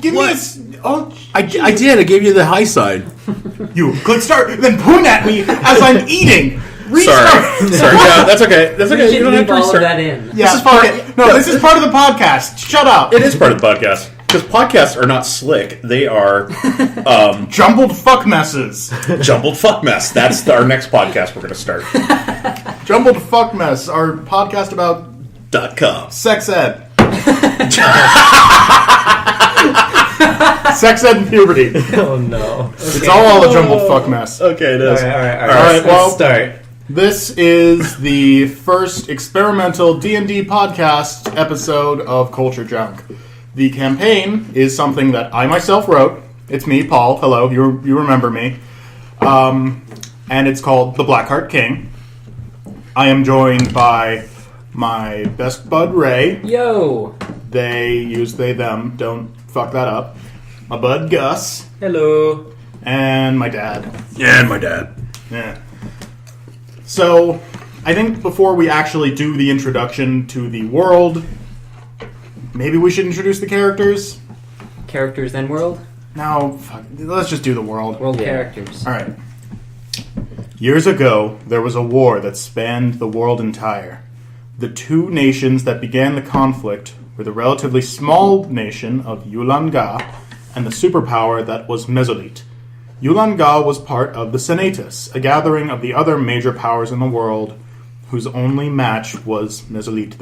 Give What? me oh, I did. I gave you the high side. you click start, then point at me as I'm eating. Restart. Sorry. Yeah, that's okay. That's We okay. should You don't have leave to all of restart. that in. Yeah, This is part- okay. No, this is part of the podcast. Shut up. It is part of the podcast. Because podcasts are not slick. They are Jumbled fuck messes. jumbled fuck mess. That's our next podcast we're going to start. Jumbled fuck mess. Our podcast about .com. sex ed. Sex ed and puberty. Oh no. It's all a jumbled fuck mess. Okay, it is. All right. right, well- Let's start. This is the first experimental D&D podcast episode of Culture Junk. The campaign is something that I myself wrote. It's me, Paul. Hello, you remember me. And it's called The Blackheart King. I am joined by my best bud, Ray. Yo. They use they, them. Don't fuck that up. My bud, Gus. Hello. And my dad. Yeah, and my dad. Yeah. So, I think before we actually do the introduction to the world, maybe we should introduce the characters? Characters then world? No, fuck, let's just do the world. World Yeah. characters. Alright. Years ago, there was a war that spanned the world entire. The two nations that began the conflict were the relatively small nation of Yulanga and the superpower that was Mesolite. Yulanga was part of the Senatus, a gathering of the other major powers in the world, whose only match was Mesolite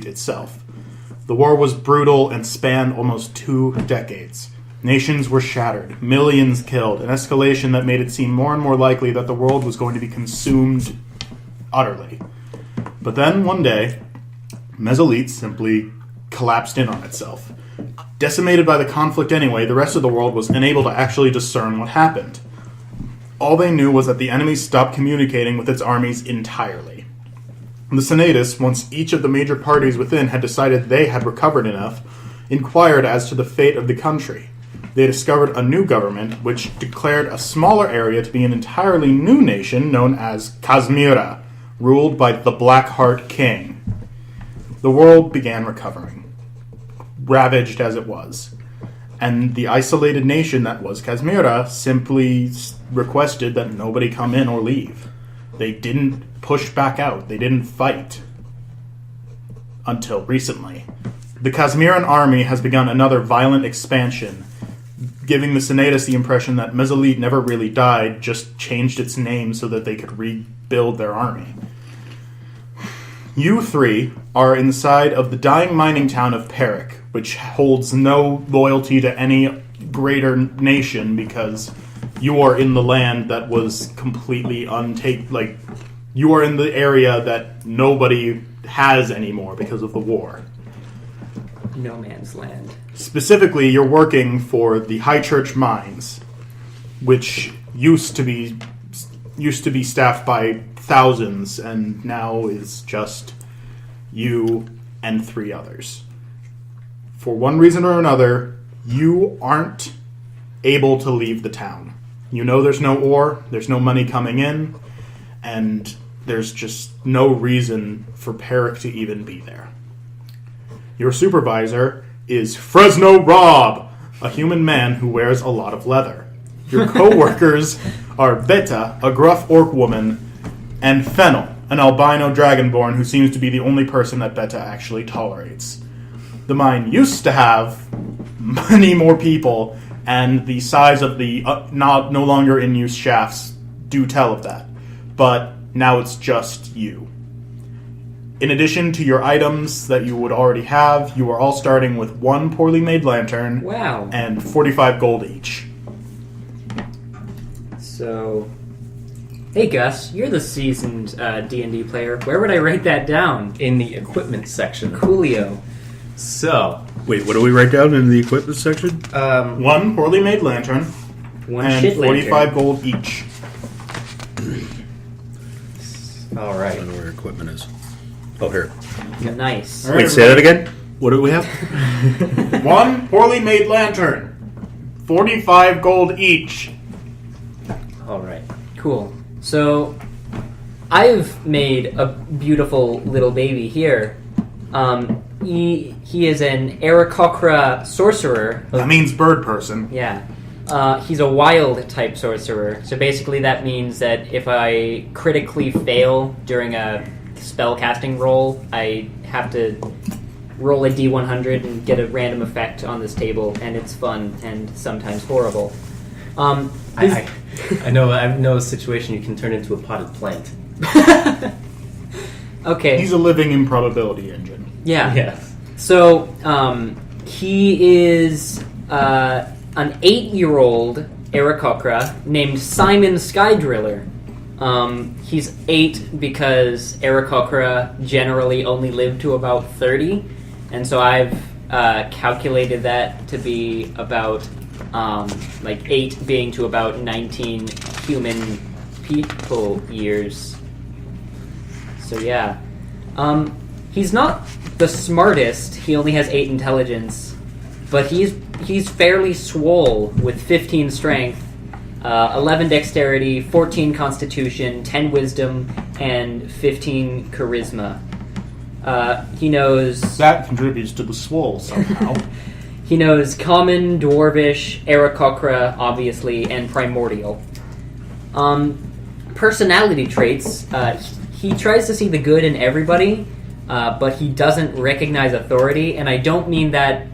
itself. The war was brutal and spanned almost 2 decades. Nations were shattered, millions killed, an escalation that made it seem more and more likely that the world was going to be consumed utterly. But then, one day, Mesolite simply collapsed in on itself. Decimated by the conflict anyway, the rest of the world was unable to actually discern what happened. All they knew was that the enemy stopped communicating with its armies entirely. The Senatus, once each of the major parties within had decided they had recovered enough, inquired as to the fate of the country. They discovered a new government, which declared a smaller area to be an entirely new nation known as Kazmira, ruled by the Blackheart King. The world began recovering, ravaged as it was, and the isolated nation that was Kazmira simply requested that nobody come in or leave. They didn't push back out. They didn't fight. Until recently. The Kazmiran army has begun another violent expansion, giving the Senatus the impression that Mesolite never really died, just changed its name so that they could rebuild their army. You three are inside of the dying mining town of Peric, which holds no loyalty to any greater nation because you are in the land that was completely you are in the area that nobody has anymore because of the war. No man's land. Specifically, you're working for the High Church Mines, which used to be staffed by thousands, and now is just you and 3 others. For one reason or another, you aren't able to leave the town. You know there's no ore, there's no money coming in, and there's just no reason for Peric to even be there. Your supervisor is Fresno Rob, a human man who wears a lot of leather. Your co-workers are Beta, a gruff orc woman, and Fennel, an albino dragonborn who seems to be the only person that Beta actually tolerates. The mine used to have many more people, and the size of the no longer in use shafts do tell of that. But now it's just you. In addition to your items that you would already have, you are all starting with 1 poorly made lantern Wow. and 45 gold each. So, hey Gus, you're the seasoned D&D player. Where would I write that down? In the equipment section. Coolio. So, Wait, what do we write down in the equipment section? 1 poorly made lantern One and shit 45 lantern. gold each. all I right. don't know where equipment is. Oh, here. Nice. All right, Wait, say that again? What do we have? 1 poorly made lantern, 45 gold each. All right. Cool. So, I've made a beautiful little baby here. he is an Aarakocra sorcerer. That means bird person. Yeah. He's a wild type sorcerer. So basically that means that if I critically fail during a spell casting roll, I have to roll a d100 and get a random effect on this table, and it's fun and sometimes horrible. I know a situation you can turn into a potted plant. Okay. He's a living improbability engine. Yeah. Yes. So, he is an 8-year-old Aarakocra named Simon Skydriller. He's 8 because Aarakocra generally only live to about 30, and so I've calculated that to be about 8 being to about 19 human people years. So yeah. He's not the smartest. He only has 8 intelligence, but he's fairly swole with 15 strength, 11 dexterity, 14 constitution, 10 wisdom, and 15 charisma. He knows That contributes to the swole somehow. he knows common, dwarvish, Aarakocra, obviously, and primordial. Personality traits. He tries to see the good in everybody, but he doesn't recognize authority, and I don't mean that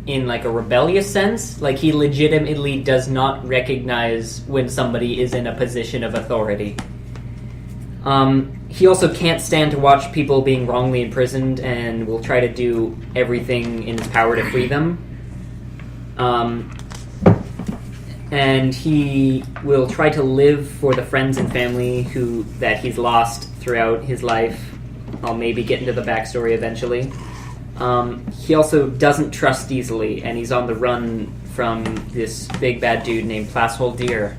in like a rebellious sense. Like, he legitimately does not recognize when somebody is in a position of authority. He also can't stand to watch people being wrongly imprisoned and will try to do everything in his power to free them. And he will try to live for the friends and family that he's lost throughout his life. I'll maybe get into the backstory eventually. He also doesn't trust easily, and he's on the run from this big bad dude named Plasholdir.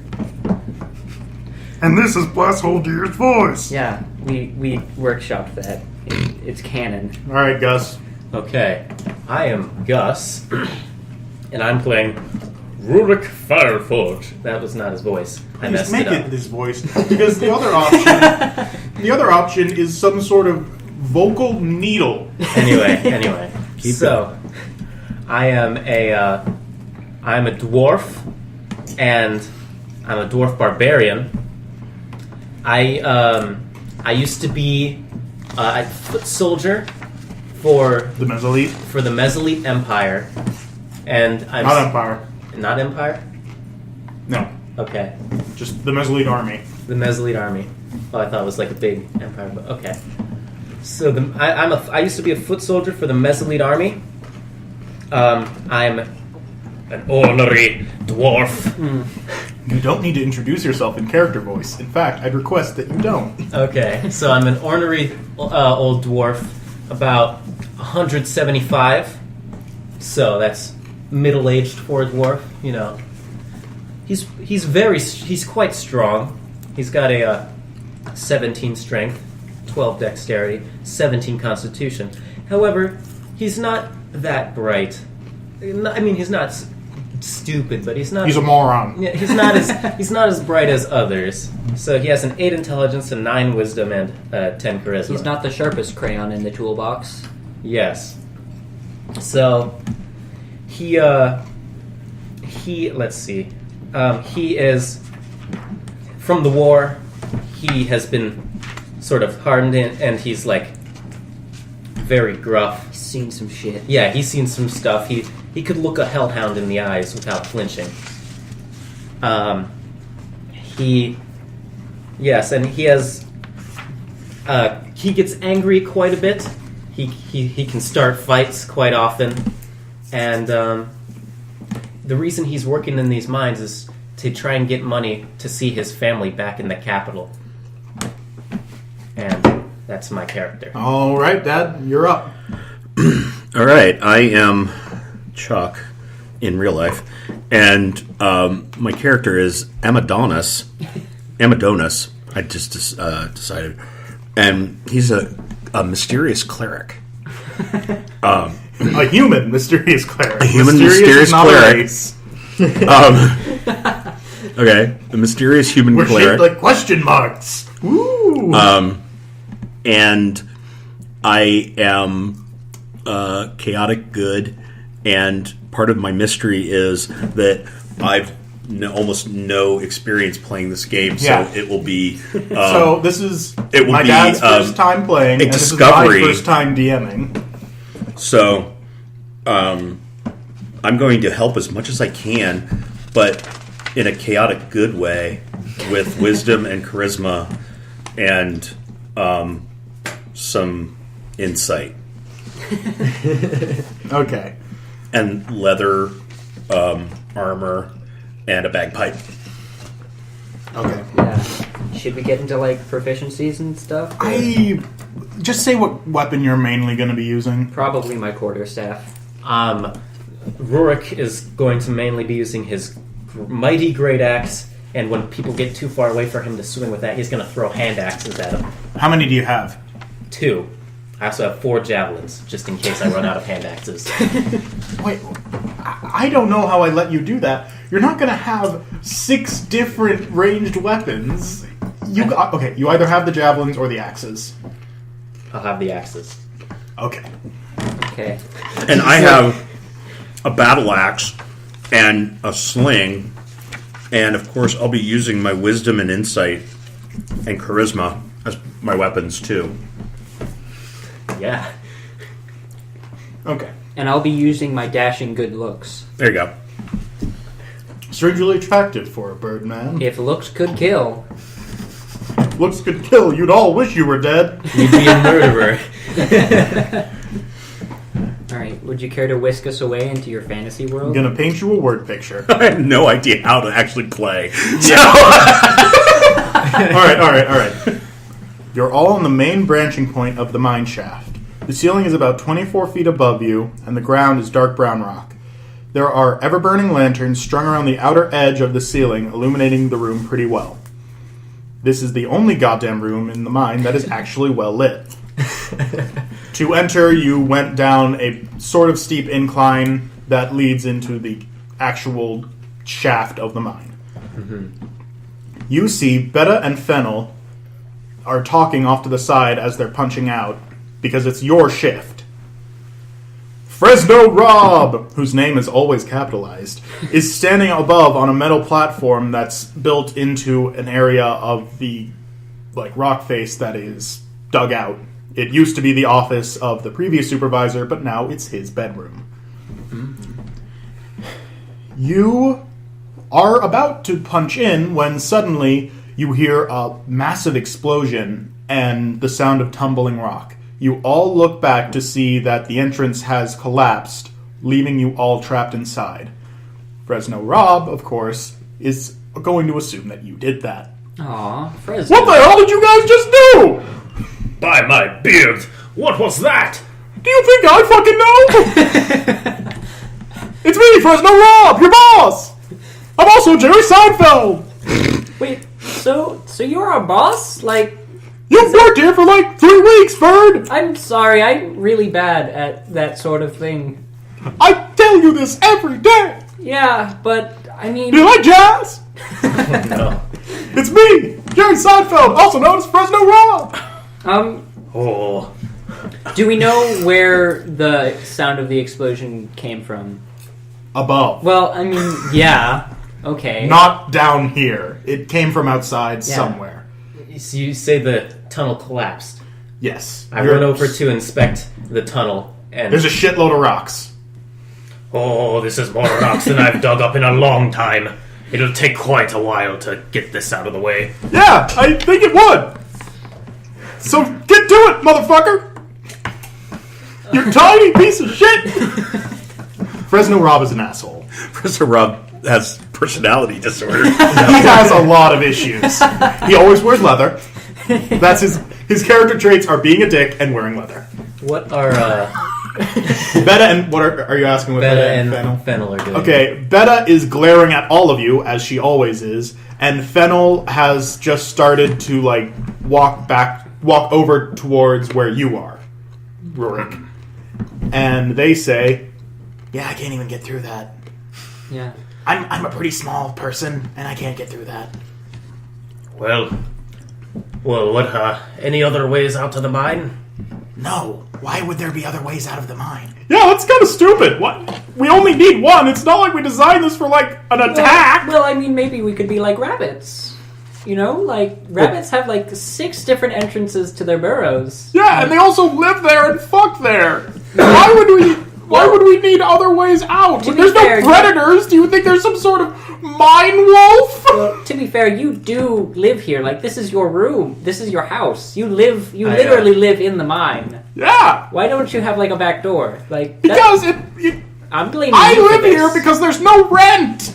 And this is Plasholdir's voice. Yeah, we workshopped that. It's canon. All right, Gus. Okay, I am Gus, and I'm playing Rurik Fireforge. That was not his voice. I Just messed make it up. it his voice, because the other option is some sort of vocal needle. Anyway. So, I am I'm a dwarf, and I'm a dwarf barbarian. I used to be a foot soldier for The Mesolite. the Mesolite Empire, and I'm Not Empire. Not Empire. No, Okay, just the Mesolite army. the Mesolite army. Oh, I thought it was like a big empire, but okay. So I used to be a foot soldier for the Mesolite army. I'm an ornery dwarf. You don't need to introduce yourself in character voice. In fact, I'd request that you don't. Okay, so I'm an ornery old dwarf, about 175. So that's middle-aged for a dwarf. You know, he's quite strong. He's got a 17 strength, 12 dexterity, 17 constitution. However, he's not that bright. I mean, he's not stupid, but he's not. He's a moron. Yeah, he's not as bright as others. So he has an 8 intelligence, a 9 wisdom, and 10 charisma. He's not the sharpest crayon in the toolbox. Yes. So he let's see. He is from the war. He has been sort of hardened and he's like very gruff. He's seen some shit. Yeah, he's seen some stuff. He could look a hellhound in the eyes without flinching. Yes, and he has. He gets angry quite a bit. He can start fights quite often, and the reason he's working in these mines is to try and get money to see his family back in the capital. And that's my character. All right, Dad, you're up. All right, I am Chuck in real life, and my character is Amadonus. I just decided, and he's a mysterious cleric. A human mysterious cleric. A human Mysterious mysterious is not a cleric. race. Okay, a mysterious human We're cleric. shaped like question marks. Woo! And I am chaotic good, and part of my mystery is that I've almost no experience playing this game, so Yeah. it will be. So this is it will my be, dad's first time playing, a and this discovery. is my first time DMing. So, I'm going to help as much as I can, but in a chaotic good way, with wisdom and charisma, and some insight Okay. and leather armor and a bagpipe. Okay. Yeah. Should we get into like proficiencies and stuff? I just say what weapon you're mainly going to be using. Probably my quarterstaff. Rurik is going to mainly be using his mighty great axe, and when people get too far away for him to swing with that, he's going to throw hand axes at them. How many do you have? 2. I also have 4 javelins, just in case I run out of hand axes. Wait, I don't know how I let you do that. You're not going to have 6 different ranged weapons. You either have the javelins or the axes. I'll have the axes. Okay. Okay. And I have a battle axe and a sling, and of course I'll be using my wisdom and insight and charisma as my weapons too. Yeah. Okay. And I'll be using my dashing good looks. There you go. Strangely attractive for a bird man. If looks could kill. Looks could kill. You'd all wish you were dead. You'd be a murderer. Alright, would you care to whisk us away into your fantasy I'm world? going to paint you a word picture. I have no idea how to actually play. All right. You're all on the main branching point of the mine shaft. The ceiling is about 24 feet above you, and the ground is dark brown rock. There are ever-burning lanterns strung around the outer edge of the ceiling, illuminating the room pretty well. This is the only goddamn room in the mine that is actually well lit. To enter, you went down a sort of steep incline that leads into the actual shaft of the mine. Mm-hmm. You see Betta and Fennel are talking off to the side as they're punching out, because it's your shift. Fresno Rob, whose name is always capitalized, is standing above on a metal platform that's built into an area of the rock face that is dug out. It used to be the office of the previous supervisor, but now it's his bedroom. Mm-hmm. You are about to punch in when suddenly you hear a massive explosion and the sound of tumbling rock. You all look back to see that the entrance has collapsed, leaving you all trapped inside. Fresno Rob, of course, is going to assume that you did that. Aw, Fresno. What the hell did you guys just do? By my beard, what was that? Do you think I fucking know? It's me, Fresno Rob, your boss! I'm also Jerry Seinfeld! Wait, so you're our boss? You've worked here for 3 weeks, Bird! I'm sorry, I'm really bad at that sort of thing. I tell you this every day! Yeah, but, I mean... Do you like jazz? No. It's me, Jerry Seinfeld, also known as Fresno Rob! Oh. Do we know where the sound of the explosion came from? Above. Well, I mean, yeah. Okay. Not down here. It came from outside somewhere. So you say the tunnel collapsed. Yes. I run over to inspect the tunnel, and There's a shitload of rocks. Oh, this is more rocks than I've dug up in a long time. It'll take quite a while to get this out of the way. Yeah, I think it would. So get to it, motherfucker! You tiny piece of shit! Fresno Rob is an asshole. Professor Rob has personality disorder. He has a lot of issues. He always wears leather. That's his character traits are being a dick and wearing leather. what are Betta and what are you asking what Betta and and Fennel are doing? Okay, Betta is glaring at all of you as she always is, and Fennel has just started to walk over towards where you are, Rurik. And they say, "Yeah, I can't even get through that. Yeah. I'm a pretty small person, and I can't get through that." Well, what, any other ways out to the mine? No. Why would there be other ways out of the mine? Yeah, that's kind of stupid. What? We only need one. It's not like we designed this for, like, an attack. Well, I mean, maybe we could be like rabbits. You know, like, rabbits have, like, 6 different entrances to their burrows. Yeah, and they also live there and fuck there. Why would we need other ways out? To be There's fair, no predators. Do you think there's some sort of mine wolf? Well, to be fair, you do live here. Like, this is your room. This is your house. You literally live in the mine. Yeah. Why don't you have, like, a back door? Like, Because I'm blaming I you for live here this. because there's no rent.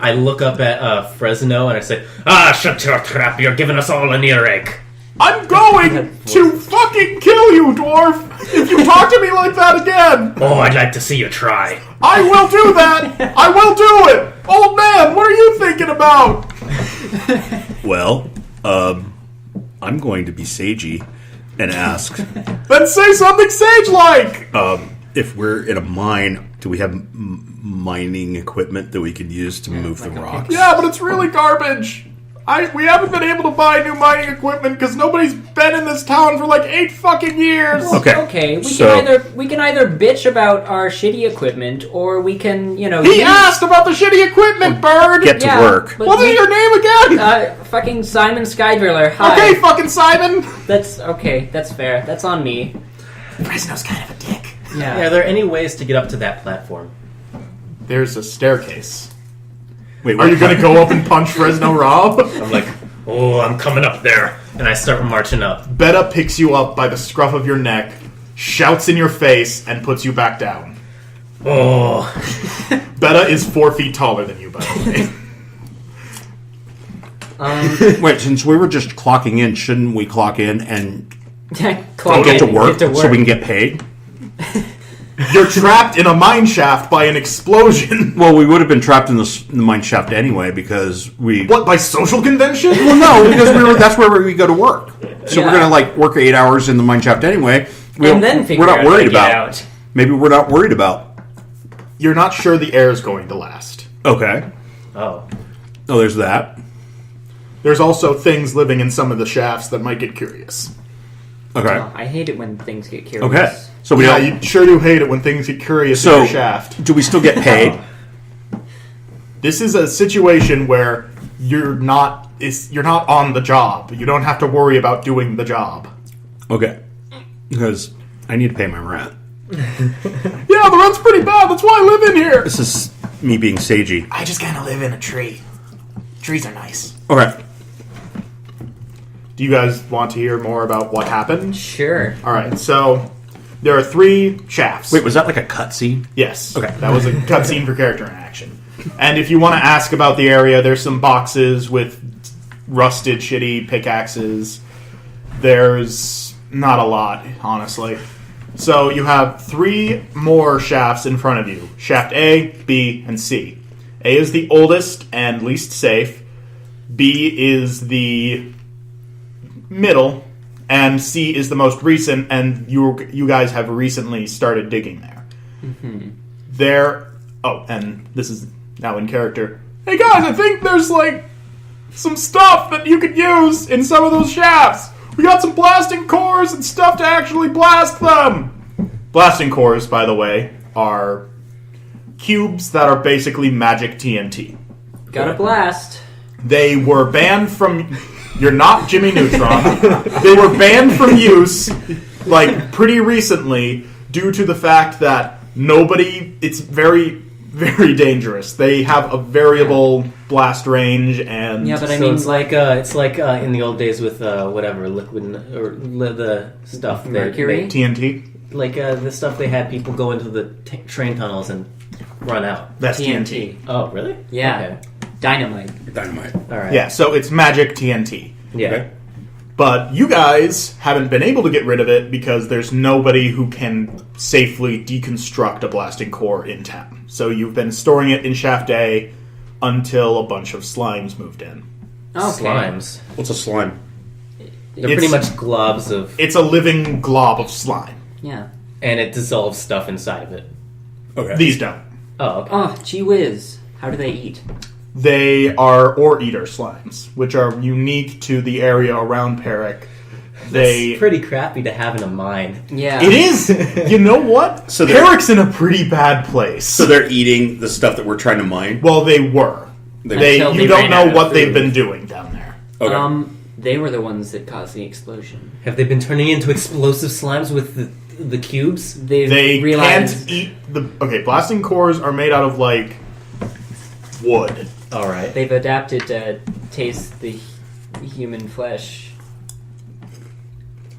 I look up at Fresno and I say, shut your trap, you're giving us all an earache. I'm going to fucking kill you, dwarf, if you talk to me like that again. Oh, I'd like to see you try. I will do that. I will do it. Old man, what are you thinking about? Well, I'm going to be sagey and ask Then say something sage-like. if we're in a mine, do we have mining equipment that we can use to move the like a rocks? Yeah, but it's really garbage. We haven't been able to buy new mining equipment because nobody's been in this town for like 8 fucking years. Okay. We So- can either bitch about our shitty equipment, or we can, He use- asked about the shitty equipment, bird. Get to Yeah, work. but What is your name again? fucking Simon Skydriller. Hi. Okay, fucking Simon. That's okay. That's fair. That's on me. Fresno's kind of a dick. Yeah. Are there any ways to get up to that platform? There's a staircase. Wait, Are you going to go up and punch Fresno Rob? I'm like, oh, I'm coming up there. And I start marching up. Betta picks you up by the scruff of your neck, shouts in your face, and puts you back down. Oh. Betta is 4 feet taller than you, by the way. Wait, since we were just clocking in, shouldn't we clock in and Clock get to in, work so we can get paid? You're trapped in a mine shaft by an explosion. Well, we would have been trapped in the mine shaft anyway because we... What, by social convention? Well, no, because that's where we go to work. So Yeah. we're going to work 8 hours in the mine shaft anyway. and then figure we're not out worried how to get about. out. Maybe we're not worried about. You're not sure the air is going to last. Okay. Oh. Oh, there's that. There's also things living in some of the shafts that might get curious. Okay. Oh, I hate it when things get curious. Okay. So we Yeah, don't. you sure do hate it when things get curious in So your shaft. do we still get paid? This is a situation where you're not on the job. You don't have to worry about doing the job. Okay. Because I need to pay my rent. Yeah, the rent's pretty bad. That's why I live in here. This is me being sagey. I just kind of live in a tree. Trees are nice. Okay. Do you guys want to hear more about what happened? Sure. All right, so there are 3 shafts. Wait, was that like a cutscene? Yes. Okay. That was a cutscene for character interaction. And if you want to ask about the area, there's some boxes with rusted, shitty pickaxes. There's not a lot, honestly. So you have 3 more shafts in front of you. Shaft A, B, and C. A is the oldest and least safe. B is the middle. And C is the most recent, and you guys have recently started digging there. Oh, and this is now in character. Hey guys, I think there's some stuff that you could use in some of those shafts. We got some blasting cores and stuff to actually blast them. Blasting cores, by the way, are cubes that are basically magic TNT. Got a blast. They were banned from... You're not Jimmy Neutron. They were banned from use, pretty recently, due to the fact that it's very, very dangerous. They have a variable blast range, and... Yeah, but I So mean, it's like in the old days with whatever liquid or the stuff that Mercury? TNT? the stuff they had people go into the train tunnels and run out. That's TNT. Oh, really? Yeah. Okay. Dynamite. Dynamite. All right. Yeah, so it's magic TNT. Yeah. Okay. But you guys haven't been able to get rid of it because there's nobody who can safely deconstruct a blasting core in town. So you've been storing it in Shaft A until a bunch of slimes moved in. Okay. Slimes. What's a slime? They're It's- pretty much globs of, It's a living glob of slime. Yeah. and it dissolves stuff inside of it. Okay. These don't. Oh, okay. Oh, gee whiz. How do they eat? They are ore eater slimes, which are unique to the area around Peric They. It's pretty crappy to have in a mine. Yeah. It is. You know what? So Herrick's in a pretty bad place. So they're eating the stuff that we're trying to mine? Well, they were. Until You they don't ran know out of what they've food. been doing down there. Okay. They were the ones that caused the explosion. Have they been turning into explosive slimes with the cubes? They realized can't eat the. Okay, blasting cores are made out of like wood. All right. they've adapted to taste the human flesh.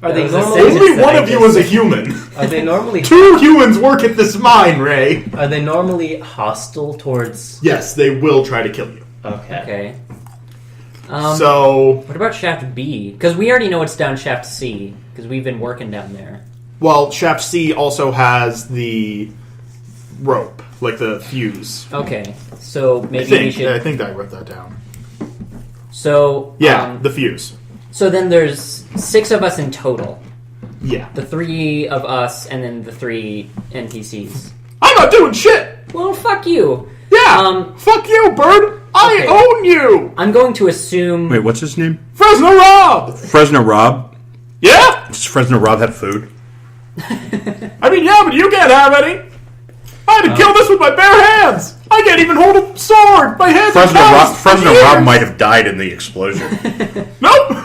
Are they That was a normally? sentence Only one of you is a human. Are they normally? 2 humans work at this mine, Ray. Are they normally hostile towards? Yes, they will try to kill you. Okay. Okay. So, What about shaft B? Because we already know it's down shaft C, because we've been working down there. well, Shaft C also has the rope, like the fuse. Okay, so I maybe we think. should... I think I wrote that down. So, Yeah, the fuse. so then there's 6 of us in total. Yeah. The 3 of us, and then the 3 NPCs. I'm not doing shit! Well, fuck you. Yeah! Fuck you, bird! I okay. own you! I'm going to assume... Wait, what's his name? Fresno Rob! Fresno Rob? Yeah? Does Fresno Rob have food? I mean, yeah, but you can't have any. I had to kill this with my bare hands. I can't even hold a sword. My hands are calloused. Fresno Rob might have died in the explosion. Nope.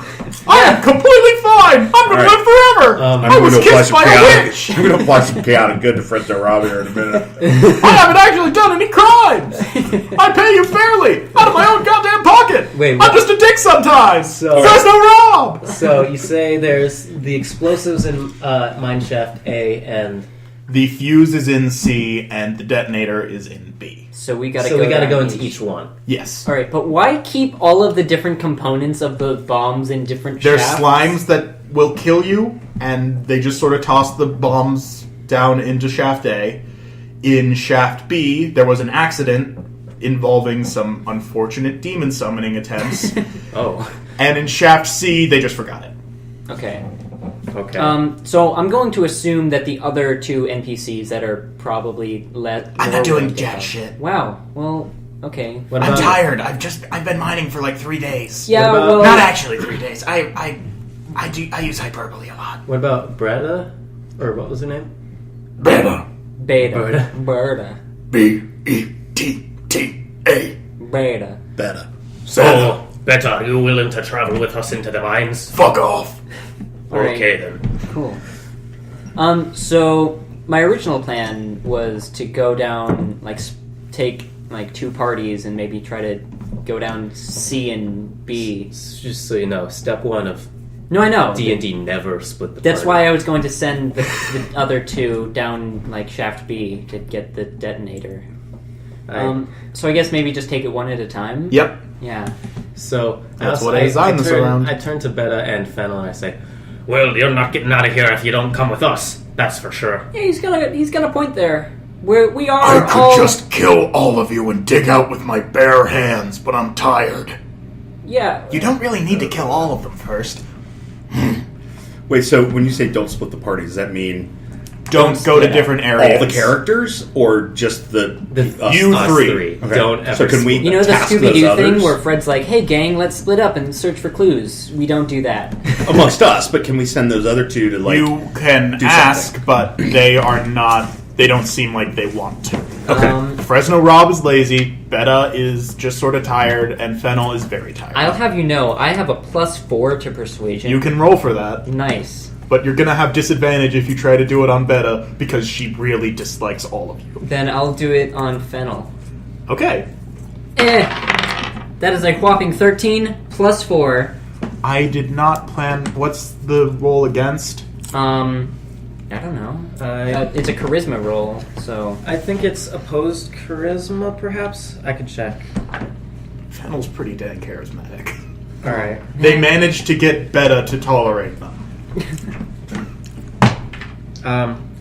I am completely fine. I'm going to live forever. I was kissed by a witch. I'm going to apply some chaotic good to Fresno Rob here in a minute. I haven't actually done any crimes. I pay you fairly out of my own goddamn pocket. Wait, I'm what? just a dick sometimes. So- Fresno Rob. So you say there's the explosives in mineshaft A, and The fuse is in C, and the detonator is in B. So we gotta so go we got to down go into each one. Yes. Alright, but why keep all of the different components of the bombs in different There's shafts? slimes that will kill you, and they just sort of toss the bombs down into Shaft A. In Shaft B, there was an accident involving some unfortunate demon summoning attempts. Oh. And in Shaft C, they just forgot it. Okay. Okay. So I'm going to assume that the other 2 NPCs that are probably I'm not doing jack shit. Wow. Well, okay. What I'm about tired. I've been mining for like 3 days. Yeah, What about- well... Not actually 3 days. I use hyperbole a lot. What about Bretta? Or what was her name? Beta. Beta. Beta. B-E-T-T-A. Beta. Better. So, Betta, are you willing to travel with us into the mines? fuck off. Alright. then. Cool. So my original plan was to go down, like, take like 2 parties and maybe try to go down C and B. Just so you know, step 1 of No, I know. D&D never split the That's party. why I was going to send the other 2 down like shaft B to get the detonator. So I guess maybe just take it one at a time. Yep. Yeah. So That's what I designed this around. I turn to Betta and Fennel and I say, "Well, you're not getting out of here if you don't come with us. That's for sure." Yeah, he's got a point there. We are I could all just kill all of you and dig out with my bare hands, but I'm tired. yeah. You don't really need to kill all of them first. Wait, so when you say don't split the party, does that mean Don't go to different areas. all the characters or just the us? You us three. Okay. Don't ever. So can we- split You know the task Scooby those Doo thing others? where Fred's like, "Hey gang, let's split up and search for clues." We don't do that. Amongst us, but can we send those other 2 to like? You can do ask, something. but they are not. They don't seem like they want to. Okay. Fresno Rob is lazy. Betta is just sort of tired, and Fennel is very tired. I'll have you know, I have a +4 to persuasion. You can roll for that, Nice. but you're gonna have disadvantage if you try to do it on Betta because she really dislikes all of you. Then I'll do it on Fennel. Okay. That is a whopping 13 +4. I did not plan. What's the roll against? I don't know. It's a charisma roll, so I think it's opposed charisma, perhaps. I could check. Fennel's pretty dang charismatic. All right. They managed to get Betta to tolerate them.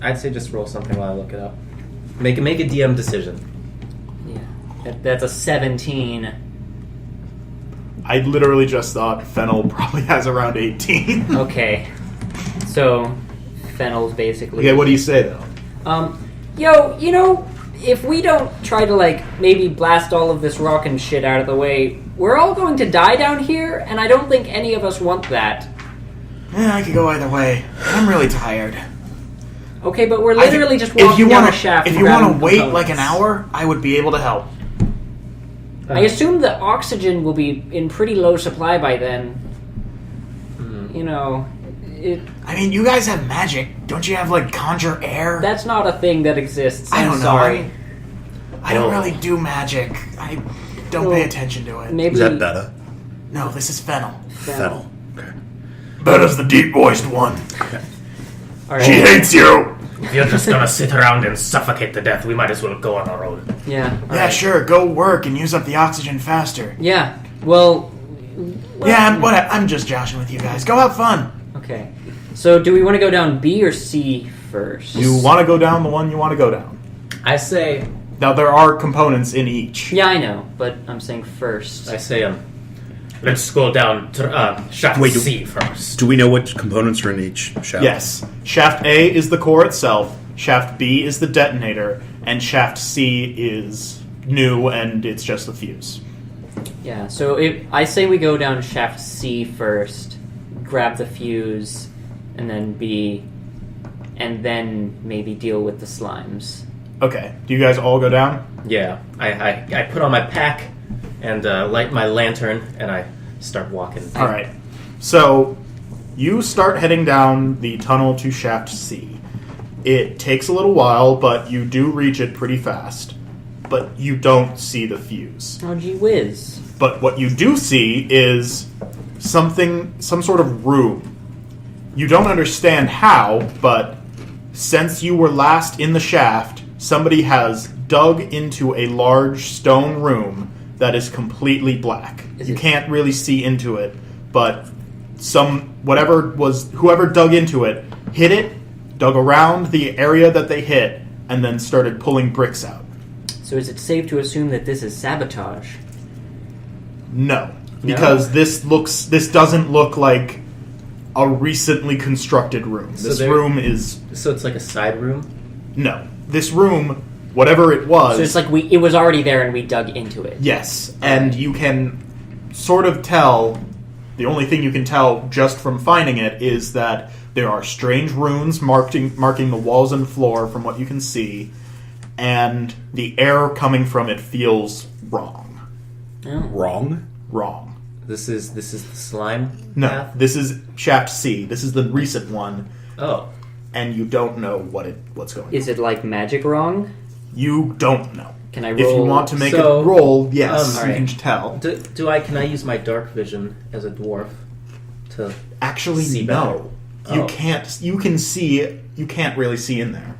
I'd say just roll something while I look it up. Make a DM decision. yeah. That's a 17. I literally just thought Fennel probably has around 18. Okay. So Fennel's basically Okay, what do you say though? Yo, you know, if we don't try to, like, maybe blast all of this rock and shit out of the way, we're all going to die down here, and I don't think any of us want that. I could go either way. I'm really tired. Okay, but we're literally just walking down a shaft. If you want to wait like an hour, I would be able to help. I assume the oxygen will be in pretty low supply by then. You know, I mean, you guys have magic. Don't you have, like, conjure air? that's not a thing that exists. I I'm don't know. sorry. I don't really do magic. I don't pay attention to it. Maybe Is that Beta? No, this is Fennel. Fennel. Okay. Betta's the deep-voiced one. All She right. hates you. If you're just gonna sit around and suffocate to death, we might as well go on our own. Yeah. all Yeah, right. sure. Go work and use up the oxygen faster. Yeah. Well. Yeah, I'm just joshing with you guys. Go have fun. Okay. So, do we want to go down B or C first? You want to go down the one you want to go down. I say, Now, there are components in each. Yeah, I know, but I'm saying first. Let's go down to shaft Wait, C first. Do we know what components are in each shaft? Yes. Shaft A is the core itself, Shaft B is the detonator, and Shaft C is new and it's just the fuse. Yeah. So, I say we go down shaft C first, grab the fuse, and then B, and then maybe deal with the slimes. Okay. Do you guys all go down? yeah, I put on my pack and light my lantern, and I start walking. All right. So, you start heading down the tunnel to Shaft C. It takes a little while, but you do reach it pretty fast. But you don't see the fuse. Oh, gee whiz. But what you do see is some sort of room. You don't understand how, but since you were last in the shaft, somebody has dug into a large stone room that is completely black. Is You it- can't really see into it, but whoever dug into it, hit it, dug around the area that they hit, and then started pulling bricks out. So, is it safe to assume that this is sabotage? No, because this doesn't look like a recently constructed room. So This there- room is So it's like a side room? no. This room, whatever it was, So it's like it was already there and we dug into it. yes, and you can sort of tell. The only thing you can tell just from finding it is that there are strange runes marking the walls and floor from what you can see, and the air coming from it feels wrong. Wrong? Wrong. This is the slime No, path? this is Shaft C. This is the recent one, Oh. and you don't know what's going on. Is it like magic wrong? You don't know. Can I If you roll- want to make So, a roll, yes, you alright. can tell. Can I use my dark vision as a dwarf to Actually, see no. better? You Oh. can't. You can see. You can't really see in there.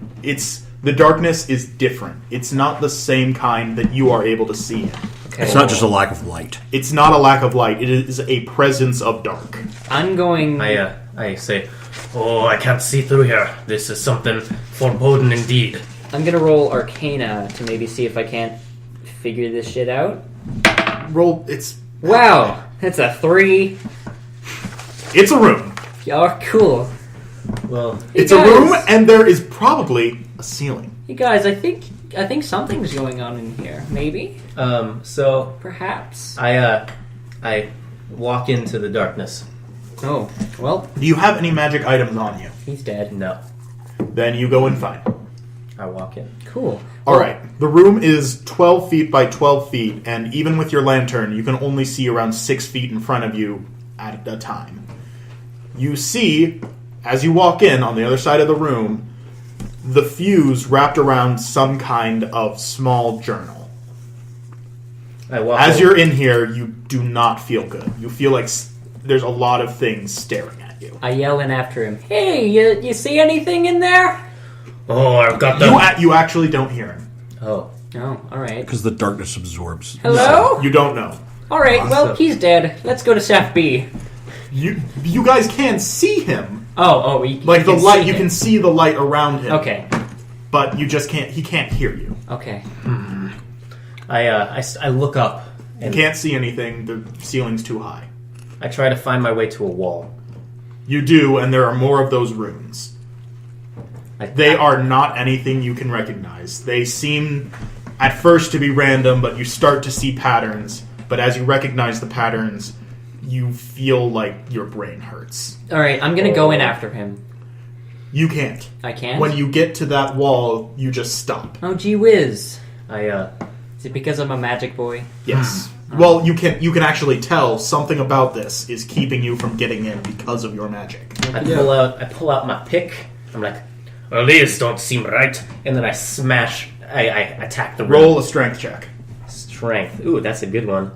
The darkness is different. It's not the same kind that you are able to see in. Okay. It's not just a lack of light. It's not a lack of light. It is a presence of dark. I'm going. I say, Oh, I can't see through here. This is something foreboding indeed. I'm gonna roll Arcana to maybe see if I can't figure this shit out. Roll. It's Wow, that's a 3. It's a room. Oh, cool. well, Hey, It's a guys. room, and there is probably a ceiling. You guys, I think something's going on in here. Maybe, so perhaps. I walk into the darkness. Oh, well, Do you have any magic items on you? he's dead. No. Then you go and find. I walk in. Cool. All right. The room is 12 feet by 12 feet, and even with your lantern, you can only see around 6 feet in front of you at a time. You see, as you walk in on the other side of the room, the fuse wrapped around some kind of small journal. I walk As over- you're in here, you do not feel good. You feel like there's a lot of things staring at you. I yell in after him. Hey, you see anything in there? Oh, I've got the... You actually don't hear him. Oh. Oh, all right. Because the darkness absorbs. Hello? You don't know. All right. Well, Awesome. he's dead. Let's go to Shaft B. You guys can see him. Oh, Like the light, you can see the light around him. Okay. But you just can't. He can't hear you. Okay. I look up You and can't see anything. The ceiling's too high. I try to find my way to a wall. You do, and there are more of those runes. They are not anything you can recognize. They seem at first to be random, but you start to see patterns. But as you recognize the patterns, you feel like your brain hurts. All right, I'm gonna go in after him. You can't. I can't. When you get to that wall, you just stop. Oh, gee whiz! I Is it because I'm a magic boy? Yes. Well, you can actually tell something about this is keeping you from getting in because of your magic. pull out my pick. I'm like, well, these don't seem right. And then I smash. I attack the room. Roll a strength check. Strength. Ooh, that's a good one.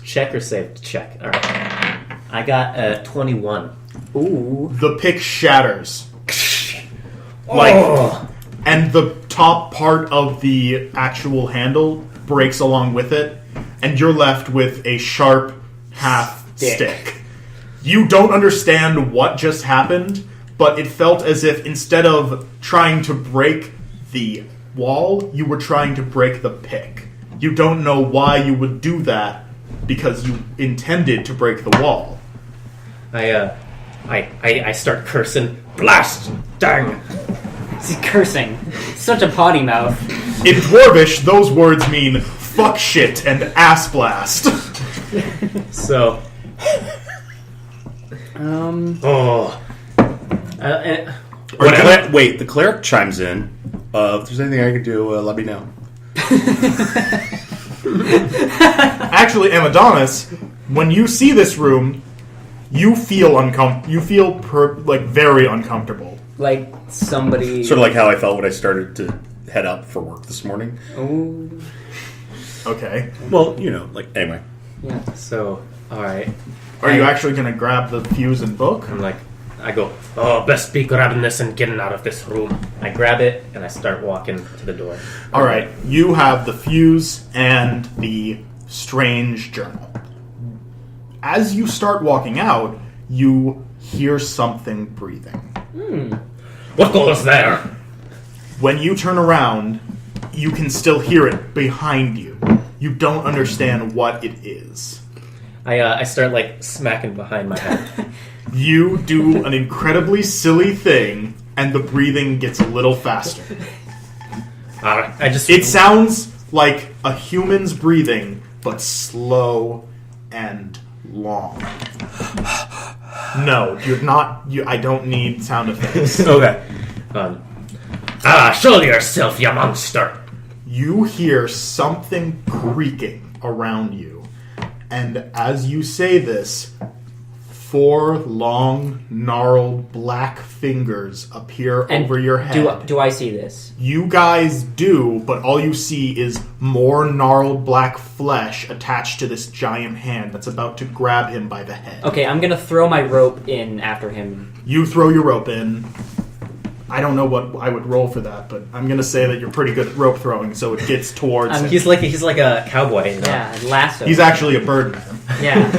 Check or save? Check. All right. I got a 21. Ooh. The pick shatters. Oh. And the top part of the actual handle breaks along with it, and you're left with a sharp half stick. You don't understand what just happened, but it felt as if instead of trying to break the wall, you were trying to break the pick. You don't know why you would do that, because you intended to break the wall. I start cursing. Blast! Dang! He's cursing. Such a potty mouth. In Dwarvish, those words mean fuck shit and ass blast. So. Wait, the cleric chimes in. If there's anything I can do, let me know. Actually, Amadonus, when you see this room, you feel very uncomfortable. Like somebody. Sort of like how I felt when I started to head up for work this morning. Oh. Okay. Well, anyway. Yeah. So, alright. Are you actually going to grab the fuse and book? I'm like, I go, oh, best be grabbing this and getting out of this room. I grab it and I start walking to the door. All right. You have the fuse and the strange journal. As you start walking out, you hear something breathing. What goes there? When you turn around, you can still hear it behind you. You don't understand what it is. I start, smacking behind my head. You do an incredibly silly thing, and the breathing gets a little faster. It sounds like a human's breathing, but slow and long. No, you're not. I don't need sound effects. Okay. Show yourself, you monster! You hear something creaking around you, and as you say this, 4 long, gnarled black fingers appear over your head. Do I see this? You guys do, but all you see is more gnarled black flesh attached to this giant hand that's about to grab him by the head. Okay, I'm gonna throw my rope in after him. You throw your rope in. I don't know what I would roll for that, but I'm gonna say that you're pretty good at rope throwing, so it gets towards him. He's like a cowboy. Yeah, lasso. He's actually a birdman. Yeah.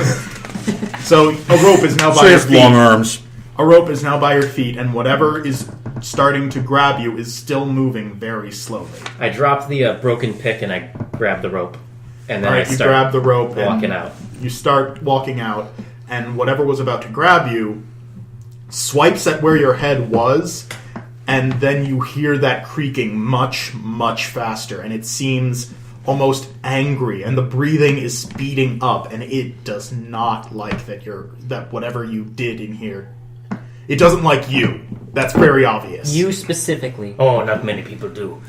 So a rope is now by your feet. long arms. A rope is now by your feet, and whatever is starting to grab you is still moving very slowly. I drop the broken pick and I grab the rope, and then All right, I start you grab the rope walking and out. You start walking out, and whatever was about to grab you swipes at where your head was, and then you hear that creaking much, much faster, and it seems almost angry, and the breathing is speeding up, and it does not like that whatever you did in here. It doesn't like you. That's very obvious. You specifically. Oh, not many people do.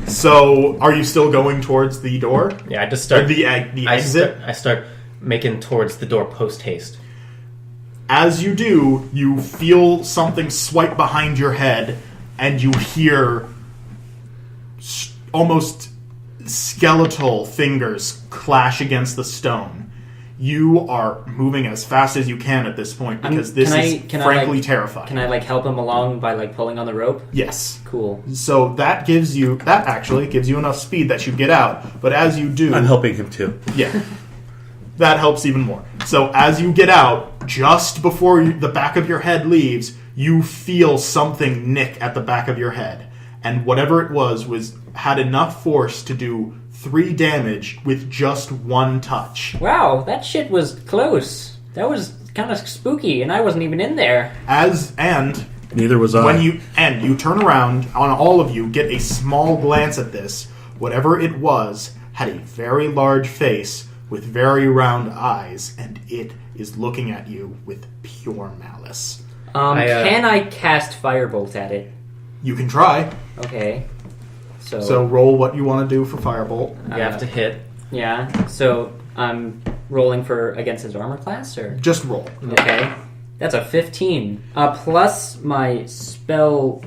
So, are you still going towards the door? Yeah, I just start the exit. I start making towards the door post haste. As you do, you feel something swipe behind your head, and you hear almost skeletal fingers clash against the stone. You are moving as fast as you can at this point, because this is frankly terrifying. Can I help him along by pulling on the rope? Yes. Cool. So that actually gives you enough speed that you get out. But as you do, I'm helping him too. Yeah. That helps even more. So as you get out, just before the back of your head leaves, you feel something nick at the back of your head. And whatever it was had enough force to do 3 damage with just 1 touch. Wow, that shit was close. That was kind of spooky, and I wasn't even in there. Neither was I. When you turn around, on all of you, get a small glance at this. Whatever it was had a very large face with very round eyes, and it is looking at you with pure malice. Can I cast Firebolt at it? You can try. Okay. So roll what you want to do for Firebolt. You have to hit. Yeah. So I'm rolling against his armor class, or Just roll. okay. That's a 15 plus my spell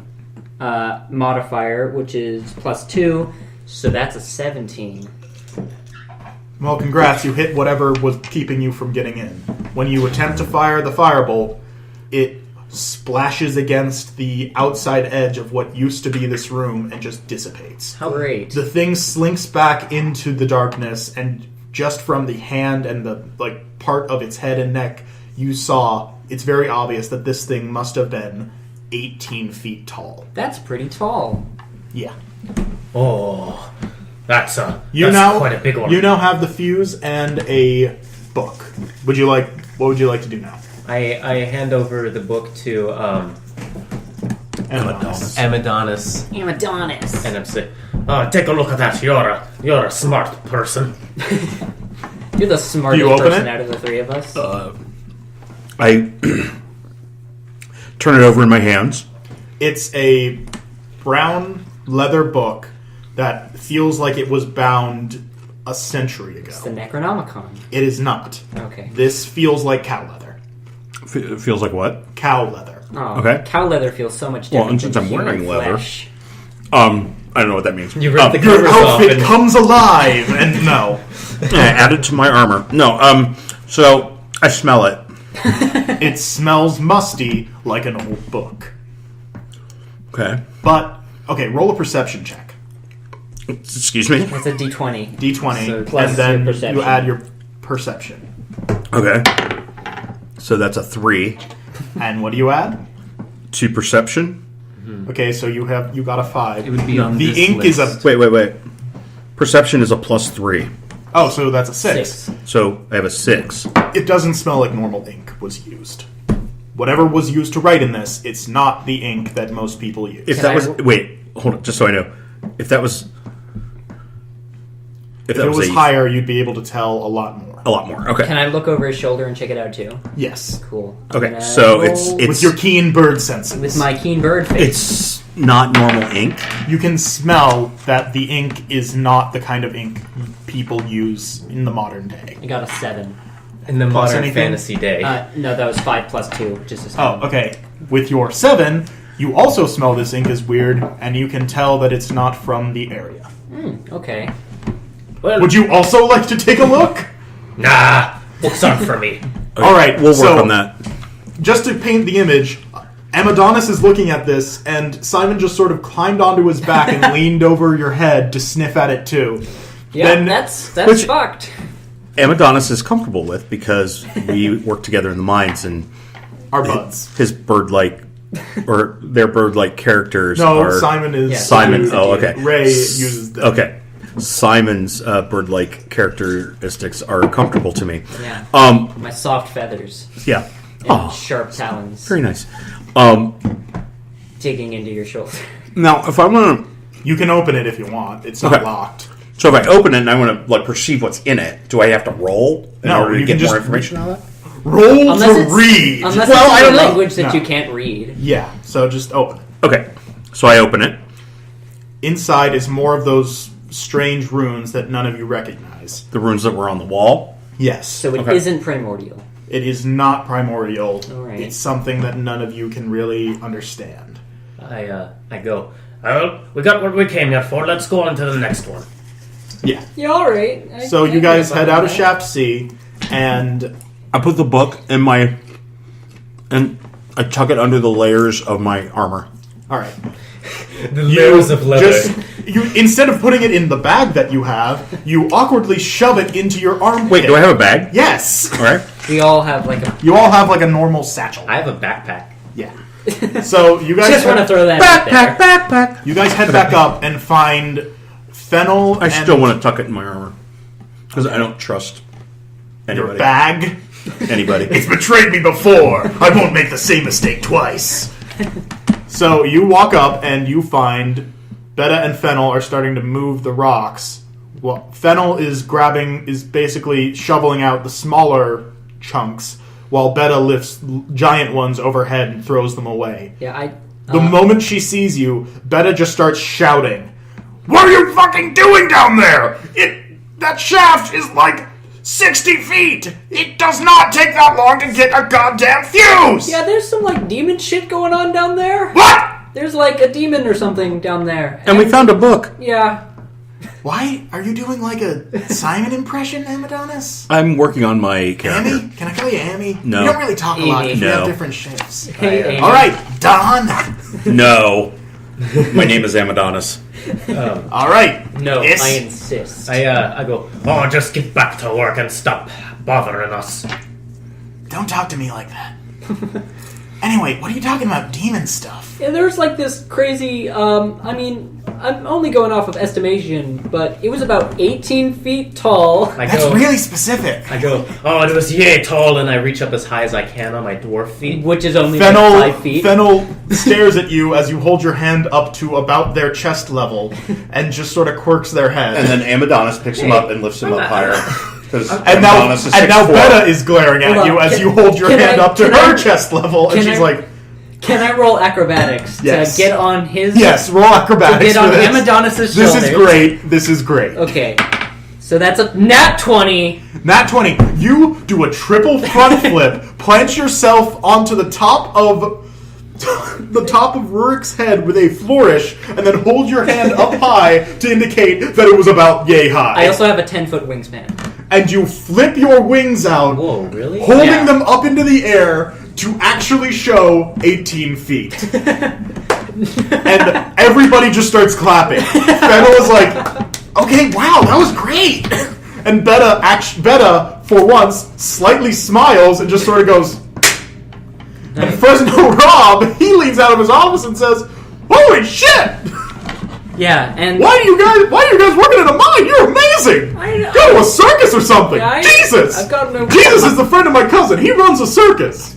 modifier, which is +2. So that's a 17. Well, congrats, you hit whatever was keeping you from getting in. When you attempt to fire the firebolt, it splashes against the outside edge of what used to be this room and just dissipates. How great. The thing slinks back into the darkness, and just from the hand and the part of its head and neck you saw, it's very obvious that this thing must have been 18 feet tall. That's pretty tall. Yeah. Oh, that's Now quite a big one. You now have the fuse and a book. What would you like to do now? I hand over the book to Amadonus. Amadonus. and I'm saying, Take a look at that. You're a smart person. You're the smartest Do you open person it? out of the three of us. I turn it over in my hands. It's a brown leather book that feels like it was bound a century ago. It's the Necronomicon. It is not. Okay. This feels like cow leather. It feels like what? Cow leather. Oh, Okay. Cow leather feels so much Well, different and since than I'm human wearing leather- flesh. I don't know what that means. you rip the Your covers off outfit and comes alive, and no. Add it to my armor. No, so I smell it. It smells musty like an old book. Okay. But, okay, roll a perception check. Excuse me? It's a D20. D20, So plus and then your perception. you add your perception. Okay. So that's a 3 And what do you add? to perception. Okay, so you got a 5. it would be on The this ink list. is a... Wait. Perception is a +3. Oh, so that's a 6. So I have a 6. It doesn't smell like normal ink was used. Whatever was used to write in this, it's not the ink that most people use. If Can that I was... ro- Wait, hold on, just so I know. If that was... if it was higher, you'd be able to tell a lot more. A lot more. Okay. Can I look over his shoulder and check it out too? Yes. Cool. I'm Okay, gonna so roll it's With your keen bird senses. with my keen bird face. it's not normal ink. You can smell that the ink is not the kind of ink people use in the modern day. I got a 7. in the Plus modern anything? fantasy day. No, that was 5 plus 2, which is a 7. Oh, okay. With your 7, you also smell this ink is weird, and you can tell that it's not from the area. Okay. Well, Would you also like to take a look? nah, books aren't for me. All right, We'll work so on that. just to paint the image, Amadonus is looking at this, and Simon just sort of climbed onto his back and leaned over your head to sniff at it too. Yeah, Then- that's Which- fucked. Amadonus is comfortable with because we work together in the mines, and Our buds. his bird-like, or their bird-like characters No, are... Simon is... Yeah, Simon. Oh, okay. Ray uses them. Okay. Simon's bird-like characteristics are comfortable to me. Yeah. Um, My soft feathers yeah. and Oh, sharp talons very nice. digging into your shoulder. Now, if I'm gonna, You can open it if you want. It's not Okay. locked. so if I open it and I want to perceive what's in it, do I have to roll in No, order to you get can more just- information out of that? Roll Unless to it's, read! Unless Well, it's I a don't know. language that No. you can't read. Yeah, so just open it. Okay, so I open it. Inside is more of those strange runes that none of you recognize. The runes that were on the wall. Yes. So it Okay. not primordial. It is not primordial. All right. It's something that none of you can really understand. I go, Well, we got what we came here for. Let's go on to the next one. Yeah. Yeah, alright. So you guys head out of Shaft C, and I put the book in my, and I tuck it under the layers of my armor. all right. the layers of leather. Instead of putting it in the bag that you have, you awkwardly shove it into your armpit. Wait, do I have a bag? Yes. All right. We all have like a. You all have like a normal satchel. I have a backpack. Yeah. So you guys Just want to throw that out there. Backpack. You guys head back up and find Fennel I and still want to tuck it in my armor because I don't trust your anybody. bag. Anybody. It's betrayed me before. I won't make the same mistake twice. So you walk up and you find Betta and Fennel are starting to move the rocks Well, Fennel is basically shoveling out the smaller chunks, while Beta lifts giant ones overhead and throws them away. Yeah, The moment she sees you, Beta just starts shouting, "What are you fucking doing down there? That shaft is like 60 feet! It does not take that long to get a goddamn fuse!" Yeah, there's some, like, demon shit going on down there. What? There's, like, a demon or something down there. And we found a book. Yeah. Why are you doing like a Simon impression, Amadonus? I'm working on my character. Amy? Can I call you Amy? No. We don't really talk a lot because we No. have different shifts. Hey, Amy. All right, Don. No. My name is Amadonus. All right. No, Yes. I insist. I go, oh, just get back to work and stop bothering us. Don't talk to me like that. Anyway, what are you talking about? Demon stuff. Yeah, there's like this crazy, I'm only going off of estimation, but it was about 18 feet tall. That's really specific. I go, oh, it was yay tall, and I reach up as high as I can on my dwarf feet. Which is only Fennel, like 5 feet. Fennel stares at you as you hold your hand up to about their chest level and just sort of quirks their head. And then Amadonus picks him up and lifts him up higher. And now Beta is glaring at Hold you on, as you hold your hand up to her I- chest level, and can she's I- like, Can I roll acrobatics Yes. to get on his... "Yes, roll acrobatics To get on for this. Amadonus' This shoulders. is great. This is great." Okay. So that's a nat 20. Nat 20. You do a triple front flip, plant yourself onto the top of Rurik's head with a flourish, and then hold your hand up high to indicate that it was about yay high. I also have a 10-foot wingspan. And you flip your wings out, Whoa, really? holding Yeah. them up into the air to actually show 18 feet. And everybody just starts clapping. Fennel is like, Okay, wow, that was great. and Beta, for once, slightly smiles and just sort of goes. And Fresno Rob, he leans out of his office and says, "Holy shit! Yeah, and... Why are you guys working at a mine? You're amazing! I know. Go to a circus or something! Yeah, Jesus! I've got no... Jesus is the friend of my cousin. He runs a circus."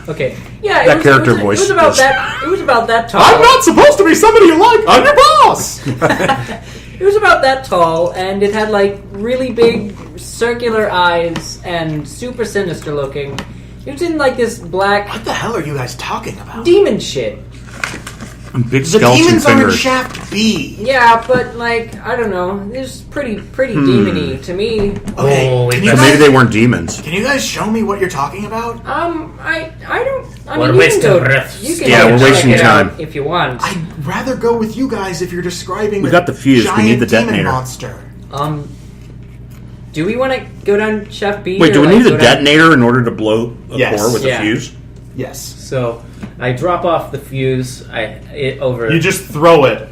Okay. Yeah, That character voice It was about is- that. It was about that tall. I'm not supposed to be somebody you like. I'm your boss. It was about that tall, and it had like really big circular eyes and super sinister looking. It was in like this black What the hell are you guys talking about? demon shit. And big The skeleton demons are in fingers. Shaft B. Yeah, but like I don't know. It's pretty demony to me. Okay, Oh, can it you And guys, maybe they weren't demons. can you guys show me what you're talking about? I don't. I We're mean, you wasting can go, breath. You can Yeah, go we're check wasting it out time. if you want. I'd rather go with you guys if you're describing We a got the fuse. We giant need the demon detonator. monster. Do we want to go down Chef B? Wait, or, do we like, need go the down- detonator in order to blow a Yes. core with Yeah. a fuse? Yes. So I drop off the fuse. Over. You just throw it.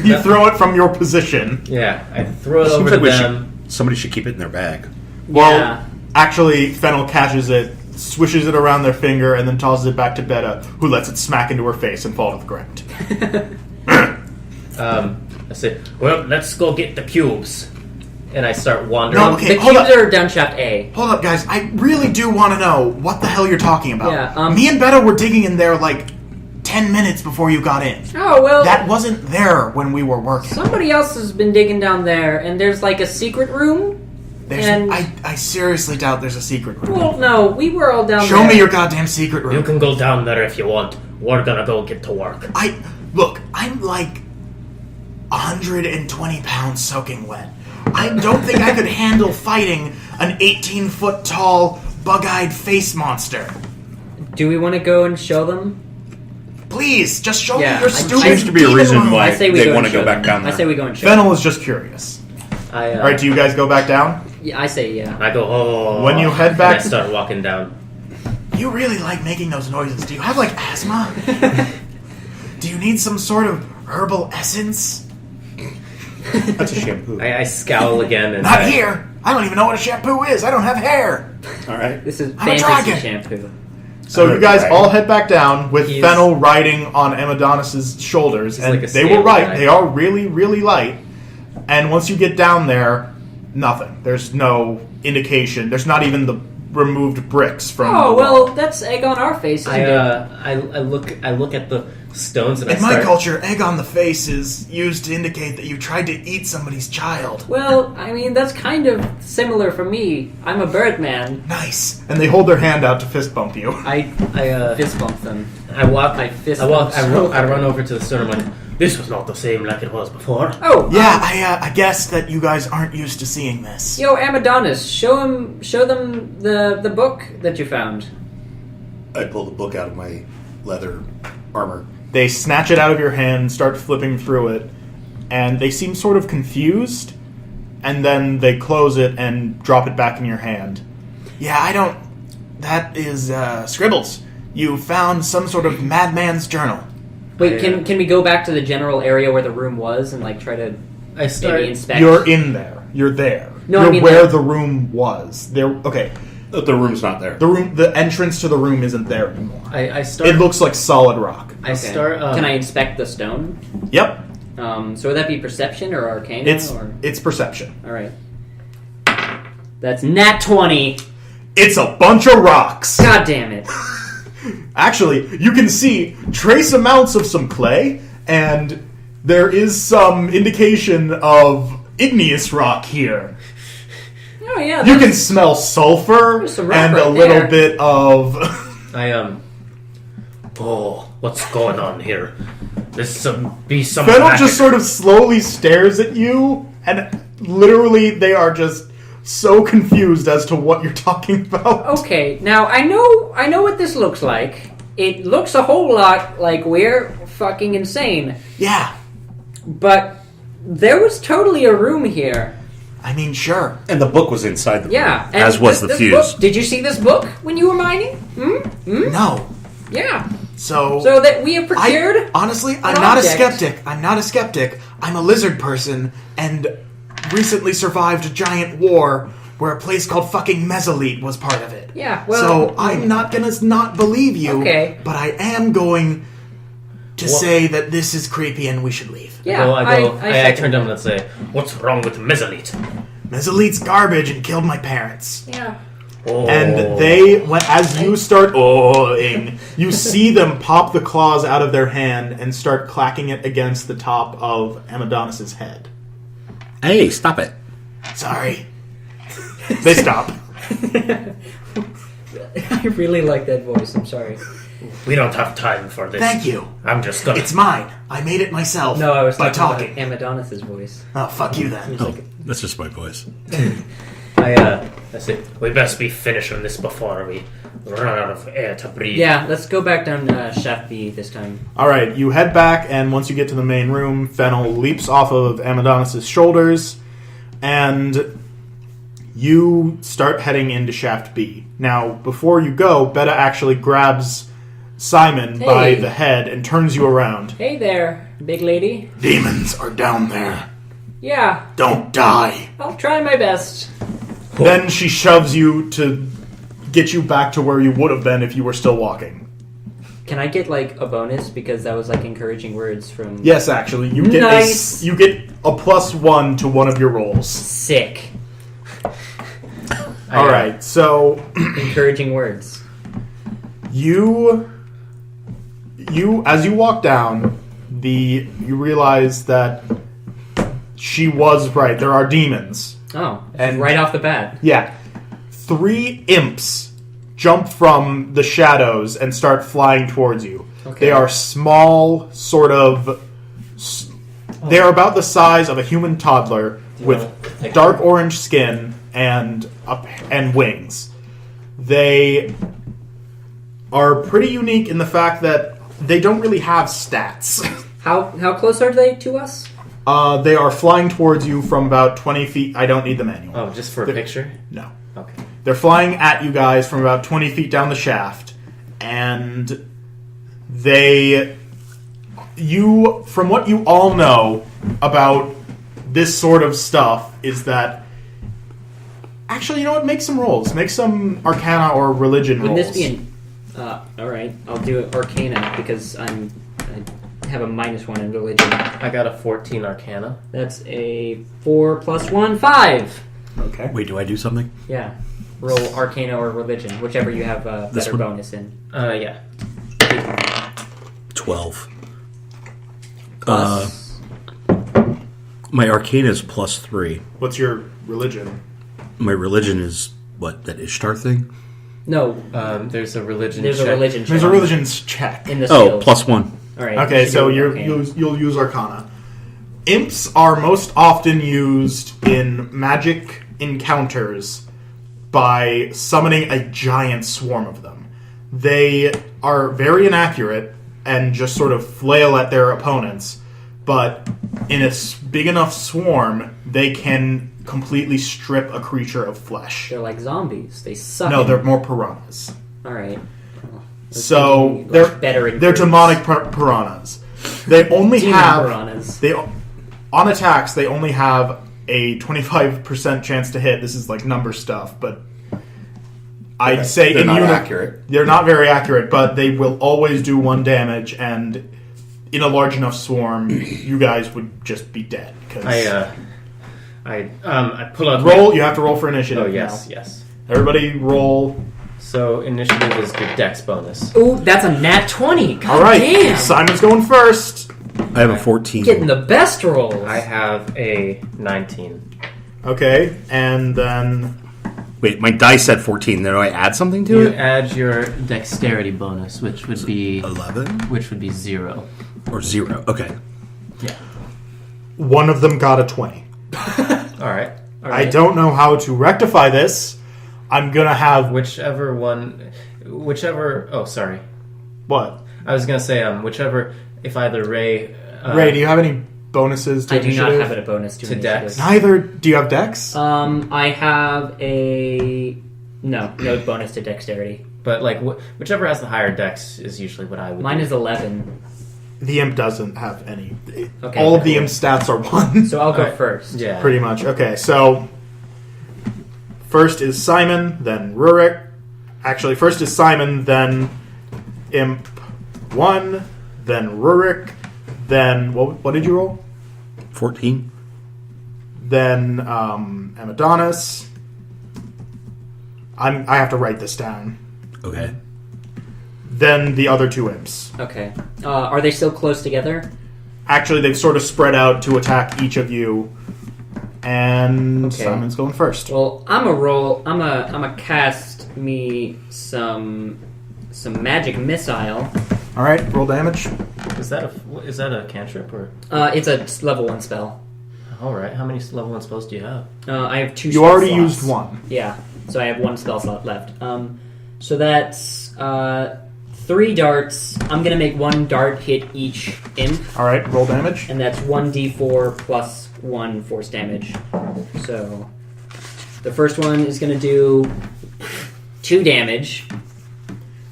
You throw it from your position. Yeah, I throw it Seems over like to them. somebody should keep it in their bag. Well, Yeah. actually, Fennel catches it, swishes it around their finger, and then tosses it back to Beta, who lets it smack into her face and fall to the ground. I say, well, let's go get the cubes, and I start wandering. No, okay. The hold cubes up. are down shaft A. Hold up, guys. I really do want to know what the hell you're talking about. Yeah, Me and Beta were digging in there like 10 minutes before you got in. Oh well. That wasn't there when we were working. Somebody else has been digging down there, and there's like a secret room. And I seriously doubt there's a secret room. well, no, we were all down there. Show me your goddamn secret room. You can go down there if you want. We're gonna go get to work. Look, I'm like 120 pounds soaking wet. I don't think I could handle fighting an 18-foot tall, bug-eyed face monster. Do we want to go and show them? Please, just show Yeah, me your I- stupid Seems to be a demon reason room. why I say we they go want and to go show back them. down there. I say we go and show. Fennel is just curious. All right, do you guys go back down? Yeah, I say yeah. I go, oh. When you head and back- I start walking down. You really like making those noises. Do you have, like, asthma? Do you need some sort of herbal essence? That's a shampoo. I scowl again, and Not here! I don't even know what a shampoo is. I don't have hair. All right. This is I'm a fantasy dragon. shampoo. So you guys all head back down with He's- Fennel riding on Amadonus' shoulders, and like a they were scaly right. guy. They are really, really light. And once you get down there, nothing. There's no indication. There's not even the removed bricks from. Oh, the well, wall. that's egg on our face. I look at the stones and I In my start. culture, egg on the face is used to indicate that you tried to eat somebody's child. Well, I mean, that's kind of similar for me. I'm a bird man. Nice. And they hold their hand out to fist bump you. I Fist bump them. I walk. I fist I walk. bump. I run over to the stone. I'm like, This was not the same like it was before. Oh, Yeah, I guess that you guys aren't used to seeing this. Yo, Amadonus, show them the book that you found. I pull the book out of my leather armor. They snatch it out of your hand, start flipping through it, and they seem sort of confused, and then they close it and drop it back in your hand. Yeah, I don't... That is, scribbles. You found some sort of madman's journal. Wait, can we go back to the general area where the room was and like try to I start. maybe inspect? You're in there. You're there. No, You're I mean, where like- the room was. There. Okay. The room's not there. The entrance to the room isn't there anymore. I start. It looks like solid rock. I start. Can I inspect the stone? Yep. So would that be perception or arcana? It's perception. All right. That's nat 20. It's a bunch of rocks. God damn it. Actually, you can see trace amounts of some clay, and there is some indication of igneous rock here. Oh yeah. You can smell sulfur There's some rock and a right little there. bit of. Oh, what's going on here? This be some Fennel magic. just sort of slowly stares at you, and literally they are just so confused as to what you're talking about. Okay, now I know what this looks like. It looks a whole lot like we're fucking insane. Yeah, But there was totally a room here. I mean, sure. And the book was inside the Yeah. room, and as was the this fuse. book- did you see this book when you were mining? No. Yeah. So that we have procured. honestly, I'm an not object. a skeptic. I'm not a skeptic. I'm a lizard person, and recently survived a giant war where a place called fucking Mesolite was part of it. Yeah, well- so I'm not gonna not believe you. Okay. But I am going to say that this is creepy and we should leave. Yeah. I second turned to him that. and say, What's wrong with Mesolite? Mesolite's garbage and killed my parents. Yeah. Oh. And they, as you start oh-ing, you see them pop the claws out of their hand and start clacking it against the top of Amadonus' head. Hey, stop it. Sorry. They stop. I really like that voice. I'm sorry. We don't have time for this. Thank you. I'm just gonna. It's mine. I made it myself. No, I was by talking talking. about Amadonus' voice. Oh, fuck you then. Oh, that's just my voice. I say, We best be finishing this before we run out of air to breathe. Yeah, let's go back down Shaft B this time. All right, you head back, and once you get to the main room, Fennel leaps off of Amadonus' shoulders, and you start heading into Shaft B. Now, before you go, Betta actually grabs Simon by Hey. the head and turns you around. Hey there, big lady. Demons are down there. Yeah, Don't die. I'll try my best. Then she shoves you to get you back to where you would have been if you were still walking. Can I get like a bonus because that was like encouraging words from? Yes, actually, you get Nice. you get a +1 to one of your rolls. Sick. All right, so Encouraging words. you as you walk down, you realize that she was right. There are demons. Oh, And- right off the bat. Yeah. 3 imps jump from the shadows and start flying towards you. Okay. They are small, sort of. They are about the size of a human toddler with dark orange skin and wings. They are pretty unique in the fact that they don't really have stats. How close are they to us? They are flying towards you from about 20 feet. I don't need the manual. oh, just for a picture? No. Okay. They're flying at you guys from about 20 feet down the shaft, and from what you all know about this sort of stuff, is that. Actually, you know what? Make some rolls. Make some Arcana or Religion Wouldn't rolls. this be an? All right, I'll do it Arcana because I have a -1 in religion. I got a 14 Arcana. That's a 4 + 1, 5. Okay. Wait, do I do something? Yeah. roll Arcana or Religion, whichever you have a This better one? bonus in. Yeah. 12. Plus, My Arcana is +3. What's your religion? My religion is, what, that Ishtar thing? no, There's a religion. there's check. a religion. There's a check religion's check. in the Oh, skills. +1. All right. Okay, should so do you'll Arcana. use Arcana. Imps are most often used in magic encounters by summoning a giant swarm of them. They are very inaccurate and just sort of flail at their opponents, but in a big enough swarm, they can completely strip a creature of flesh. They're like zombies. They suck. No, they're more piranhas. All right. Well, I was So thinking, like, better. in they're groups. demonic piranhas. They only Demon have piranhas. they on attacks. They only have a 25% chance to hit. This is like number stuff, but I'd say They're in not unit accurate. they're not very accurate, but they will always do 1 damage, and in a large enough swarm, you guys would just be dead. Cause I pull out. roll. You have to roll for initiative. Oh yes, now. yes. Everybody roll. So initiative is your dex bonus. Ooh, that's a nat 20. God All right, damn. Simon's going first. I have a 14. Getting the best rolls. I have a 19. Okay, and then Wait, my dice said 14. Then do I add something to You it? add your dexterity bonus, which would be 11? 0. Or 0. Okay. Yeah. one of them got a 20. All right. I don't know how to rectify this. I'm gonna have Whichever. Oh, sorry. what? I was gonna say whichever. If either Ray. Ray, do you have any bonuses to I do not initiative? have a bonus to To initiative. dex? Neither. Do you have Dex? I have a no bonus to dexterity. But like whichever has the higher dex is usually what I would. Mine do. is 11, The imp doesn't have any. Okay, All of the cool. imp stats are 1. so I'll go Alright. first. Yeah. Pretty much. Okay, so first is Simon, then Rurik. Actually, first is Simon, then Imp 1, then Rurik, then what did you roll? 14? Then Amadonus. I have to write this down. Okay. Then the other 2 imps. Okay. Are they still close together? Actually, they've sort of spread out to attack each of you. And Okay. Simon's going first. Well, I'm a cast me some magic missile. All right, roll damage. Is that a cantrip or? It's a level 1 spell. All right. How many level 1 spells do you have? I have 2. You spell already slots. used 1. Yeah, so I have 1 spell slot left. So that's 3 darts. I'm gonna make 1 dart hit each imp, All right, roll damage. and that's 1d4 plus 1 force damage. So the first one is gonna do 2 damage.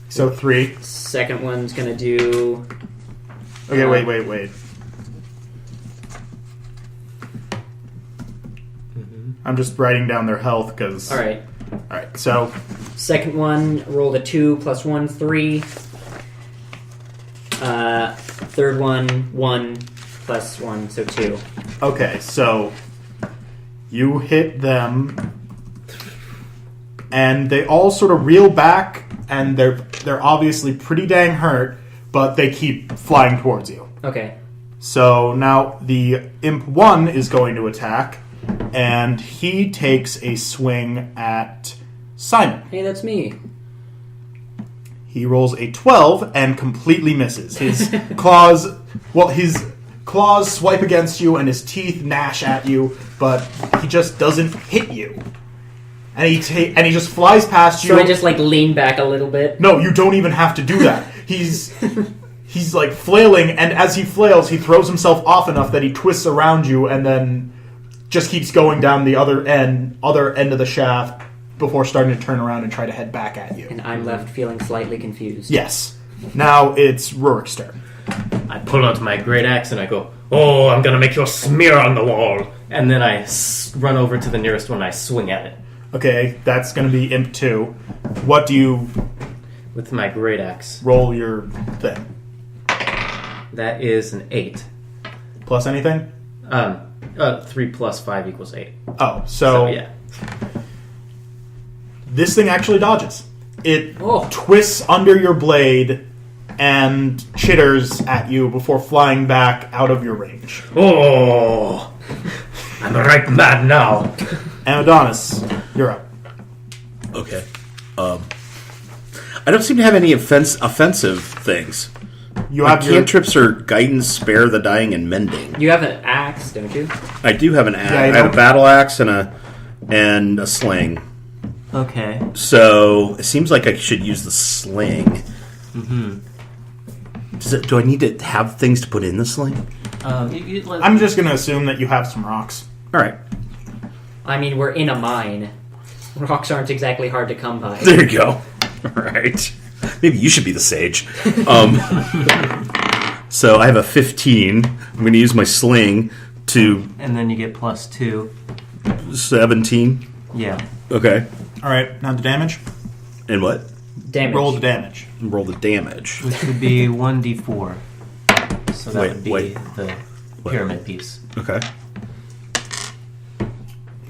So 3. Second one's gonna do. Okay, wait. I'm just writing down their health because. All right. All right. So Second one rolled a 2 plus 1, 3. Third one 1 plus 1, so 2. okay, so you hit them, and they all sort of reel back, and they're obviously pretty dang hurt, but they keep flying towards you. Okay. So now the imp 1 is going to attack, and he takes a swing at Simon. Hey, that's me. He rolls a 12 and completely misses. His claws swipe against you and his teeth gnash at you, but he just doesn't hit you. And he just flies past you. So I just like lean back a little bit. No, you don't even have to do that. He's like flailing, and as he flails, he throws himself off enough that he twists around you and then just keeps going down the other end of the shaft before starting to turn around and try to head back at you. And I'm left feeling slightly confused. Yes. Now it's Rurik's turn. I pull out my great axe and I go, "Oh, I'm gonna make your smear on the wall!" And then I run over to the nearest one and I swing at it Okay, that's going to be Imp 2. What do you with my great axe. roll your thing? That is an 8. Plus anything? 3 plus 5 equals 8. Oh, So yeah. This thing actually dodges. It Oh. twists under your blade and chitters at you before flying back out of your range. Oh, I'm right mad now. Amadonus, you're up. Okay. I don't seem to have any offensive things. You My have your cantrips are guidance, spare the dying, and mending. You have an axe, don't you? I do have an axe. Yeah, I you have a don't- battle axe and a sling. Okay. So it seems like I should use the sling. Mm-hmm. Do I need to have things to put in the sling? I'm just going to assume that you have some rocks. All right. I mean, we're in a mine. Rocks aren't exactly hard to come by. There you go. All right. Maybe you should be the sage. So I have a 15. I'm going to use my sling to And then you get +2. 17. Yeah. Okay. All right, now the damage. And what? Damage. Roll the damage. Roll the damage. Which would be 1d4. So that would be wait. the pyramid piece. Okay.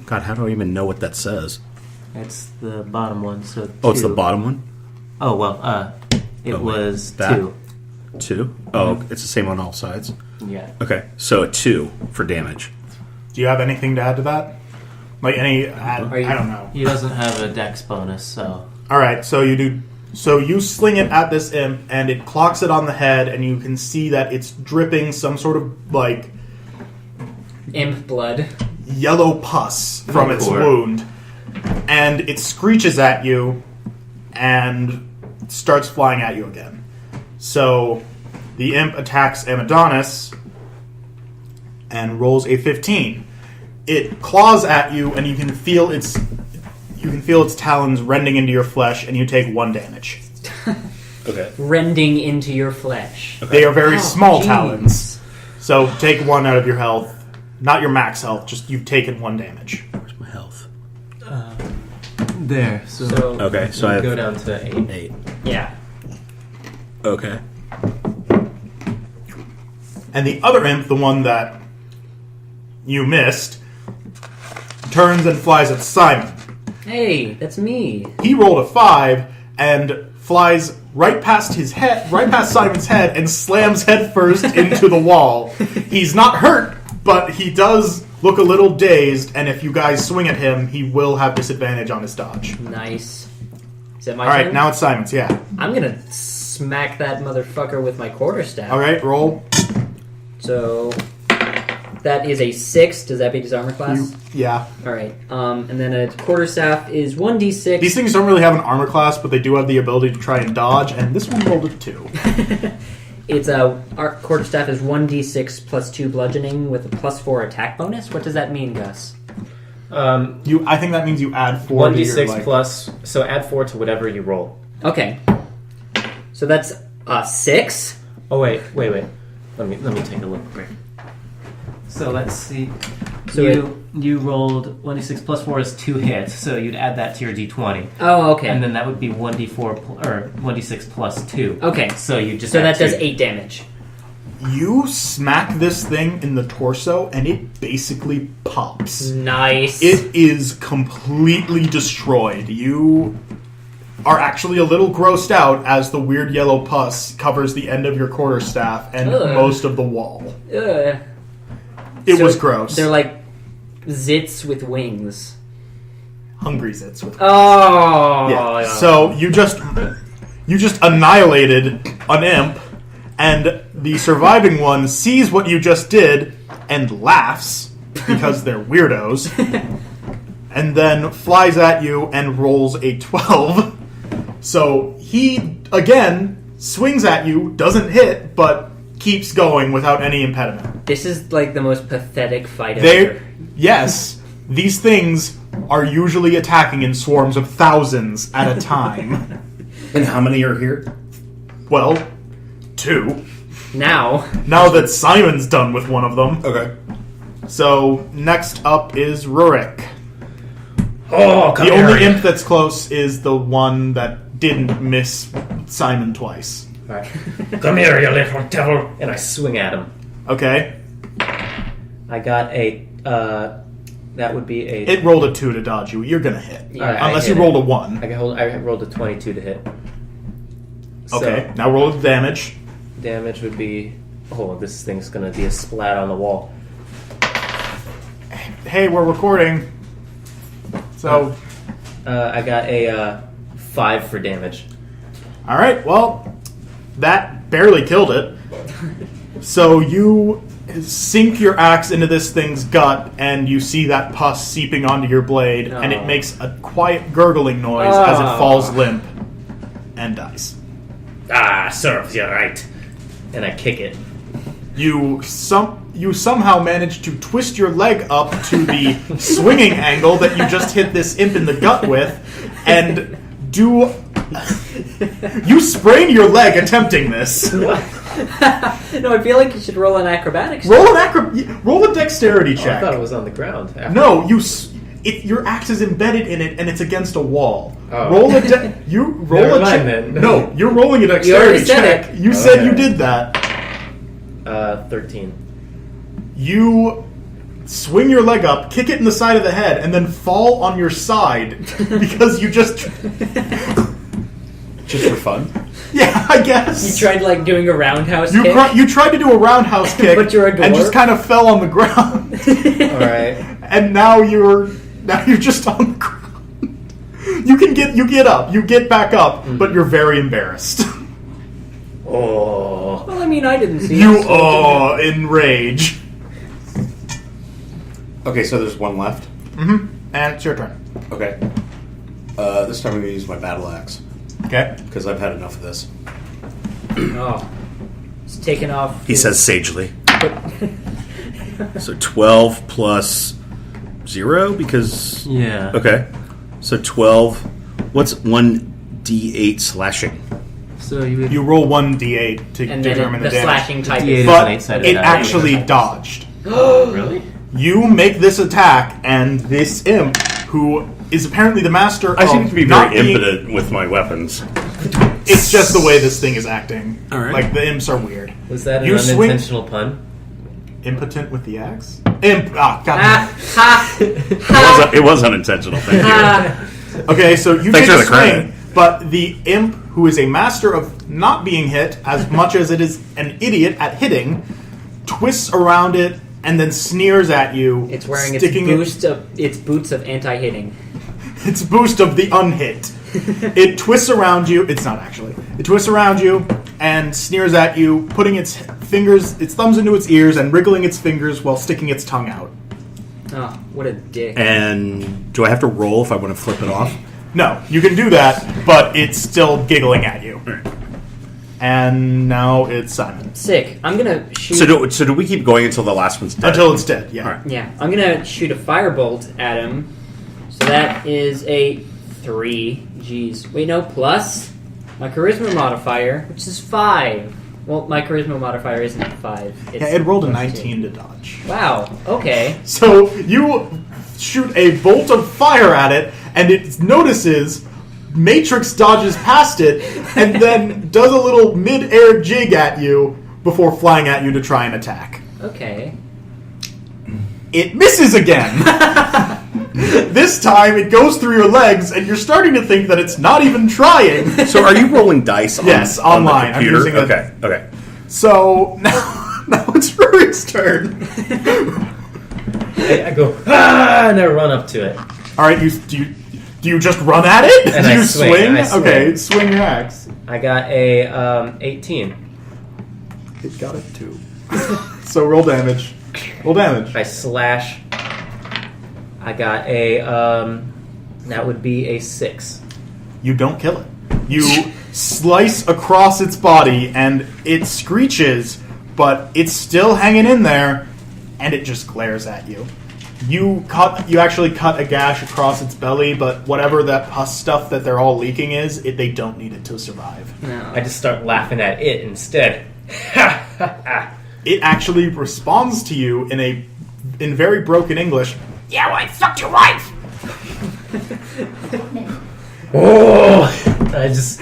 God, how do I even know what that says? It's the bottom one, so Oh, it's the 2. bottom one? Oh, well, it Oh, wait. was That? 2. 2? Oh, it's the same on all sides. Yeah. Okay, so a 2 for damage. Do you have anything to add to that? Like any? I don't know. He doesn't have a dex bonus, so... All right, so you do. So you sling it at this imp, and it clocks it on the head, and you can see that it's dripping some sort of like Imp blood. yellow pus from its Poor. wound, and it screeches at you and starts flying at you again. So the imp attacks Amadonus and rolls a 15. It claws at you, and you can feel its talons rending into your flesh, and you take 1 damage. Okay. Rending into your flesh. They are very Oh, small jeez. talons, so take 1 out of your health. Not your max health, just you've taken 1 damage. Where's my health? There, so... So, Okay, so I have go down to 8. 8. yeah. Okay. And the other imp, the one that you missed, turns and flies at Simon. Hey, that's me. He rolled a 5 and flies right past his head, right past Simon's head, and slams headfirst into the wall. He's not hurt, but he does look a little dazed, and if you guys swing at him, he will have disadvantage on his dodge. Nice. Is that my All right, turn? now it's Simon's, yeah. I'm gonna smack that motherfucker with my quarterstaff. All right, roll. So that is a 6. Does that beat his armor class? Yeah. All right. And then a quarterstaff is 1d6. These things don't really have an armor class, but they do have the ability to try and dodge, and this one rolled a 2. It's our quarterstaff is 1d6 plus 2 bludgeoning with a plus 4 attack bonus. What does that mean, Gus? I think that means you add 4 to your, 1d6 like, plus, so add 4 to whatever you roll. Okay. So that's 6. Oh, wait. Let me take a look quick. So let's see. So you rolled 1d6 plus 4 is 2 hits, so you'd add that to your d20. Oh, okay. And then that would be 1d4 or 1d6 plus 2. Okay. So you just So add that does 2. 8 damage. You smack this thing in the torso, and it basically pops. Nice. It is completely destroyed. You are actually a little grossed out as the weird yellow pus covers the end of your quarterstaff and Ugh. most of the wall. Ugh. It So was gross. They're like zits with wings. Hungry zits with. Oh. Yeah. So you just annihilated an imp, and the surviving one sees what you just did and laughs because they're weirdos, and then flies at you and rolls a 12. So he again swings at you, doesn't hit, but keeps going without any impediment. This is like the most pathetic fight They, ever. yes, these things are usually attacking in swarms of thousands at a time. And how many are here? Well, 2. Now That Simon's done with one of them. Okay. So, next up is Rurik. Oh, come The here. only imp that's close is the one that didn't miss Simon twice. Alright. Come here, you little devil. And I swing at him. Okay? I got a That would be a... It rolled a 2 to dodge you. You're going to hit. Yeah. Alright, I Unless hit you rolled it. a 1. I rolled a 22 to hit. Okay, So, now roll the damage. damage would be... Oh, this thing's going to be a splat on the wall. Hey, we're recording. So, I got a 5 for damage. all right, well, that barely killed it. So you sink your axe into this thing's gut, and you see that pus seeping onto your blade, and it Oh. makes a quiet gurgling noise as it falls limp and dies. Ah, serves you right. And I kick it. You somehow manage to twist your leg up to the swinging angle that you just hit this imp in the gut with, and you sprain your leg attempting this. No, I feel like you should roll an acrobatics. Roll a dexterity Oh, I check. thought it was on the ground. After. No, your axe is embedded in it, and it's against a wall. Oh. Roll a Never mind check. then. No, you're rolling a You already dexterity said check. it. You said Okay. you did that. 13. You swing your leg up, kick it in the side of the head, and then fall on your side because you just Just for fun. yeah, I guess You tried like doing a roundhouse You kick. you tried to do a roundhouse kick, But you're a and dwarf. just kind of fell on the ground, Alright. and now you're just on the ground. You get up, you get back up, but you're very embarrassed. Oh. Well, I mean, I didn't see You it, so- in rage. Okay, so there's one left. And it's your turn. Okay. This time I'm going to use my battle axe Okay. because I've had enough of this. Oh, it's taken off. He says sagely. But- So 12 plus 0 because... Yeah. Okay. So 12. What's 1d8 slashing? So you would... You roll 1d8 to and determine then the the damage. slashing type D8 is. is- But an 8-sided it die. actually dodged. Really? You make this attack, and this imp, who is apparently the master I of seem to be not very being- impotent with my weapons. It's just the way this thing is acting. All right. Like, the imps are weird. Was that an You swing- unintentional pun? Impotent with the axe? Imp. Ah, God. Ha! It was unintentional. Thank you. Ha! Okay, so you Thanks take for a the credit. swing, but the imp, who is a master of not being hit as much as it is an idiot at hitting, twists around it and then sneers at you. It's wearing sticking its boots of anti-hitting. its boost of the unhit. It twists around you. It's not actually. It twists around you and sneers at you, putting its thumbs into its ears and wriggling its fingers while sticking its tongue out. Oh, what a dick. And do I have to roll if I want to flip it off? No, you can do that, but it's still giggling at you. And now it's Simon. Sick. I'm gonna shoot. So do we keep going until the last one's dead? Until it's dead, yeah. All right. Yeah, I'm gonna shoot a firebolt at him. So that is a 3. Jeez. Wait, no, plus my charisma modifier, which is 5. Well, my charisma modifier isn't 5. It's Yeah, it rolled a plus 19 2. to dodge. Wow, okay. So you shoot a bolt of fire at it, and it notices, Matrix dodges past it, and then does a little mid-air jig at you before flying at you to try and attack. Okay. It misses again! This time, it goes through your legs, and you're starting to think that it's not even trying. So are you rolling dice on, Yes, on the online. I'm computer? using a- Okay. So, now it's Rurik's turn. I go, and I run up to it. Alright, do you just run at it? And do I you swing, I swing. Okay, swing your axe. I got a 18. It got it too. So roll damage. Roll damage. I slash. I got a, that would be a 6. You don't kill it. You slice across its body, and it screeches, but it's still hanging in there, and it just glares at you. You actually cut a gash across its belly, but whatever that pus stuff that they're all leaking is, they don't need it to survive. No. I just start laughing at it instead. It actually responds to you in very broken English. Yeah, well, I fucked your wife. Oh! I just...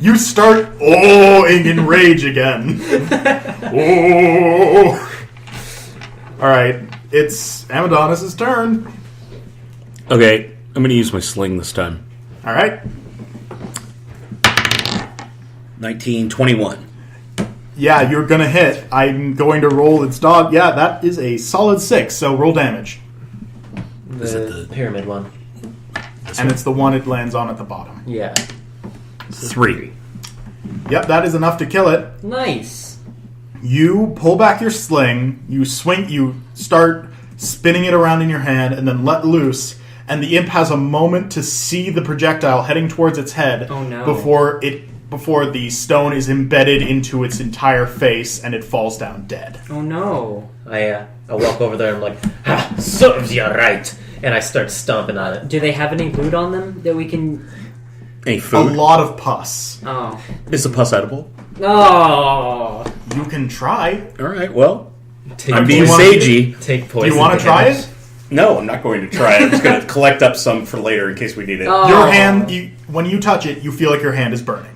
You start in rage again. Oh! All right. It's Amadonus' turn. Okay, I'm going to use my sling this time. All right. 1921. Yeah, you're gonna hit. I'm going to roll its dog. Yeah, that is a solid 6. So roll damage, The pyramid one. and it's the one it lands on at the bottom. Yeah. 3. Yep, that is enough to kill it. Nice. You pull back your sling. You swing. You start spinning it around in your hand, and then let loose. And the imp has a moment to see the projectile heading towards its head. Oh, no. Before the stone is embedded into its entire face and it falls down dead. Oh no. I walk over there and I'm like, ha! Serves you right! And I start stomping on it. Do they have any loot on them that we can... Any A food? lot of pus. Oh. Is the pus edible? Oh. You can try. All right, well, Take I'm being wanna- sagey. Take Do poison. you want to try damage. it? No, I'm not going to try it. I'm just going to collect up some for later in case we need it. Oh. Your hand, when you touch it, you feel like your hand is burning.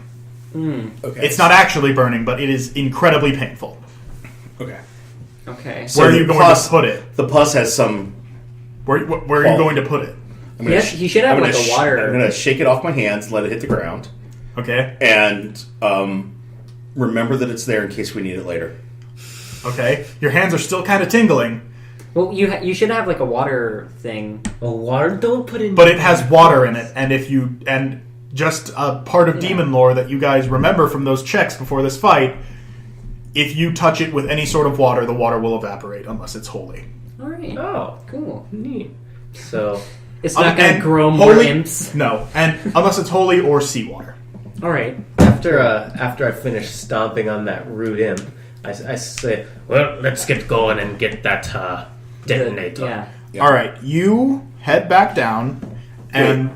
Okay. It's not actually burning, but it is incredibly painful. Okay. Okay. Where are the you going pus- to put it? The pus has some... Where are you going to put it? I'm gonna He should have, I'm like, gonna a water- I'm going to shake it off my hands, let it hit the ground, Okay. and remember that it's there in case we need it later. Okay. Your hands are still kind of tingling, Well, you should have like a water thing. Well, water, don't put in... but it has water in it, and just a part of demon lore that you guys remember from those checks before this fight. If you touch it with any sort of water, the water will evaporate unless it's holy. All right. Oh, Cool. neat. So, It's not going to and grow more holy- imps. No, and unless it's holy or seawater. All right. after I finish stomping on that rude imp, I say, Well, let's get going and get that detonator. Yeah. Yeah. All right, you head back down, and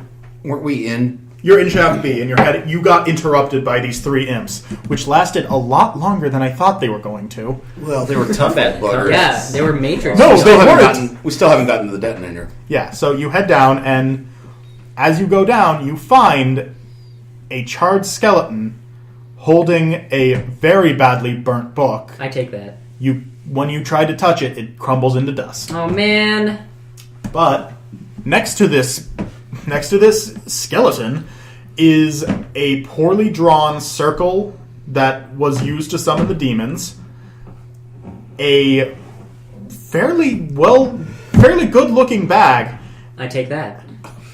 Weren't we in? you're in Shaft B, and you got interrupted by these 3 imps, which lasted a lot longer than I thought they were going to. Well, they were tough at buggers. Yeah, they were matrix. No, We they still haven't weren't. gotten. We still haven't gotten to the detonator. Yeah, so you head down, and as you go down, you find a charred skeleton holding a very badly burnt book. I take that. When you try to touch it, it crumbles into dust. Oh man. But next to this skeleton is a poorly drawn circle that was used to summon the demons. A fairly good-looking bag. I take that.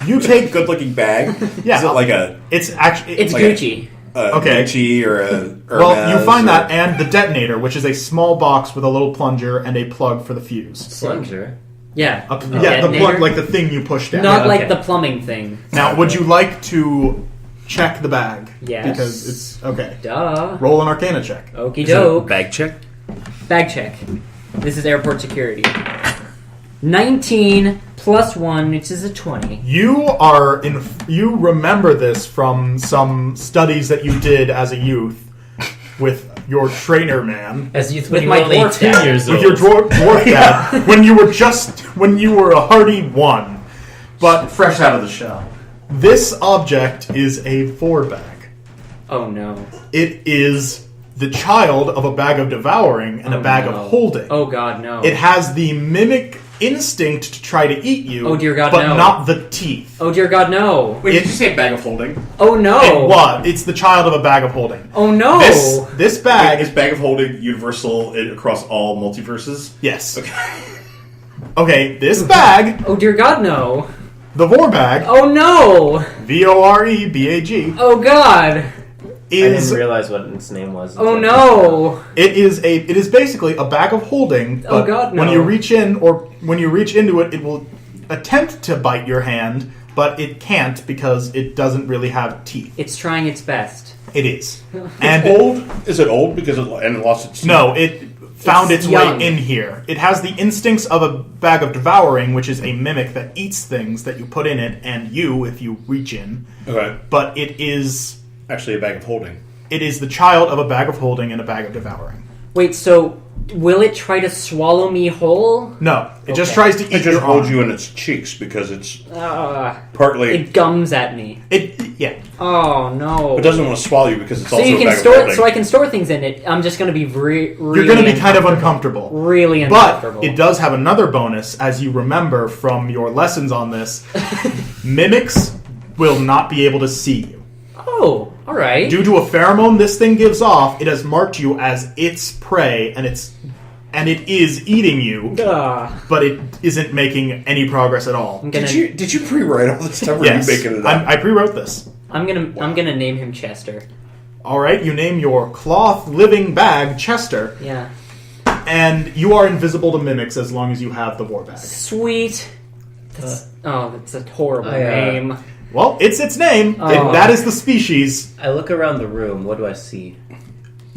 You take Good-looking bag. Yeah. Is it like a it's actually It's Like Gucci. Okay. Gucci or a well, you Hermes find or- that and the detonator, which is a small box with a little plunger and a plug for the fuse. plunger. Yeah. Yeah, the Detonator? plug, like the thing you push down. Not like okay. the plumbing thing. Now, would you like to check the bag? Yes. Because it's okay. Duh. Roll an Arcana check. Okie Is it a doke. bag check? Bag check. This is airport security. 19 plus 1, which is a 20. You remember this from some studies that you did as a youth with your trainer man. As youth With when you my were only dwarf 2 dad. years With old. your dwarf dad when you were a hardy 1. But Fresh out of the shell. this object is a 4 bag. Oh no. It is the child of a bag of devouring and a bag no. of holding. Oh god, no. It has the mimic instinct to try to eat you. Oh, dear God, but no. not the teeth. Oh dear god, no. Wait, did you say bag of holding? Oh no. It was. It's the child of a bag of holding. Oh no. This bag Is bag of holding universal across all multiverses? yes. Okay, this bag, Oh dear god, no. the Vor bag, Oh no. VOREBAG, Oh god. I is didn't realize what its name was. Oh no. it is basically a bag of holding. Oh, But God, no. when you reach into it, it will attempt to bite your hand, but it can't because it doesn't really have teeth. It's trying its best. It is. And Old? Is it old because it lost its teeth? no, it found its young. way in here. It has the instincts of a bag of devouring, which is a mimic that eats things that you put in it, and you, if you reach in. Okay. But it is Actually, a bag of holding. the child of a bag of holding and a bag of devouring. Wait, so Will it try to swallow me whole? No, it just Okay. tries to eat It your just holds arm. you in its cheeks because it's Uh, partly. it gums at me. Yeah. Oh no! It doesn't want to swallow you because it's So also you a can bag store, of holding. so I can store things in it. I'm just going to be really You're going to be kind of uncomfortable. really But uncomfortable. it does have another bonus, as you remember from your lessons on this. Mimics will not be able to see you. Oh, all right. Due to a pheromone this thing gives off, it has marked you as its prey, and it is eating you, but it isn't making any progress at all. I'm gonna, Did you pre-write all this stuff? Or Yes, are you making it up? I pre-wrote this. I'm gonna name him Chester. All right, you name your cloth living bag Chester, Yeah. and you are invisible to mimics as long as you have the war bag. Sweet. That's a horrible name. Well, it's its name. Oh. That is the species. I look around the room. What do I see?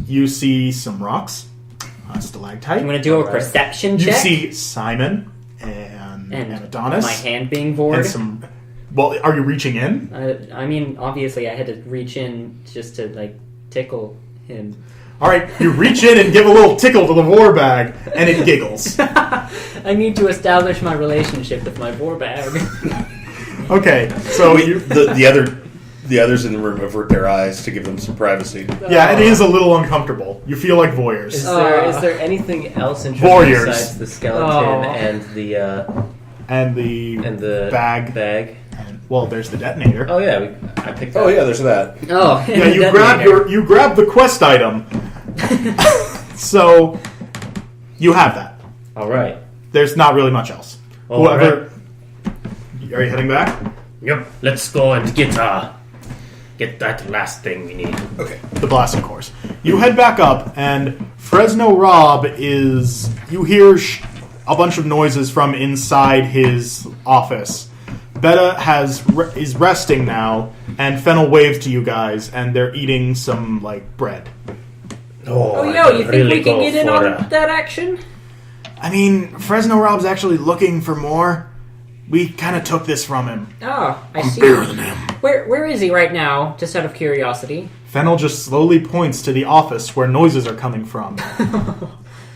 You see some rocks, a I'm stalactite. gonna do a Alright. perception You check. see Simon and Amadonus. My hand being bored. And some. Well, are you reaching in? I mean, obviously, I had to reach in just to tickle him. All right, you reach in and give a little tickle to the war bag, and it giggles. I need to establish my relationship with my vor bag. Okay, so you. The others in the room avert their eyes to give them some privacy. Yeah, it is a little uncomfortable. You feel like voyeurs. Is there anything else interesting Warriors. besides the skeleton Oh. and the bag. Bag. And, well, there's the detonator. Oh yeah, I picked that. Oh yeah, there's that. Oh, Yeah, you grab the quest item. So you have that. All right. There's not really much else. All Whoever. Are you heading back? Yep. Let's go and get that last thing we need. Okay. The blasting course. You head back up, and Fresno Rob is. You hear a bunch of noises from inside his office. Betta is resting now, and Fennel waves to you guys, and they're eating some bread. Oh, I yo, you think really we can go get in for on that action? I mean, Fresno Rob's actually looking for more. We kind of took this from him. Oh, I see. Bigger than him. Where is he right now? Just out of curiosity. Fennel just slowly points to the office where noises are coming from.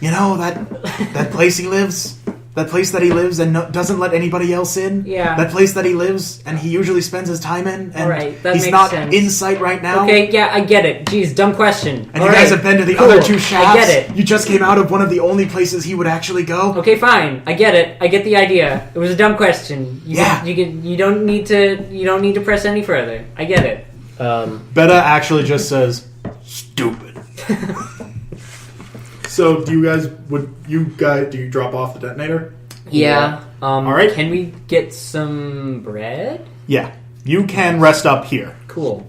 You know, that place he lives? That place that he lives and doesn't let anybody else in? Yeah. That place that he lives and he usually spends his time in? And Alright, that he's makes not sense. in sight right now? Okay, yeah, I get it. Jeez, dumb question. And you guys have been to the other two shafts? I get it. You just came out of one of the only places he would actually go? Okay, fine. I get it. I get the idea. It was a dumb question. You don't need to press any further. I get it. Betta actually just says, "Stupid." So, do you drop off the detonator? Yeah. All right. Can we get some bread? Yeah. You can rest up here. Cool.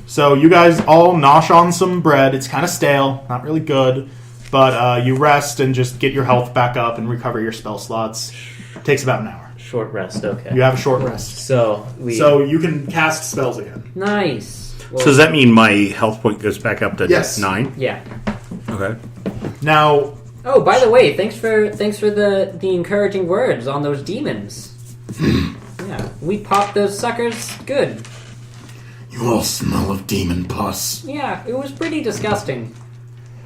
So, you guys all nosh on some bread. It's kind of stale, not really good, but you rest and just get your health back up and recover your spell slots. Takes about an hour. Short rest. Okay. You have a short rest. So you can cast spells again. Nice. Well, So does that mean my health point goes back up to Yes. 9? yeah. Okay. Now, Oh, by the way, thanks for the encouraging words on those demons. Yeah, we popped those suckers good. You all smell of demon pus. Yeah, it was pretty disgusting.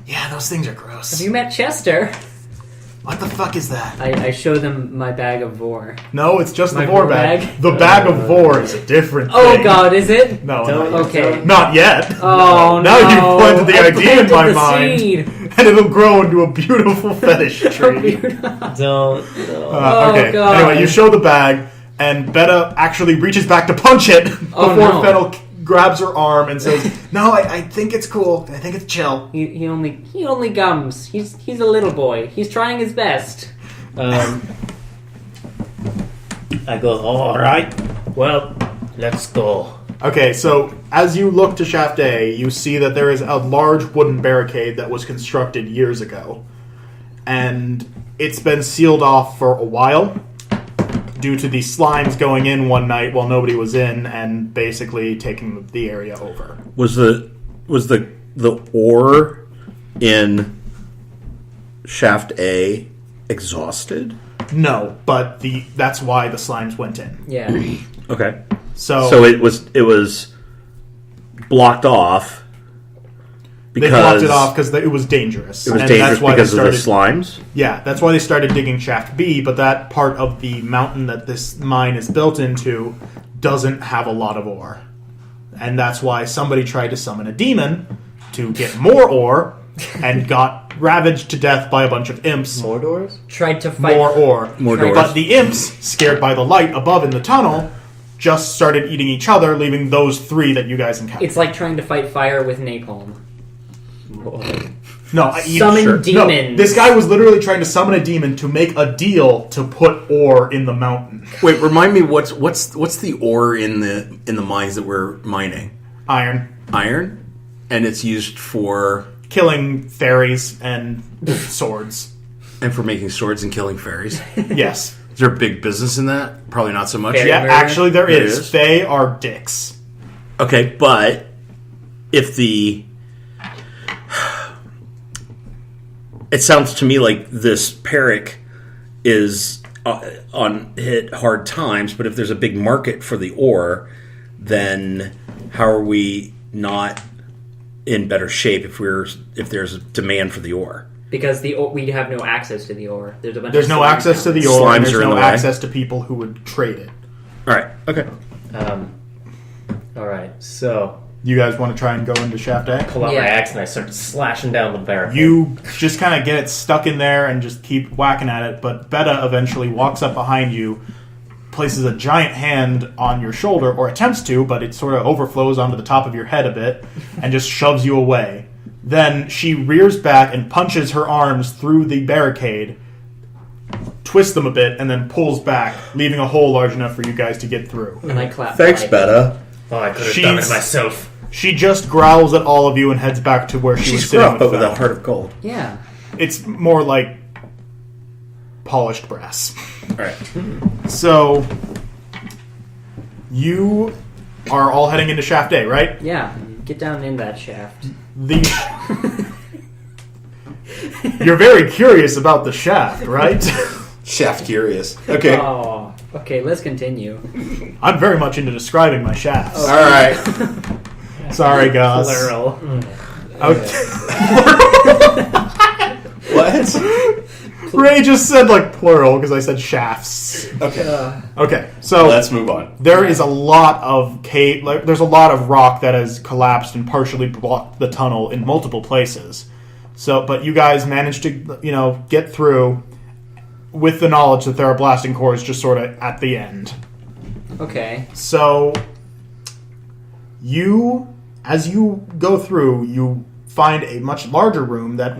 Yeah, those things are gross. Have you met Chester? What the fuck is that? I show them my bag of vor. no, it's just the My vor vor bag. bag? The bag of vor is a different Oh thing. God, is it? No, Don't- not yet. Okay. Not yet. Oh Now no! you've planted the I idea in planted my the mind. seed. And it'll grow into a beautiful fetish tree. don't. Okay. God. Anyway, you show the bag, and Betta actually reaches back to punch it before no. Fennel grabs her arm and says, No, I think it's cool. I think it's chill. He only gums. He's a little boy. He's trying his best. I go, all right. Well, let's go. Okay, so as you look to Shaft A, you see that there is a large wooden barricade that was constructed years ago. And it's been sealed off for a while due to the slimes going in one night while nobody was in and basically taking the area over. Was the ore in Shaft A exhausted? No, but that's why the slimes went in. Yeah. Okay. So So it was blocked off. They blocked it off because it was dangerous. It was and dangerous that's why because they of the started, slimes? Yeah, that's why they started digging Shaft B, but that part of the mountain that this mine is built into doesn't have a lot of ore. And that's why somebody tried to summon a demon to get more ore and got ravaged to death by a bunch of imps. More doors? Tried to fight. More ore. More doors. But the imps, scared by the light above in the tunnel, just started eating each other, leaving those 3 that you guys encountered. It's like trying to fight fire with napalm. No, Summon demons. No, this guy was literally trying to summon a demon to make a deal to put ore in the mountain. Wait, remind me what's the ore in the mines that we're mining? Iron. Iron, and it's used for Killing fairies and swords. for making swords and killing fairies. Yes. Is there a big business in that? Probably not so much. Fairy Yeah, murder? actually there There is. is? They are dicks. Okay, but if the It sounds to me like this Peric is on hit hard times, but if there's a big market for the ore, then how are we not in better shape if there's a demand for the ore? Because we have no access to the ore. There's a bunch There's of no slime access to the towns. ore, and Slimes there's are in no the way. access to people who would trade it. All right. Okay. All right, so You guys want to try and go into Shaft A? pull out Yeah. my axe and I start slashing down the barricade. You just kind of get it stuck in there and just keep whacking at it, but Beta eventually walks up behind you, places a giant hand on your shoulder, or attempts to, but it sort of overflows onto the top of your head a bit, and just shoves you away. Then she rears back and punches her arms through the barricade, twists them a bit, and then pulls back, leaving a hole large enough for you guys to get through. And I clap. Thanks, back. Beta. Oh, I could have done it She's- myself. She just growls at all of you and heads back to where she was She's sitting gruff, with but with Bella. a heart of gold. Yeah. It's more like polished brass. All right. So, you are all heading into Shaft A, right? Yeah. Get down in that shaft. You're very curious about the shaft, right? Shaft curious. Okay. Oh. Okay, let's continue. I'm very much into describing my shafts. All right. Sorry, guys. Plural. What? Ray just said like plural because I said shafts. Okay. Okay, so Let's move on. there is a lot of there's a lot of rock that has collapsed and partially blocked the tunnel in multiple places. So, but you guys managed to, get through with the knowledge that there are blasting cores just sort of at the end. Okay. So, as you go through, you find a much larger room that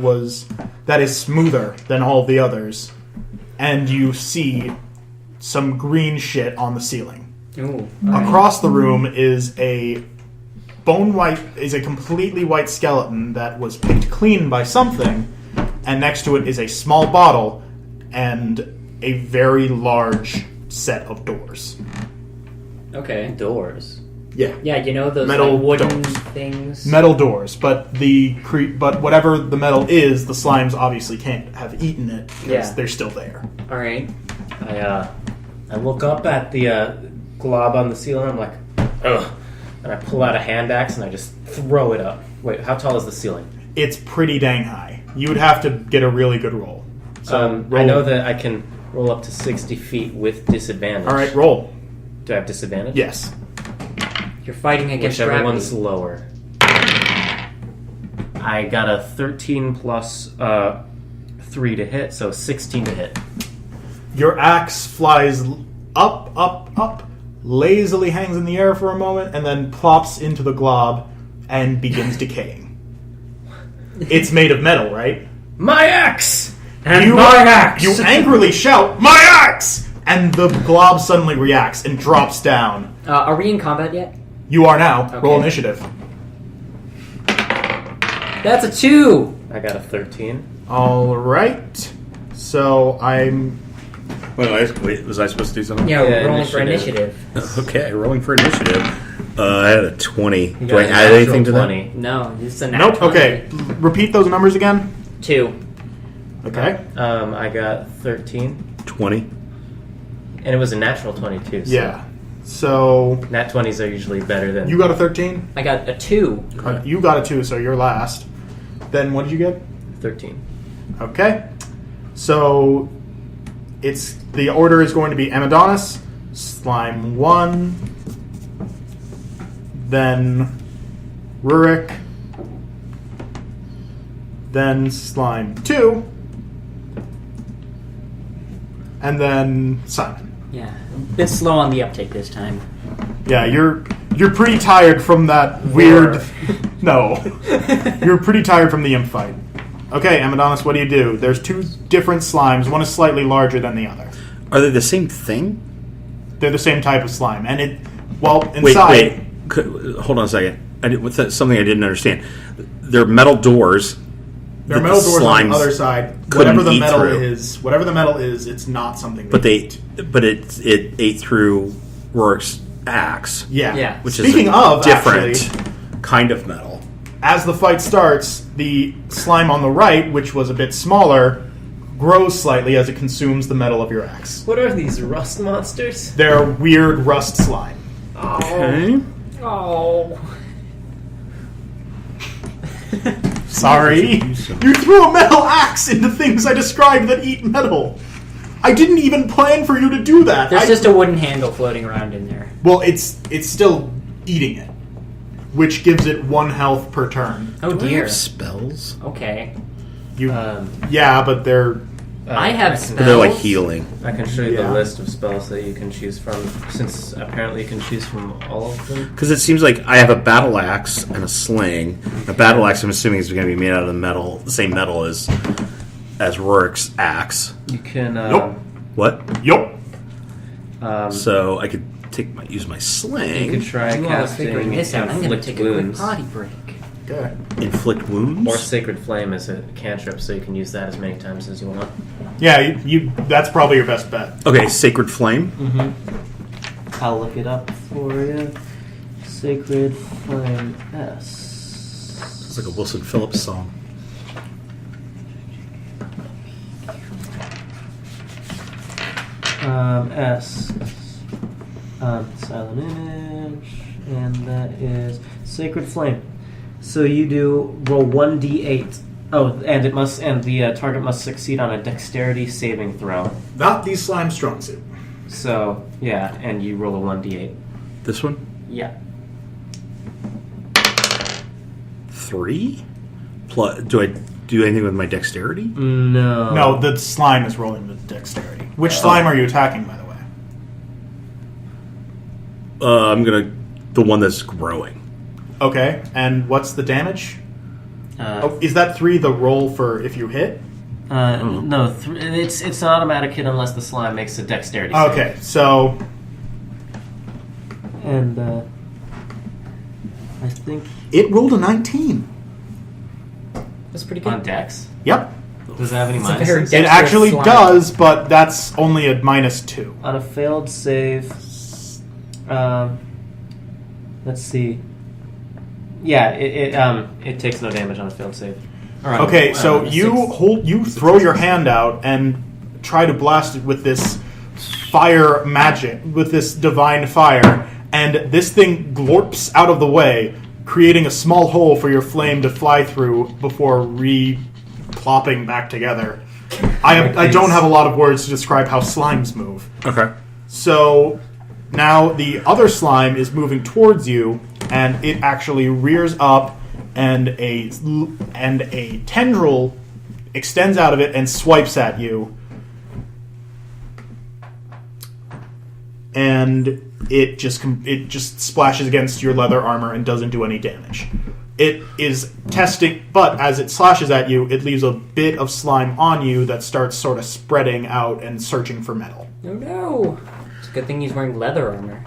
is smoother than all of the others, and you see some green shit on the ceiling. Ooh. Across the room is a completely white skeleton that was picked clean by something, and next to it is a small bottle and a very large set of doors. Okay. Doors. Yeah. Yeah, you know those Metal like, wooden domes. things? Metal doors, but but whatever the metal is, the slimes obviously can't have eaten it because Yeah. they're still there. Alright. I look up at the glob on the ceiling. I'm like, ugh, and I pull out a hand axe and I just throw it up. Wait, how tall is the ceiling? It's pretty dang high. You would have to get a really good roll. So roll. I know that I can roll up to 60 feet with disadvantage. All right, roll. Do I have disadvantage? Yes. You're fighting against Whichever gravity. one's lower. I got a 13 plus 3 to hit, so 16 to hit. Your axe flies up, up, up, lazily hangs in the air for a moment, and then plops into the glob and begins decaying. It's made of metal, right? My axe! And my axe! You angrily shout, "My axe!" And the glob suddenly reacts and drops down. Are we in combat yet? You are now. Okay. Roll initiative. That's a 2! I got a 13. All right. So I'm. Wait, was I supposed to do something? Yeah, Yeah, we're rolling for initiative. initiative. Okay, rolling for initiative. I had a 20. You Do got I a add natural anything to 20. No, this is a nat Nope. 20. Okay. Repeat those numbers again. 2. Okay. I got 13. that? 20. And it was a natural 22. So Yeah. So Nat 20s are usually better than... you got a 13. I got a 2. You got a 2, so you're last. Then what did you get? 13. Okay. So the order is going to be Amadonus, Slime 1, then Rurik, then Slime 2, and then Simon. Yeah, a bit slow on the uptake this time. Yeah, you're pretty tired from that weird... No. You're pretty tired from the imp fight. Okay, Amadonus, what do? There's 2 different slimes. One is slightly larger than the other. Are they the same thing? They're the same type of slime. And inside... Wait. Hold on a second. Something I didn't understand. They're metal doors. There are metal doors on the other side. Couldn't Whatever the eat metal is, it's not something. But it ate through Rorik's axe. Yeah. Which Speaking is of, different actually, kind of metal. as the fight starts, the slime on the right, which was a bit smaller, grows slightly as it consumes the metal of your axe. What are these rust monsters? They're weird rust slime. Okay. Oh. Sorry. You threw a metal axe into things I described that eat metal. I didn't even plan for you to do that. There's just a wooden handle floating around in there. Well, it's still eating it, which gives it 1 health per turn. Oh Do I dear. have spells? Okay. Yeah, but they're... I have can- But they're like Spells? healing. I can show you Yeah. the list of spells that you can choose from, since apparently you can choose from all of them. Because it seems like I have a battle axe and a sling. A battle axe, I'm assuming, is going to be made out of the same metal as Rorik's axe. You can. Nope. What? Yup. So I could use my You sling, could try You all figuring casting this out. I'm going to inflict take a quick wounds. potty break. Okay. inflict wounds. Or Sacred Flame is a cantrip, so you can use that as many times as you want. Yeah, you that's probably your best bet. Okay, sacred flame. I'll look it up for you. Sacred Flame S. It's like a Wilson Phillips song. S. Silent image, and that is Sacred Flame. So you do roll 1d8. Oh, and the target must succeed on a dexterity saving throw. Not these slime strong suit. So yeah, and you roll a 1d8. This one? Yeah. 3? Plus, do I do anything with my dexterity? No. No, the slime is rolling the dexterity. Which slime are you attacking, by the way? The one that's growing. Okay, and what's the damage? Is that 3 the roll for if you hit? No, it's an automatic hit unless the slime makes a dexterity save. Okay, so And I think it rolled a 19. That's pretty good. on dex. Yep. Does it have any It's a very minuses? It dexterous actually slime. does, but that's only a -2. On a failed save, let's see. Yeah, it takes no damage on a failed save. Or on Okay, a- so on a you throw your hand out and try to blast it with this fire magic, with this divine fire, and this thing glorps out of the way, creating a small hole for your flame to fly through before plopping back together. I don't have a lot of words to describe how slimes move. Okay. So now the other slime is moving towards you, and it actually rears up, and a tendril extends out of it and swipes at you, and it just splashes against your leather armor and doesn't do any damage. It is testing, but as it slashes at you, it leaves a bit of slime on you that starts sort of spreading out and searching for metal. Oh no. It's a good thing he's wearing leather armor.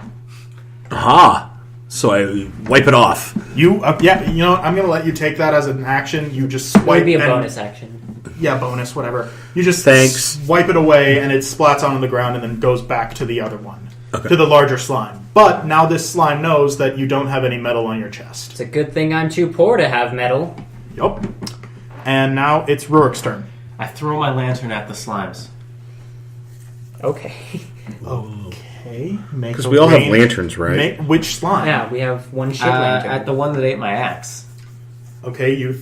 Aha! So I wipe it off. You know, I'm going to let you take that as an action. You just swipe. Might be a and- bonus action. Yeah, bonus, whatever. You just Thanks. wipe it away, and it splats onto the ground and then goes back to the other one, Okay. to the larger slime. But now this slime knows that you don't have any metal on your chest. It's a good thing I'm too poor to have metal. Yup. And now it's Rurik's turn. I throw my lantern at the slimes. Okay. Okay. Because we all have lanterns, right? Which slime? Yeah, we have one shit lantern. At the one that ate my axe. Okay, you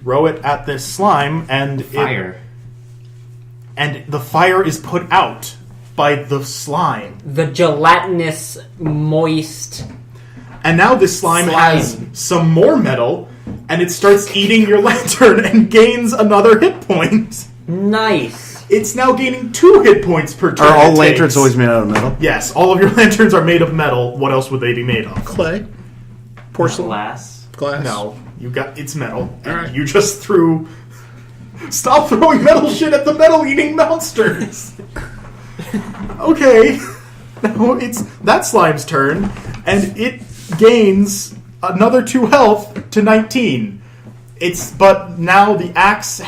throw it at this slime, and Fire. and the fire is put out by the slime. The gelatinous, moist. And now this slime has some more metal, and it starts eating your lantern and gains another hit point. Nice. It's now gaining 2 hit points per turn. Are all it lanterns takes. always made out of metal? Yes, all of your lanterns are made of metal. What else would they be made of? Clay, porcelain, Glass. glass. No, it's metal. And you just threw. Stop throwing metal shit at the metal-eating monsters. Okay, now it's that slime's turn, and it gains another 2 health to 19. But now the axe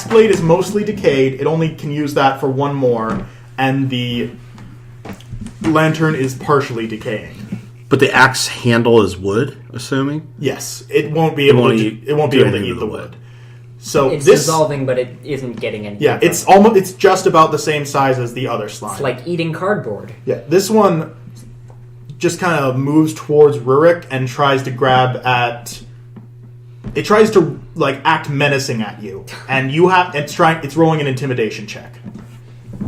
blade is mostly decayed. It only can use that for 1 more, and the lantern is partially decaying. But the axe handle is wood, assuming. Yes, it won't be able to eat the wood. So It's this dissolving, but it isn't getting any. yeah, it's just about the same size as the other slime. It's like eating cardboard. Yeah, this one just kind of moves towards Rurik and tries to grab at. It tries to like act menacing at you, and it's rolling an intimidation check.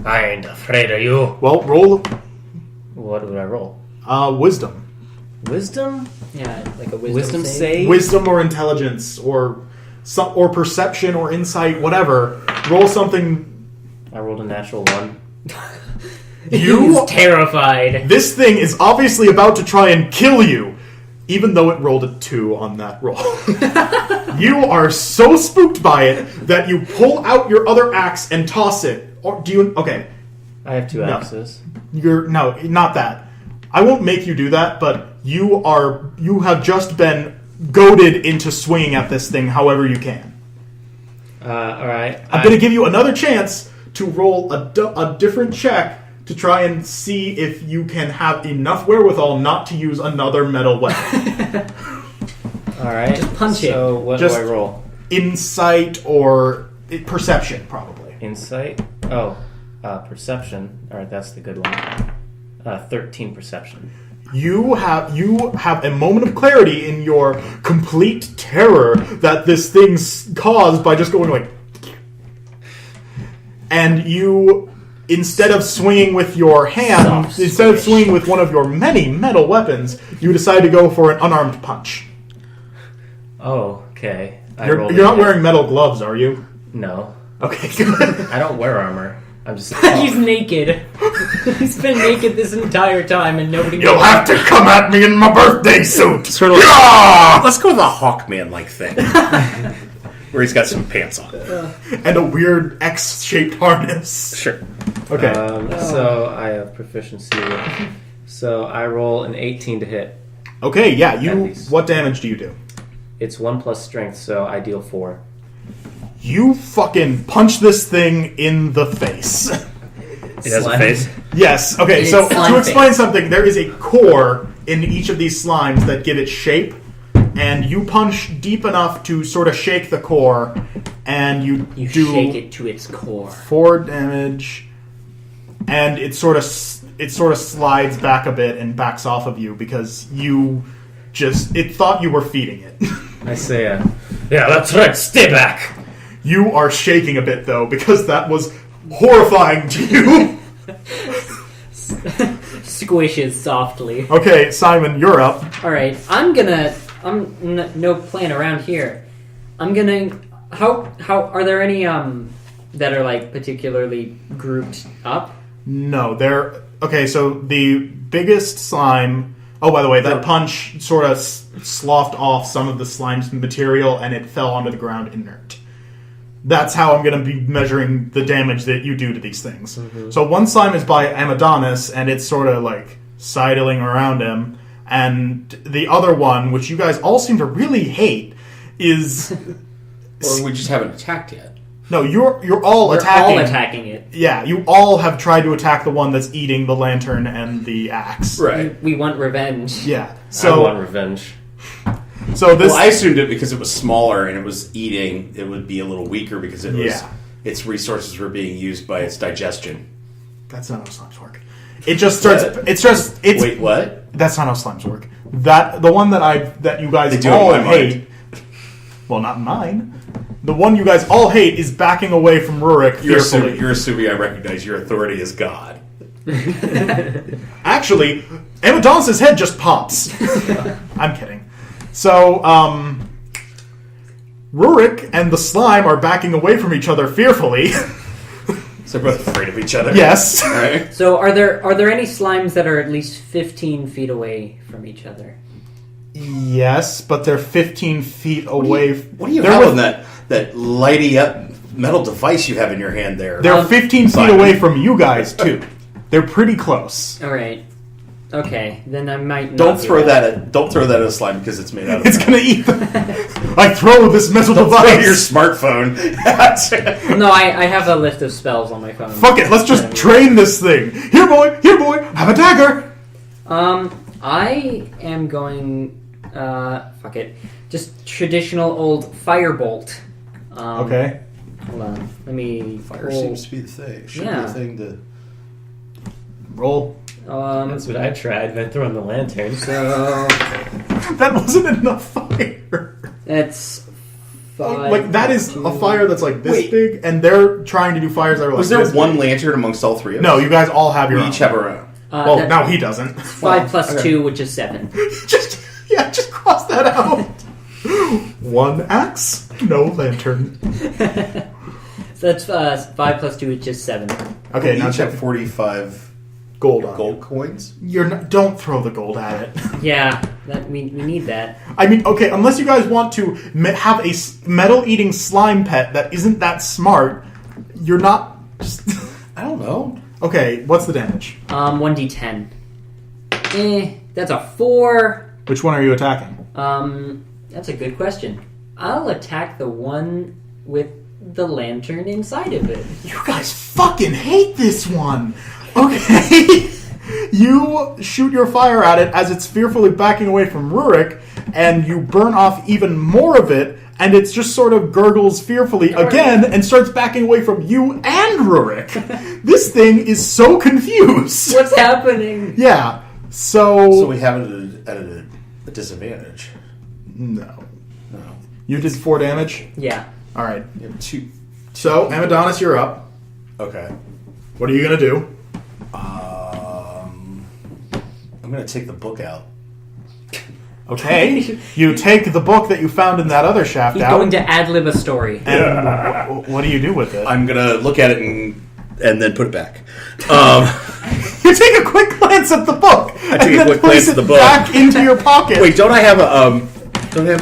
I ain't afraid of you. Well, roll What would I roll? wisdom, Wisdom? Yeah, like a Wisdom save? wisdom or intelligence or perception or insight, whatever. Roll something. I rolled a natural 1. You He's terrified. This thing is obviously about to try and kill you, even though it rolled a 2 on that roll. You are so spooked by it that you pull out your other axe and toss it. Or do you? Okay, I have 2 No. axes. no, not that. I won't make you do that, but you have just been goaded into swinging at this thing however you can. Alright. I'm going to give you another chance to roll a different check to try and see if you can have enough wherewithal not to use another metal weapon. Alright. Just punch it. So what Just- do I roll? Insight or perception, probably. Insight? Oh, perception. Alright, that's the good one. 13 perception. You have a moment of clarity in your complete terror that this thing's caused by just going like, and you, instead of swinging with your hand, Soft instead of swish. swinging with one of your many metal weapons, you decide to go for an unarmed punch. Oh, okay. You're not wearing metal gloves, are you? No. Okay, good. I don't wear armor. I'm just... He's naked. He's been naked this entire time, and nobody. You'll have to come at me in my birthday suit. Sort of like, Yeah! Let's go with the Hawkman-like thing. Where he's got some pants on. And a weird X-shaped harness. Sure. Okay. So I have proficiency. So I roll an 18 to hit. Okay, yeah, At you... least. What damage do you do? It's 1 plus strength, so I deal 4. You fucking punch this thing in the face. It has a face. Yes. Okay. It's So slime to explain face. something, there is a core in each of these slimes that give it shape, and you punch deep enough to sort of shake the core, and you do shake it to its core. 4 damage, and it sort of slides back a bit and backs off of you because it thought you were feeding it. I say, Yeah, that's right. Stay back. You are shaking a bit though because that was horrifying to you. Squishes softly. Okay, Simon, you're up. All right, no playing around here. How are there any that are like particularly grouped up? No, they're okay. So the biggest slime. Oh, by the way, that punch sort of sloughed off some of the slime's material, and it fell onto the ground inert. That's how I'm going to be measuring the damage that you do to these things. Mm-hmm. So one slime is by Amadonus, and it's sort of like sidling around him, and the other one, which you guys all seem to really hate, is or we just haven't attacked yet. no. You're all We're attacking. all attacking it. Yeah, you all have tried to attack the one that's eating the lantern and the axe. Right. We want revenge. Yeah. I want So revenge. this. Well, I assumed it because it was smaller and it was eating. It would be a little weaker because it was Yeah. its resources were being used by its digestion. That's not how slimes work. It just starts. What? It's Wait, what? That's not how slimes work. The one that you guys They do it in all my mind. hate. Well, not mine. The one you guys all hate is backing away from Rurik fearfully. You're assuming I recognize your authority as God. Actually, Amadonus' head just pops. I'm kidding. So, Rurik and the slime are backing away from each other fearfully. So we're both afraid of each other. Yes. All right. So are there any slimes that are at least 15 feet away from each other? Yes, but they're 15 feet away. What do you They're have with- on that lighty up metal device you have in your hand there? They're 15 feet Simon. away from you guys, too. They're pretty close. All right. Okay, then I might not Don't do throw that at a slime because it's made out of It's metal. gonna eat them. I throw this metal Throw your device. smartphone. No, I have a list of spells on my phone. Fuck it, let's just train this thing. Here, boy, have a dagger. I am going. Fuck it. Just traditional old firebolt. Okay. Hold on. Let me. Fire roll. seems to be the thing. Should be Yeah. the thing to. Roll. That's what I tried by throwing the lantern. So That wasn't enough fire. that's 5. Like, that is a fire that's like this Wait. big, and they're trying to do fires that are like Was there this one big. lantern amongst all three of us? No, you guys all have your We own. each have our own. Well, that- now he doesn't. 5 plus okay. 2, which is 7. just cross that out. One axe, no lantern. So that's 5 plus 2, which is 7. Okay, We now each check have 45 gold on gold you. coins. Don't throw the gold at it. Yeah, we need that. I mean, okay, unless you guys want to have a metal-eating slime pet that isn't that smart, you're not. Just I don't know. okay, what's the damage? 1d10. That's a 4. Which one are you attacking? That's a good question. I'll attack the one with the lantern inside of it. You guys fucking hate this one. Okay. You shoot your fire at it as it's fearfully backing away from Rurik, and you burn off even more of it, and it just sort of gurgles fearfully again and starts backing away from you and Rurik. This thing is so confused. What's happening? Yeah. So we have it at a disadvantage. No. No. You did 4 damage? Yeah. All right. You have 2. So, Amadonus, you're up. Okay. What are you going to do? I'm going to take the book out. Okay. You take the book that you found in that other shaft He's out. going to ad-lib a story. And what do you do with it? I'm going to look at it and then put it back. You take a quick glance at the book. I take a quick glance at the book. Back into your pocket. Wait, don't I have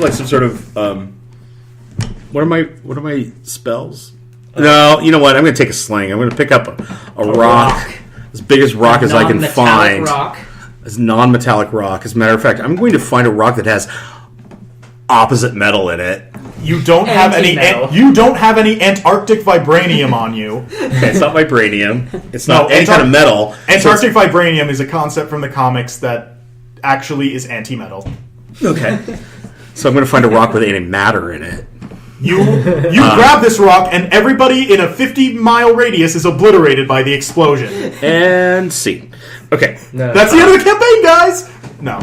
like some sort of what are my spells? No, you know what? I'm going to take a sling. I'm going to pick up a rock, as big as rock as I can Non-metallic find. rock. As non-metallic rock. As a matter of fact, I'm going to find a rock that has opposite metal in it. You don't have any. Anti-metal. You don't have any Antarctic vibranium on you. Okay, it's not vibranium. It's No, not any kind of metal. Antarctic vibranium is a concept from the comics that actually is anti-metal. Okay. So I'm going to find a rock with any matter in it. You grab this rock, and everybody in a 50-mile radius is obliterated by the explosion. And see. Okay. No. That's the end of the campaign, guys. No,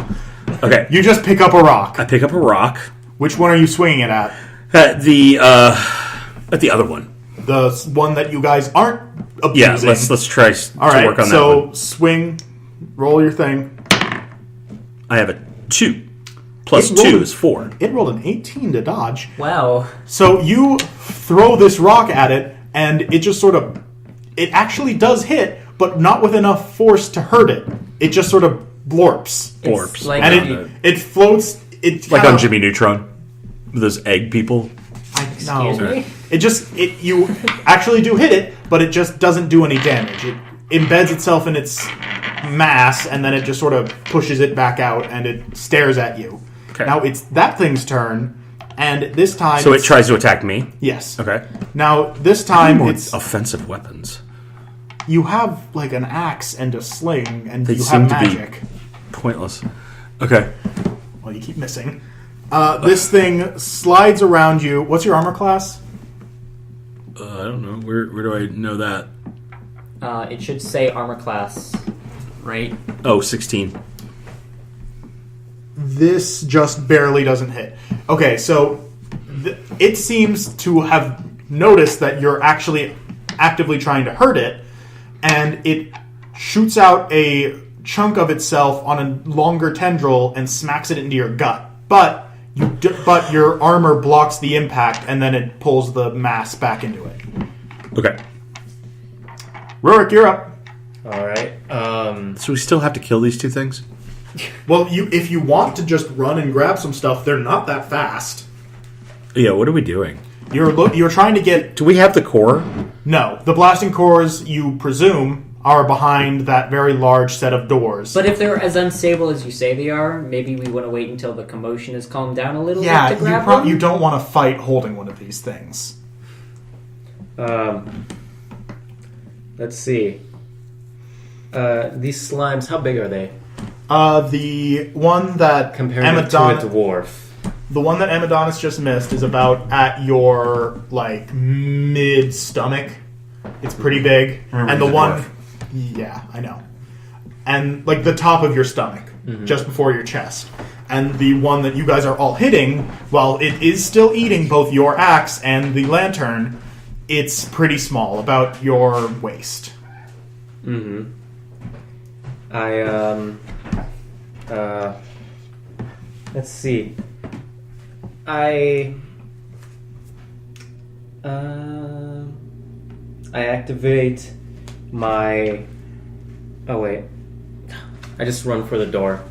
Okay. you just pick up a rock. I pick up a rock. Which one are you swinging it at? At the other one. The one that you guys aren't abusing. Yeah, let's try to All right, work on that so one. swing, roll your thing. I have a 2. Plus It rolled 2 a- is 4. It rolled an 18 to dodge. Wow. So you throw this rock at it, and it just sort of... It actually does hit, but not with enough force to hurt it. It just sort of blorps. Orps. like- And it floats... It Like kinda- on Jimmy Neutron. With those egg people. No. Excuse me? You actually do hit it, but it just doesn't do any damage. It embeds itself in its mass, and then it just sort of pushes it back out, and it stares at you. Okay. Now it's that thing's turn, and this time... So it it's- tries to attack me. Yes. Okay. Now, this time, More it's... offensive weapons. You have, like, an axe and a sling, and They you seem have to be- magic. Pointless. Okay. Well, you keep missing. This thing slides around you. What's your armor class? I don't know. Where do I know that? It should say armor class, right? Oh, 16. This just barely doesn't hit. Okay, so it seems to have noticed that you're actually actively trying to hurt it, and it shoots out a chunk of itself on a longer tendril and smacks it into your gut. But your armor blocks the impact, and then it pulls the mass back into it. Okay. Rurik, you're up. All right. So we still have to kill these two things? Well, if you want to just run and grab some stuff, they're not that fast. Yeah, what are we doing? You're trying to get... Do we have the core? No. The blasting cores, you presume, are behind that very large set of doors. But if they're as unstable as you say they are, maybe we want to wait until the commotion has calmed down a little bit to grab them? You don't want to fight holding one of these things. Let's see. These slimes, how big are they? The one that Compared to a dwarf. The one that Amadonus just missed is about at your, mid-stomach. It's pretty big. And the one... dwarf. Yeah, I know. And, the top of your stomach, just before your chest. And the one that you guys are all hitting, while it is still eating both your axe and the lantern, it's pretty small, about your waist. Mm-hmm. Let's see. I activate my... Oh, wait. I just run for the door.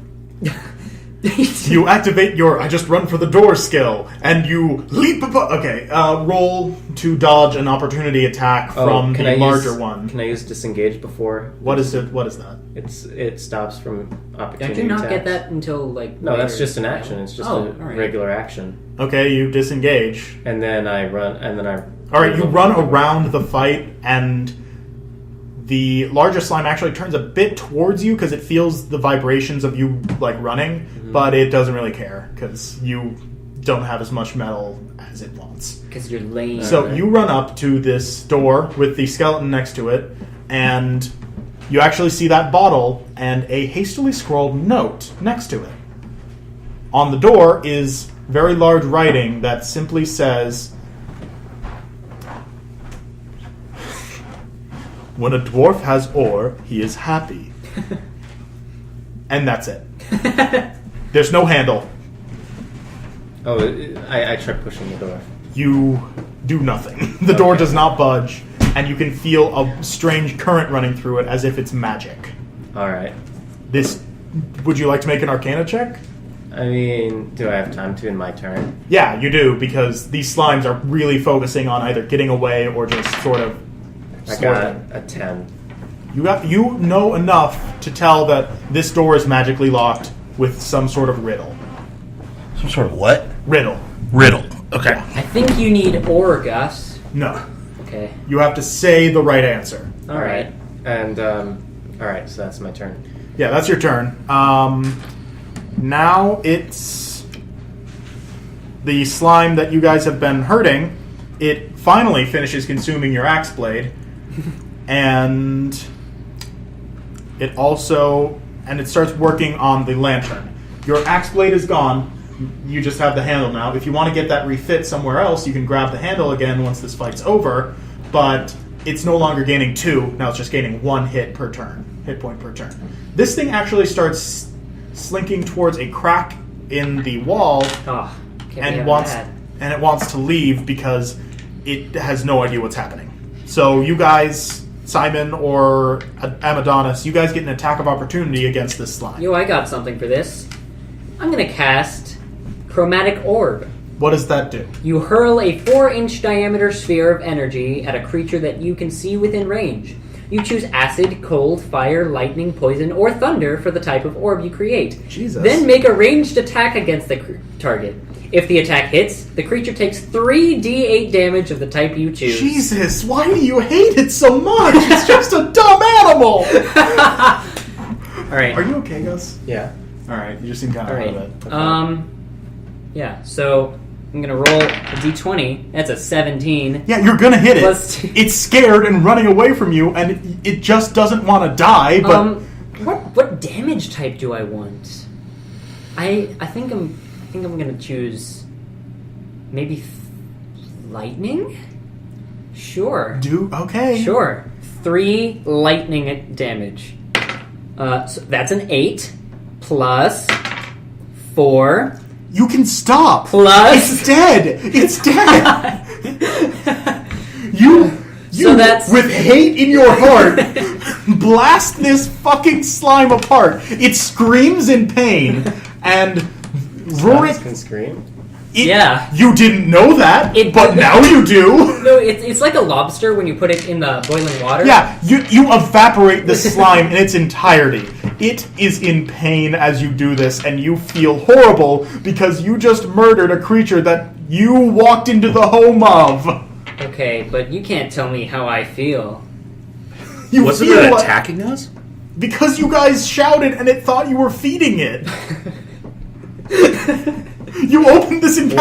You activate your I just run for the door skill, and you leap above... Okay, roll to dodge an opportunity attack from the larger one. Can I use disengage before? What is it? What is that? It stops from opportunity Did you not attacks. get that until, No, that's just an action. It's just a alright. regular action. Okay, you disengage. And then I run, and then I... Alright, you run around the fight, and the larger slime actually turns a bit towards you because it feels the vibrations of you, running, but it doesn't really care because you don't have as much metal as it wants. Because you're lame. So you run up to this door with the skeleton next to it, and you actually see that bottle and a hastily scrawled note next to it. On the door is very large writing that simply says, "When a dwarf has ore, he is happy." And that's it. There's no handle. Oh, I try pushing the door. You do nothing. The door does not budge, and you can feel a strange current running through it as if it's magic. Alright. Would you like to make an Arcana check? I mean, do I have time to in my turn? Yeah, you do, because these slimes are really focusing on either getting away or just sort of... I got a 10. You know enough to tell that this door is magically locked with some sort of riddle. Some sort of what? Riddle. Riddle. Okay. I think you need ore, Gus. No. Okay. You have to say the right answer. Alright. And, alright, so that's my turn. Yeah, that's your turn. Now it's the slime that you guys have been hurting. It finally finishes consuming your axe blade, and it starts working on the lantern. Your axe blade is gone. You just have the handle now. If you want to get that refit somewhere else, you can grab the handle again once this fight's over, but it's no longer gaining 2. Now it's just gaining 1 hit per turn. Hit point per turn. This thing actually starts slinking towards a crack in the wall Oh, and it wants to leave because it has no idea what's happening. So you guys, Simon or Amadonus, you guys get an attack of opportunity against this slime. Yo, I got something for this. I'm gonna cast Chromatic Orb. What does that do? You hurl a 4-inch diameter sphere of energy at a creature that you can see within range. You choose acid, cold, fire, lightning, poison, or thunder for the type of orb you create. Jesus. Then make a ranged attack against the target. If the attack hits, the creature takes 3d8 damage of the type you choose. Jesus, why do you hate it so much? It's just a dumb animal! Alright. Are you okay, Gus? Yeah. Alright, you just seem kind of Alright. out of it. Yeah, so I'm gonna roll a d20. That's a 17. Yeah, you're gonna hit it. Plus 2. It's scared and running away from you, and it just doesn't want to die, but... What damage type do I want? I think I'm gonna choose maybe Lightning? Sure. Okay. Sure. 3 lightning damage. So that's an 8 plus 4 You can stop. plus. It's dead. It's dead. You, So that's- with hate in your heart, blast this fucking slime apart. It screams in pain, and Rurik. Can scream. Yeah. You didn't know that, but now you do. No, it's like a lobster when you put it in the boiling water. Yeah, you evaporate the slime in its entirety. It is in pain as you do this, and you feel horrible because you just murdered a creature that you walked into the home of. Okay, but you can't tell me how I feel. You Wasn't feel it like- attacking us? Because you guys shouted and it thought you were feeding it. You opened this encounter.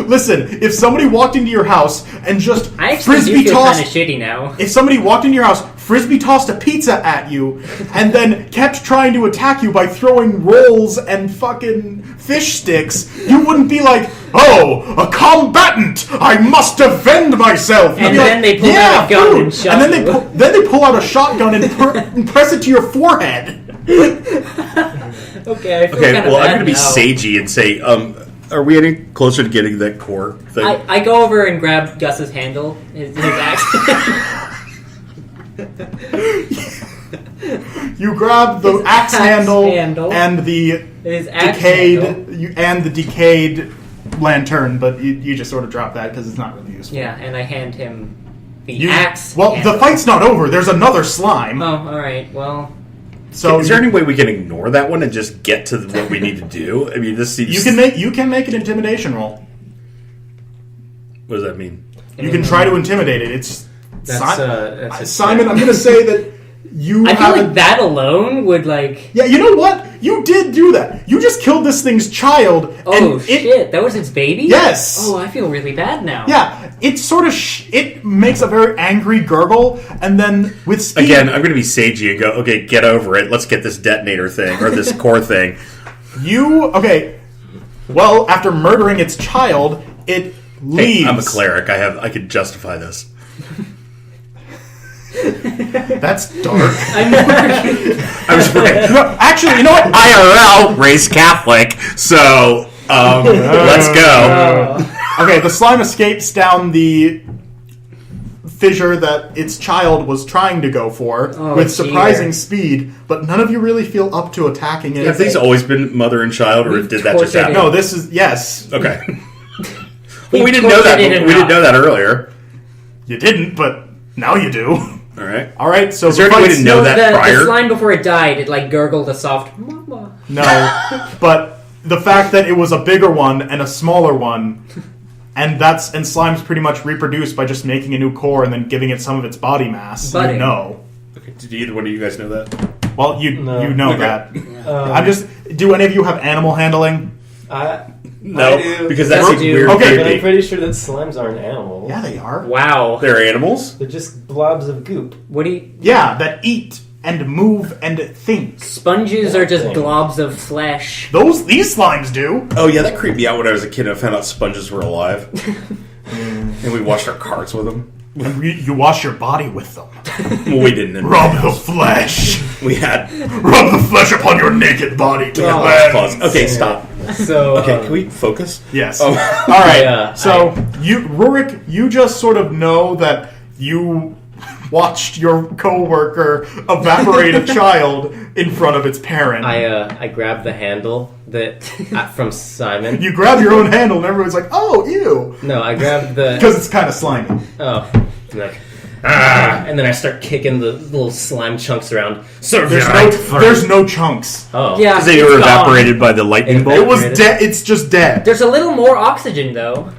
Wow. Listen, if somebody walked into your house and just I actually frisbee do feel tossed, kind of shitty now. if somebody walked into your house, frisbee tossed a pizza at you, and then kept trying to attack you by throwing rolls and fucking fish sticks, you wouldn't be like, "Oh, a combatant! I must defend myself." You'd And be then they pull out a gun and shot then you. then they pull out a shotgun and press it to your forehead. Okay, I feel Okay, kind of well, I'm bad going to be now. sagey and say, are we any closer to getting that core thing? I go over and grab Gus's handle, his axe. You grab the axe handle handle. and the His axe handle. decayed lantern, but you just sort of drop that because it's not really useful. Yeah, and I hand him the axe. Well, handle. the fight's not over. There's another slime. Oh, all right. Well, So is there any way we can ignore that one and just get to what we need to do? I mean, this seems... you can make an intimidation roll. What does that mean? You can try to intimidate it. It's That's a Simon. I'm going to say that you. I feel haven't- like that alone would like. Yeah, you know what? You did do that. You just killed this thing's child. Oh and shit! That was its baby. Yes. Oh, I feel really bad now. Yeah, it sort of it makes a very angry gurgle, and then with speed, Again, I'm going to be sagey and go, okay, get over it. Let's get this detonator thing, or this core thing. Well, after murdering its child, it leaves. Hey, I'm a cleric. I could justify this. That's dark. I was right. No, actually, you know what? IRL, raised Catholic, so let's go. Okay, the slime escapes down the fissure that its child was trying to go for with surprising dear. speed, but none of you really feel up to attacking it. Have these always been mother and child, or We've did that just tortured happen? No, this is yes. Okay. Well, we didn't know that. tortured it We didn't know that earlier. You didn't, but now you do. All right. All right, so Is there the any way fight's- to know that the prior? slime before it died, it like gurgled a soft "mama." No, but the fact that it was a bigger one and a smaller one, and slime's pretty much reproduced by just making a new core and then giving it some of its body mass. Budding. You know. Okay, did either one of you guys know that? Well, you know Okay. that. I'm just. Do any of you have animal handling? No, I do. because that's Yes, you do. weird. Okay. But I'm creepy. pretty sure that slimes aren't animals. Yeah, they are. Wow. They're animals. They're just blobs of goop. What do you? Yeah, that eat and move and think. Sponges are just Thing. globs of flesh. These slimes do. Oh yeah, that creeped me out when I was a kid. And I found out sponges were alive, and we washed our carts with them. And you wash your body with them. Well, we didn't. Rub the flesh. We had. Rub the flesh upon your naked body to Oh, cleanse. pause. Okay, stop. So Okay, can we focus? Yes. Oh. All right. Yeah, So Rurik, you just sort of know that you watched your coworker evaporate a child in front of its parent. I grabbed the handle that from Simon. You grab your own handle, and everyone's like, "Oh, ew," No, I grabbed the because it's kind of slimy. like and then I start kicking the little slime chunks around. Serve There's you no, right first. there's no chunks. Oh Yeah, Because they it's were gone. evaporated by the lightning It bolt. It was Evaporated. dead. It's just dead. There's a little more oxygen though.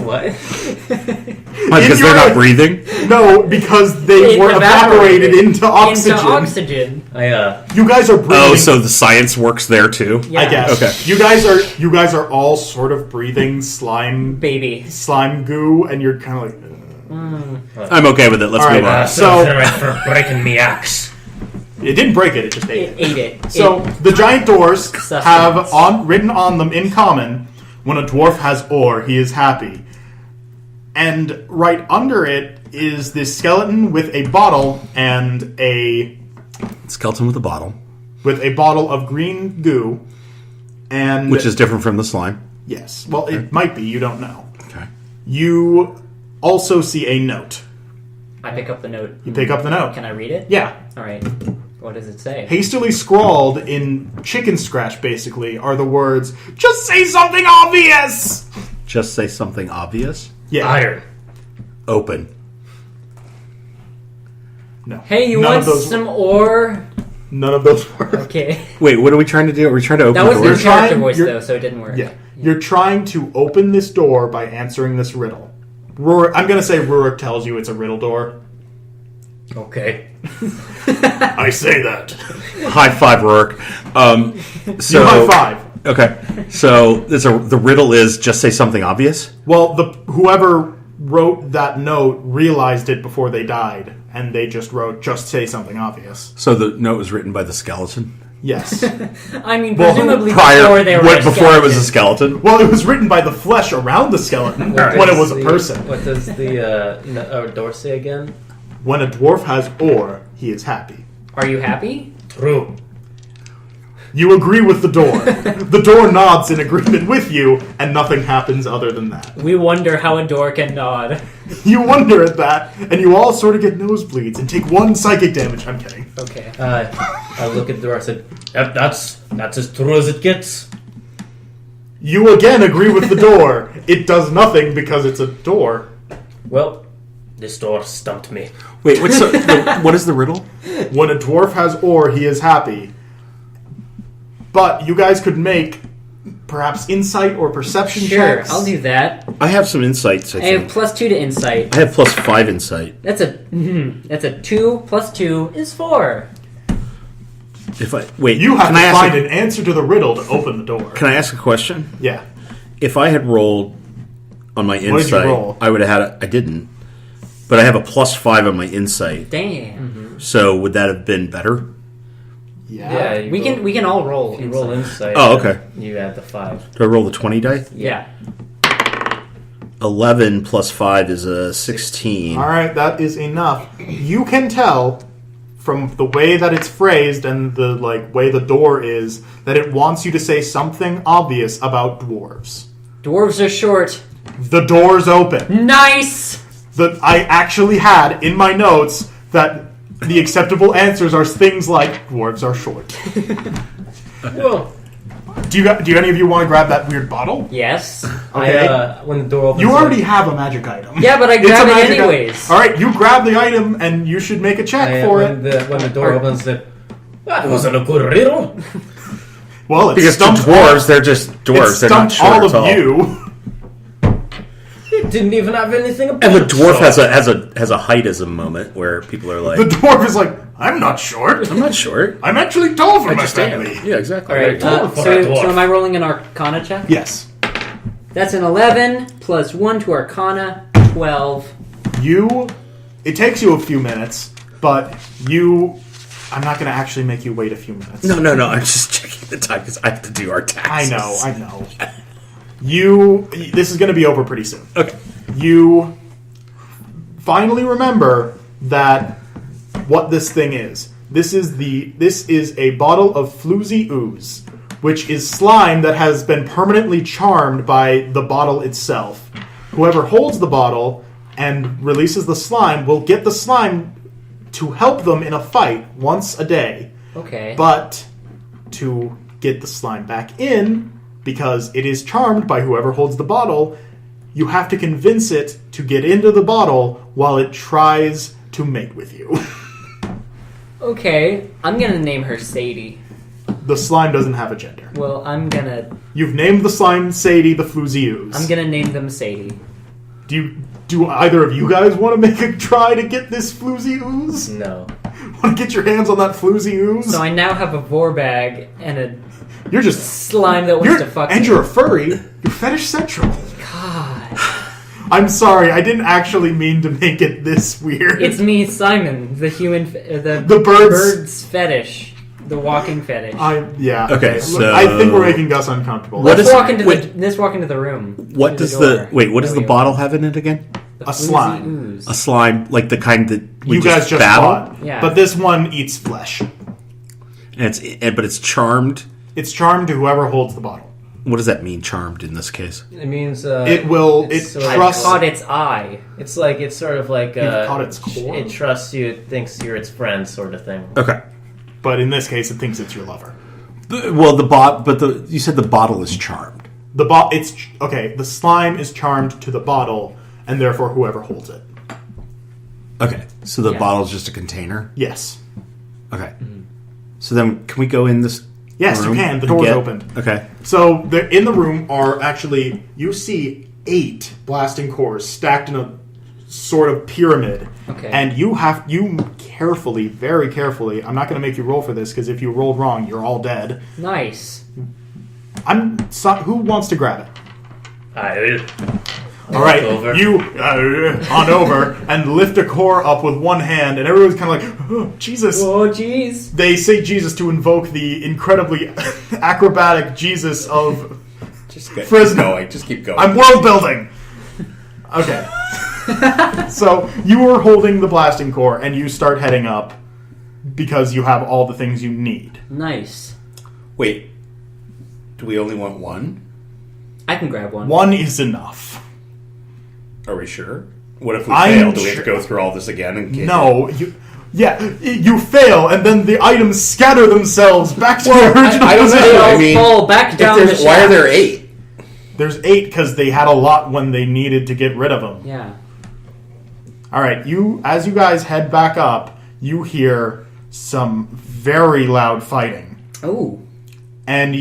What? Because they're not breathing. No, because they It were evaporated into oxygen. Into oxygen. I You guys are breathing. Oh, so the science works there too. Yeah. I guess. Okay. You guys are all sort of breathing slime goo, and you're kind of like. I'm okay with it. Let's All move right, on. so- right for breaking me axe. It didn't break it; it just ate It it. ate it. So the giant doors Sustenance. have written on them in common. When a dwarf has ore, he is happy. And right under it is this skeleton with a bottle and a Skeleton with a bottle. of green goo. And Which is different from the slime. yes. Well, it might be. You don't know. Okay. You also see a note. I pick up the note. You pick up the note. Can I read it? Yeah. All right. What does it say? Hastily scrawled in chicken scratch, basically, are the words, "Just say something obvious!" Just say something obvious. Yeah. Iron. Open. No. Hey, you None want of those some ore? None of those work. Okay. Wait, what are we trying to do? Are we trying to open That was the your door? character trying- voice, you're- though, so it didn't work. Yeah. You're trying to open this door by answering this riddle. I'm going to say Rurik tells you it's a riddle door. Okay. I say that. High five, Rurik. So You high five. Okay, so the riddle is just say something obvious. Well, whoever wrote that note realized it before they died, and they just wrote, "Just say something obvious." So the note was written by the skeleton Yes. I mean, Well, presumably prior before they were before it was a skeleton. skeleton. Well, it was written by the flesh around the skeleton when it was a person. What does the door say again? When a dwarf has ore, he is happy. Are you happy? True. You agree with the door. The door nods in agreement with you, and nothing happens other than that. We wonder how a door can nod. You wonder at that, and you all sort of get nosebleeds and take 1 psychic damage. I'm kidding. Okay. I look at the door. I said, Yep, that's as true as it gets. You again agree with the door. It does nothing because it's a door. Well, this door stumped me. Wait, what is the riddle? When a dwarf has ore, he is happy. But you guys could make perhaps insight or perception Sure, checks. I'll do that. I have some insights. I I have think +2 to insight. I have +5 insight. That's a 2 + 2 is 4. If I wait, You have can to I ask find a, an answer to the riddle to open the door. Can I ask a question? Yeah. If I had rolled on my What did you insight, roll? I would have had. I didn't, but I have a +5 on my insight. Damn. So would that have been better? Yeah. you We can all roll. If you roll insight. Oh, okay. You add the 5. Do I roll the 20 die? Yeah. 11 + 5 is a 16. All right, that is enough. You can tell from the way that it's phrased and the way the door is that it wants you to say something obvious about dwarves. Dwarves are short. The door's open. Nice. I actually had in my notes that the acceptable answers are things like dwarves are short. Well, Do any of you want to grab that weird bottle? Yes. Okay. When the door opens, You already have a magic item. Yeah, but I It's a grab it magic item. anyways. All right, you grab the item and you should make a check for it. when the door opens, it that wasn't a good riddle. Well, it Because to stumped dwarves, they're just It dwarves. They're not stumped short all at of all. you. It didn't even have anything about And the it, dwarf so- has a heightism moment where people are like, The dwarf is like, I'm not short. "I'm not short. I'm actually tall for I my just am." family. Yeah, exactly. All right. tall for a So dwarf. am I rolling an Arcana check? Yes. That's an 11 + 1 to Arcana, 12. It takes you a few minutes, but I'm not going to actually make you wait a few minutes. No. I'm just checking the time because I have to do our taxes. I know. This is going to be over pretty soon. Okay. You finally remember that what this thing is. This is a bottle of floozy ooze, which is slime that has been permanently charmed by the bottle itself. Whoever holds the bottle and releases the slime will get the slime to help them in a fight once a day. Okay. But to get the slime back in, because it is charmed by whoever holds the bottle, you have to convince it to get into the bottle while it tries to mate with you. Okay. I'm going to name her Sadie. The slime doesn't have a gender. Well, I'm going to You've named the slime Sadie the Floozy Ooze. I'm going to name them Sadie. Do either of you guys want to make a try to get this Floozy Ooze? no. Want to get your hands on that Floozy Ooze? So I now have a vor bag and a You're just... slime that wants to fuck and me. you're a furry. You're fetish central. God. I'm sorry, I didn't actually mean to make it this weird. It's me, Simon, the human... the The bird's- bird's fetish. The walking fetish. Okay, so- I think we're making Gus uncomfortable. What Let's is- walk into wait. let's walk into the room. What Through does door. the wait? What does the There we bottle are. have in it again? The A oozy slime. ooze. A slime, like the kind that we you guys just battle. fought. Yeah. But this one eats flesh. And but it's charmed. It's charmed to whoever holds the bottle. What does that mean? Charmed in this case. It means It will. It it's sort of- I trusts. caught its eye. It's sort of like You've caught its core? It trusts you, it thinks you're its friend, sort of thing. Okay. But in this case, it thinks it's your lover. You said the bottle is charmed. It's okay. The slime is charmed to the bottle, and therefore whoever holds it. Okay, so the Yeah. bottle is just a container. Yes. Okay. So then, can we go in this? Yes, you room can. The and door's get- opened. Okay. So in the room are actually you see 8 blasting cores stacked in a sort of pyramid. Okay. And you carefully, very carefully. I'm not going to make you roll for this because if you rolled wrong, you're all dead. Nice. Who wants to grab it? I will. All right, Over. you on over and lift a core up with one hand, and everyone's kind of like, oh, Jesus. Oh, jeez. They say Jesus to invoke the incredibly acrobatic Jesus of Just keep Fresno. going. Just keep going. I'm world building. Okay. So you were holding the blasting core, and you start heading up because you have all the things you need. Nice. Wait. Do we only want one? I can grab one. One is enough. Are we sure? What if we I'm fail? Do we have to sure- go through all this again? And No, you fail, and then the items scatter themselves back to the original I don't know. position. They all I mean, fall back down the shaft. Why are there 8? There's 8 because they had a lot when they needed to get rid of them. Yeah. All right, as you guys head back up, you hear some very loud fighting, Oh. and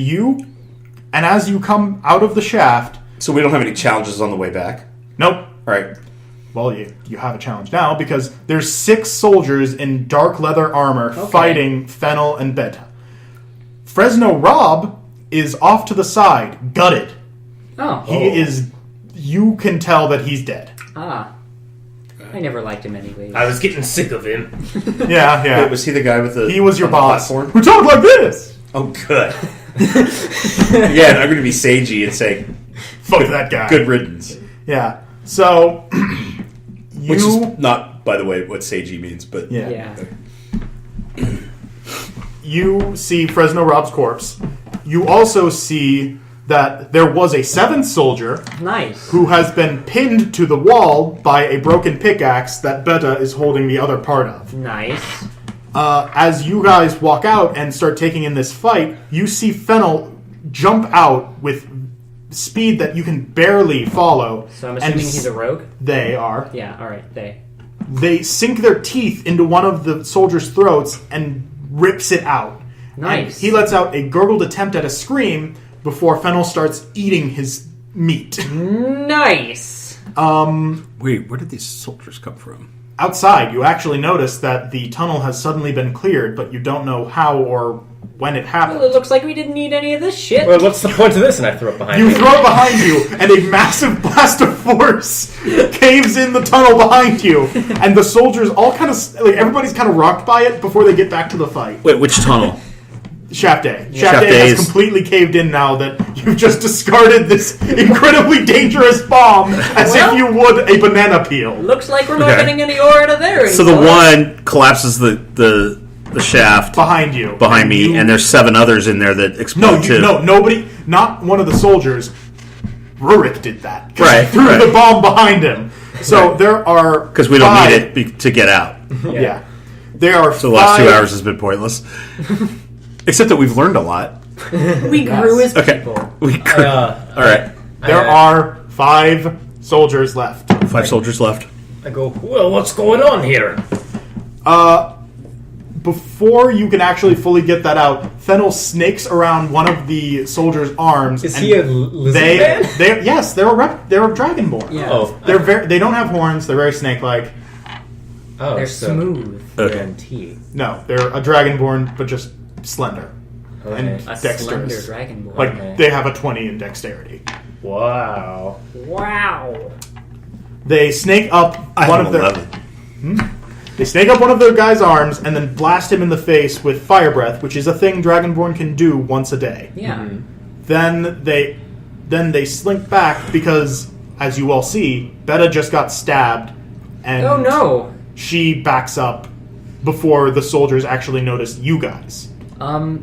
as you come out of the shaft, So we don't have any challenges on the way back. nope. All right. Well, you have a challenge now because there's 6 soldiers in dark leather armor fighting Fennel and Beta. Fresno Rob is off to the side, gutted. Oh. He is. You can tell that he's dead. Ah. I never liked him anyways. I was getting sick of him. Yeah, yeah. Wait, was he the guy with the? He was your on the boss. platform? Who talked like this? Oh, good. Yeah, and I'm going to be sagey and say, Fuck that guy. "Good riddance." Yeah. So Which is not, by the way, what sagey means, but Yeah. Yeah. You see Fresno Rob's corpse. You also see that there was a 7th soldier Nice. who has been pinned to the wall by a broken pickaxe that Beta is holding the other part of. Nice. As you guys walk out and start taking in this fight, you see Fennel jump out with speed that you can barely follow. So I'm assuming he's a rogue? They are. Yeah, alright, They sink their teeth into one of the soldiers' throats and rips it out. Nice. And he lets out a gurgled attempt at a scream before Fennel starts eating his meat. Nice! wait, where did these soldiers come from? Outside, you actually notice that the tunnel has suddenly been cleared, but you don't know how or when it happened. Well, it looks like we didn't need any of this shit. Well, what's the point of this? And I throw it behind You me. throw it behind you, and a massive blast of force caves in the tunnel behind you. And the soldiers all kind of, everybody's kind of rocked by it before they get back to the fight. Wait, which tunnel? Shaft A. Shaft Shaft A A has is- completely caved in now that you've just discarded this incredibly dangerous bomb as Well- if you would a banana peel. Looks like we're not Okay. getting any ore out of there So the anymore. one collapses the shaft Behind you. behind me, and there's 7 others in there that explode too. Nobody, not one of the soldiers. Rurik did that. 'Cause Right, he threw right. the bomb behind him. So there are Because we don't 5 need it to get out. Yeah. There are So the last 2 5 hours has been pointless. Except that we've learned a lot. We grew as Okay. people. We could. All right. There are 5 soldiers left. 5 soldiers left. I go, Well, what's going on here? Before you can actually fully get that out, Fennel snakes around one of the soldiers' arms. is and he a lizard man? Yes, they're dragonborn. Yeah. Oh, They don't have horns. They're very snake-like. oh, They're so smooth. Okay. and teeth. No, they're a dragonborn, but just slender Okay. and A slender dexterous. dragon boy. Like Okay. they have a 20 in dexterity. Wow. Wow. They snake up I one have of an their. 11. They snake up one of the guy's arms and then blast him in the face with fire breath, which is a thing Dragonborn can do once a day. Yeah. Then they slink back because, as you all see, Beta just got stabbed, and Oh no. she backs up before the soldiers actually notice you guys. Beta.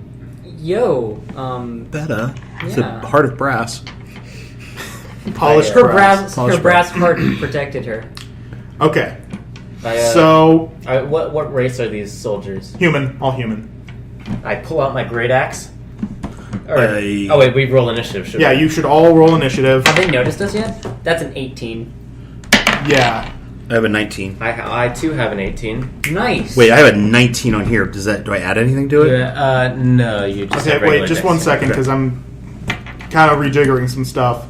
It's Yeah. a heart of brass. Polished Her brass. brass heart protected her. Okay, I, so what race are these soldiers? human, all human. I pull out my great axe. Or, I- oh wait, we roll initiative. Should Yeah, we? you should all roll initiative. Have they noticed us yet? That's an 18. Yeah. I have a 19. I too have an 18. Nice. Wait, I have a 19 on here. Do I add anything to it? No, you just Okay, have wait, regular just dex. one second, because I'm kind of rejiggering some stuff.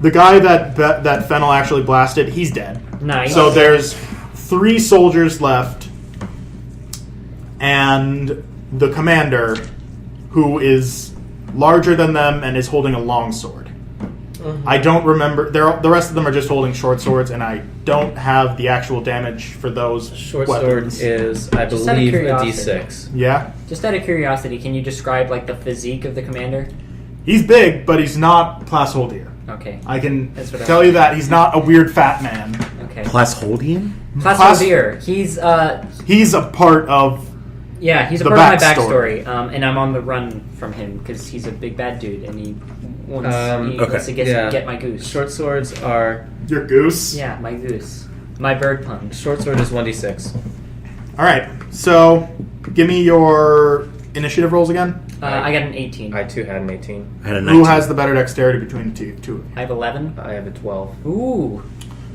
The guy that Fennel actually blasted, he's dead. Nice. So there's 3 soldiers left, and the commander, who is larger than them and is holding a long sword. I don't remember. The rest of them are just holding short swords, and I don't have the actual damage for those Short weapons. sword is, I Just out of believe, a curiosity. D6. Yeah, Just out of curiosity, can you describe like the physique of the commander? he's big, but he's not Plasholdir. Okay. I can That's what I- tell you that he's not a weird fat man. Okay. Plasholdian? Plasmodier. He's He's a part of. yeah, he's a The part of my backstory. backstory, and I'm on the run from him because he's a big bad dude, and he wants to get my goose. Short swords are... Your goose. Yeah, my goose, my bird punch. Short sword is 1d6. All right. So, give me your initiative rolls again. I got an 18. I too had an 18. I had a 19. Who has the better dexterity between the two of you? I have 11. I have a 12. Ooh,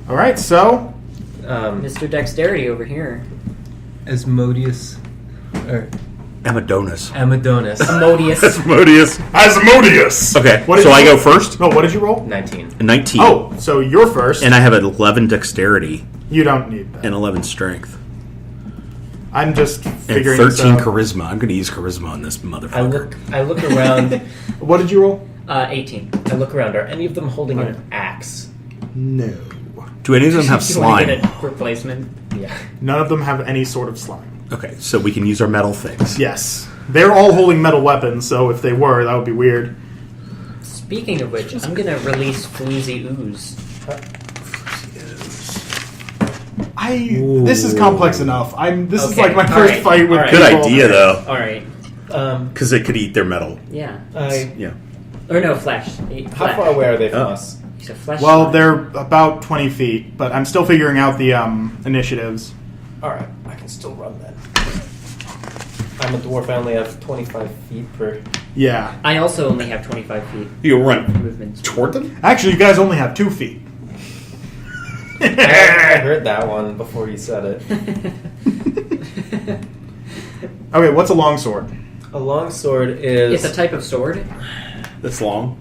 All right. So, Mr. Dexterity over here. Asmodeus. Or Amadonus. Amadonus. Modius. Asmodeus. Asmodeus! Okay, What did so you I go roll? first? No. What did you roll? 19. A 19. Oh, so you're first. And I have an 11 dexterity You don't need that. and 11 strength. I'm just And figuring 13 this out. charisma. I'm going to use charisma on this motherfucker. I look around. What did you roll? 18. I look around. Are any of them holding Alright. an axe? No. Do any of them have You wanna slime? get a replacement? Yeah. None of them have any sort of slime. Okay, so we can use our metal things. Yes. They're all holding metal weapons, so if they were, that would be weird. Speaking of which, I'm gonna release Floozy Ooze. This is complex enough. This is Okay, like my all first right, fight with all right. Good people. idea, though, All right. because it could eat their metal. Yeah. Yeah. Or no, flesh. How Flesh. far away are they from Oh. us? He's a flesh. Well, slime. they're about 20 feet, but I'm still figuring out the initiatives. Alright, I can still run then. I'm a dwarf, I only have 25 feet per... Yeah. I also only have 25 feet You run movement. toward them? Actually, you guys only have 2 feet. I heard that one before you said it. Okay, what's a longsword? A longsword is... It's a type of sword. That's long.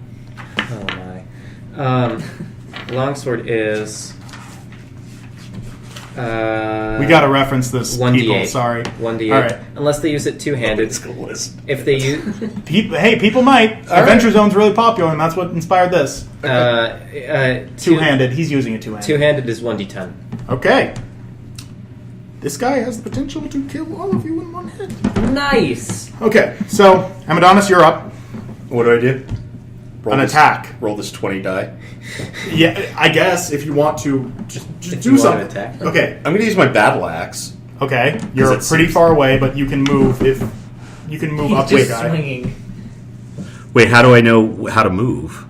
Oh my. Longsword is... We gotta reference this, 1d8. people. Sorry. 1d8. All right. Unless they use it two-handed. If they use... Hey, people might. Adventure Zone's really popular, and that's what inspired this. Two-handed. He's using it two-handed. Two-handed is 1d10. Okay. This guy has the potential to kill all of you in one hit. Nice. Okay, so Amadonus, you're up. What do I do? An attack. Roll this 20 die. Yeah, I guess if you want to just If do you want something. to attack. Okay, I'm going to use my battle axe. okay. You're it pretty seems- far away, but you can move if you can move He's up to a just guy. swinging. Wait, how do I know how to move?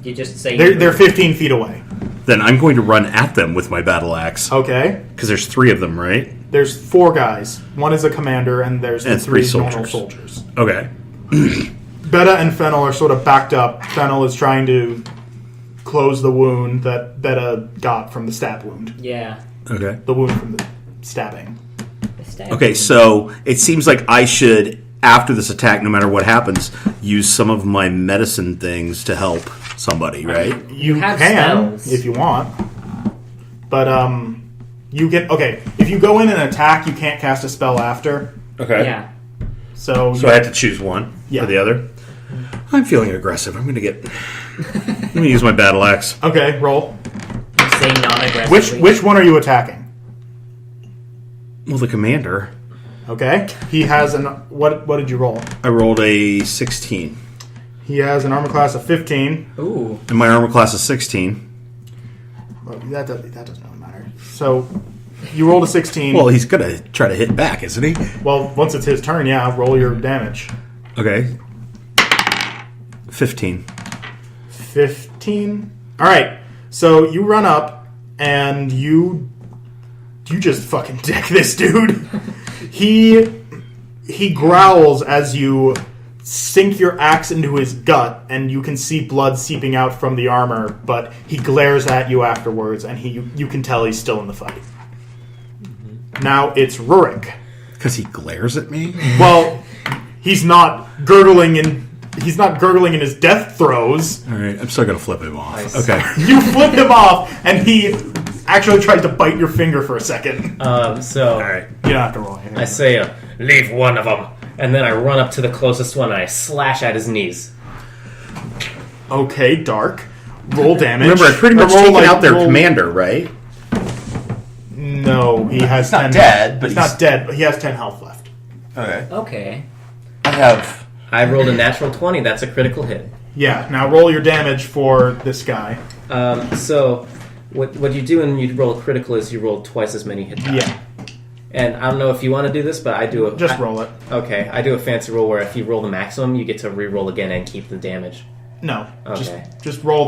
You just say They're 15 feet away. Then I'm going to run at them with my battle axe. Okay. Because there's 3 of them, right? There's 4 guys. One is a commander, and there's the And 3 3 normal soldiers. soldiers. Okay. Beta and Fennel are sort of backed up. Fennel is trying to close the wound that Beta got from the stab wound. Yeah. Okay. The wound from the stabbing. Okay, so it seems like I should, after this attack, no matter what happens, use some of my medicine things to help somebody, right? You have can spells. if you want, but you get okay. If you go in and attack, you can't cast a spell after. Okay. Yeah. So So I have to choose one Yeah. or the other. I'm feeling aggressive. I'm going to get. Let me use my battle axe. okay, roll. You say non-aggressively. Which one are you attacking? Well, the commander. Okay. He has an... What did you roll? I rolled a 16. He has an armor class of 15. Ooh. And my armor class is 16. Well, that doesn't really matter. So, you rolled a 16. Well, he's going to try to hit back, isn't he? Well, once it's his turn, yeah, roll your damage. Okay. 15. 15. All right. So you run up and you just fucking deck this dude. He growls as you sink your axe into his gut, and you can see blood seeping out from the armor. But he glares at you afterwards, and you can tell he's still in the fight. Now it's Rurik. Because he glares at me? Well, he's not gurgling in his death throes. All right, I'm still going to flip him off. Nice. Okay. You flip him off, and he actually tries to bite your finger for a second. So All right. You don't have to roll anything. I say, leave one of them. And then I run up to the closest one and I slash at his knees. Okay, Dark. Roll damage. Remember, I pretty much Roll, taken out their roll- commander, right? No, he has 10. not dead, but he's not dead, but he has 10 health left. Okay. Okay. I have. I rolled a natural 20. That's a critical hit. Yeah, now roll your damage for this guy. So what you do when you roll a critical is you roll twice as many hit dice. Yeah, And I don't know if you want to do this, but I do a... just roll it. Okay, I do a fancy roll where if you roll the maximum, you get to re-roll again and keep the damage. No, Okay. just roll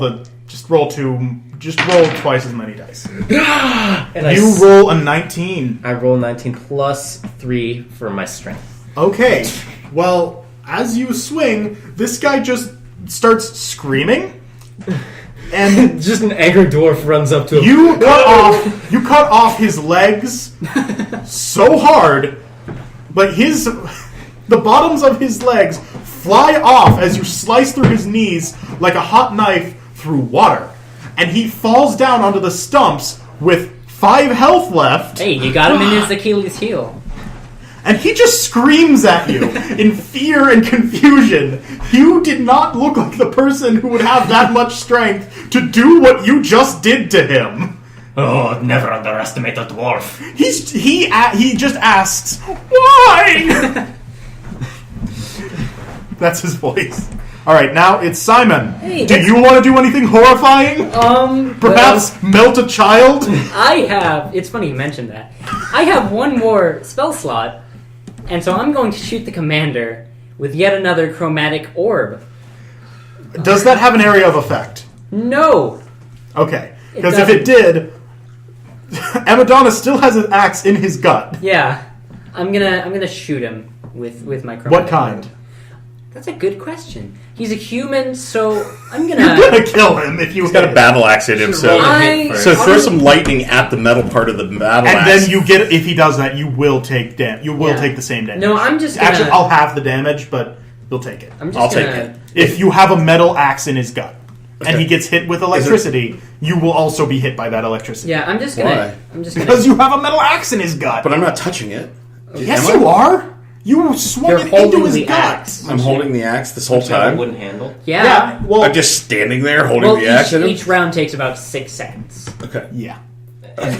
twice as many dice. And You roll a 19. I roll 19 plus 3 for my strength. Okay, well, as you swing, this guy just starts screaming, and Just an angry dwarf runs up to him. you cut off his legs so hard, but the bottoms of his legs fly off as you slice through his knees like a hot knife through water, and he falls down onto the stumps with 5 health left. Hey, you got him in his Achilles heel. And he just screams at you in fear and confusion. You did not look like the person who would have that much strength to do what you just did to him. Oh, never underestimate a dwarf. He just asks, "Why?" That's his voice. All right, now it's Simon. Hey, do you want to do anything horrifying? Perhaps melt a child? I have... It's funny you mentioned that. I have one more spell slot, and so I'm going to shoot the commander with yet another chromatic orb. Does that have an area of effect? No! Okay, It because if it did, Amadonus still has an axe in his gut. Yeah. I'm gonna shoot him with my chromatic What kind? orb. That's a good question. He's a human, so I'm You're gonna... gonna kill him if you He's got hit a him. battle axe in him, Should so roll a hit I- first. so throw some lightning at the metal part of the battle And axe. then you get, if he does that, you will take You will Yeah. take the same damage. No, I'm just gonna... Actually, I'll have the damage, but you'll take it. I'm just I'll gonna... take it. If you have a metal axe in his gut, and Okay. he gets hit with electricity, you will also be hit by that electricity. Yeah, I'm just gonna... Why? I'm just gonna... Because you have a metal axe in his gut. But I'm not touching it. Yes, Am I? you are. You swung You're it into holding his the gut. axe. I'm holding the axe this whole Have a time. wooden handle. Yeah. Yeah, well, I'm just standing there holding Well, the axe at him. each round takes about 6 seconds. Okay. yeah.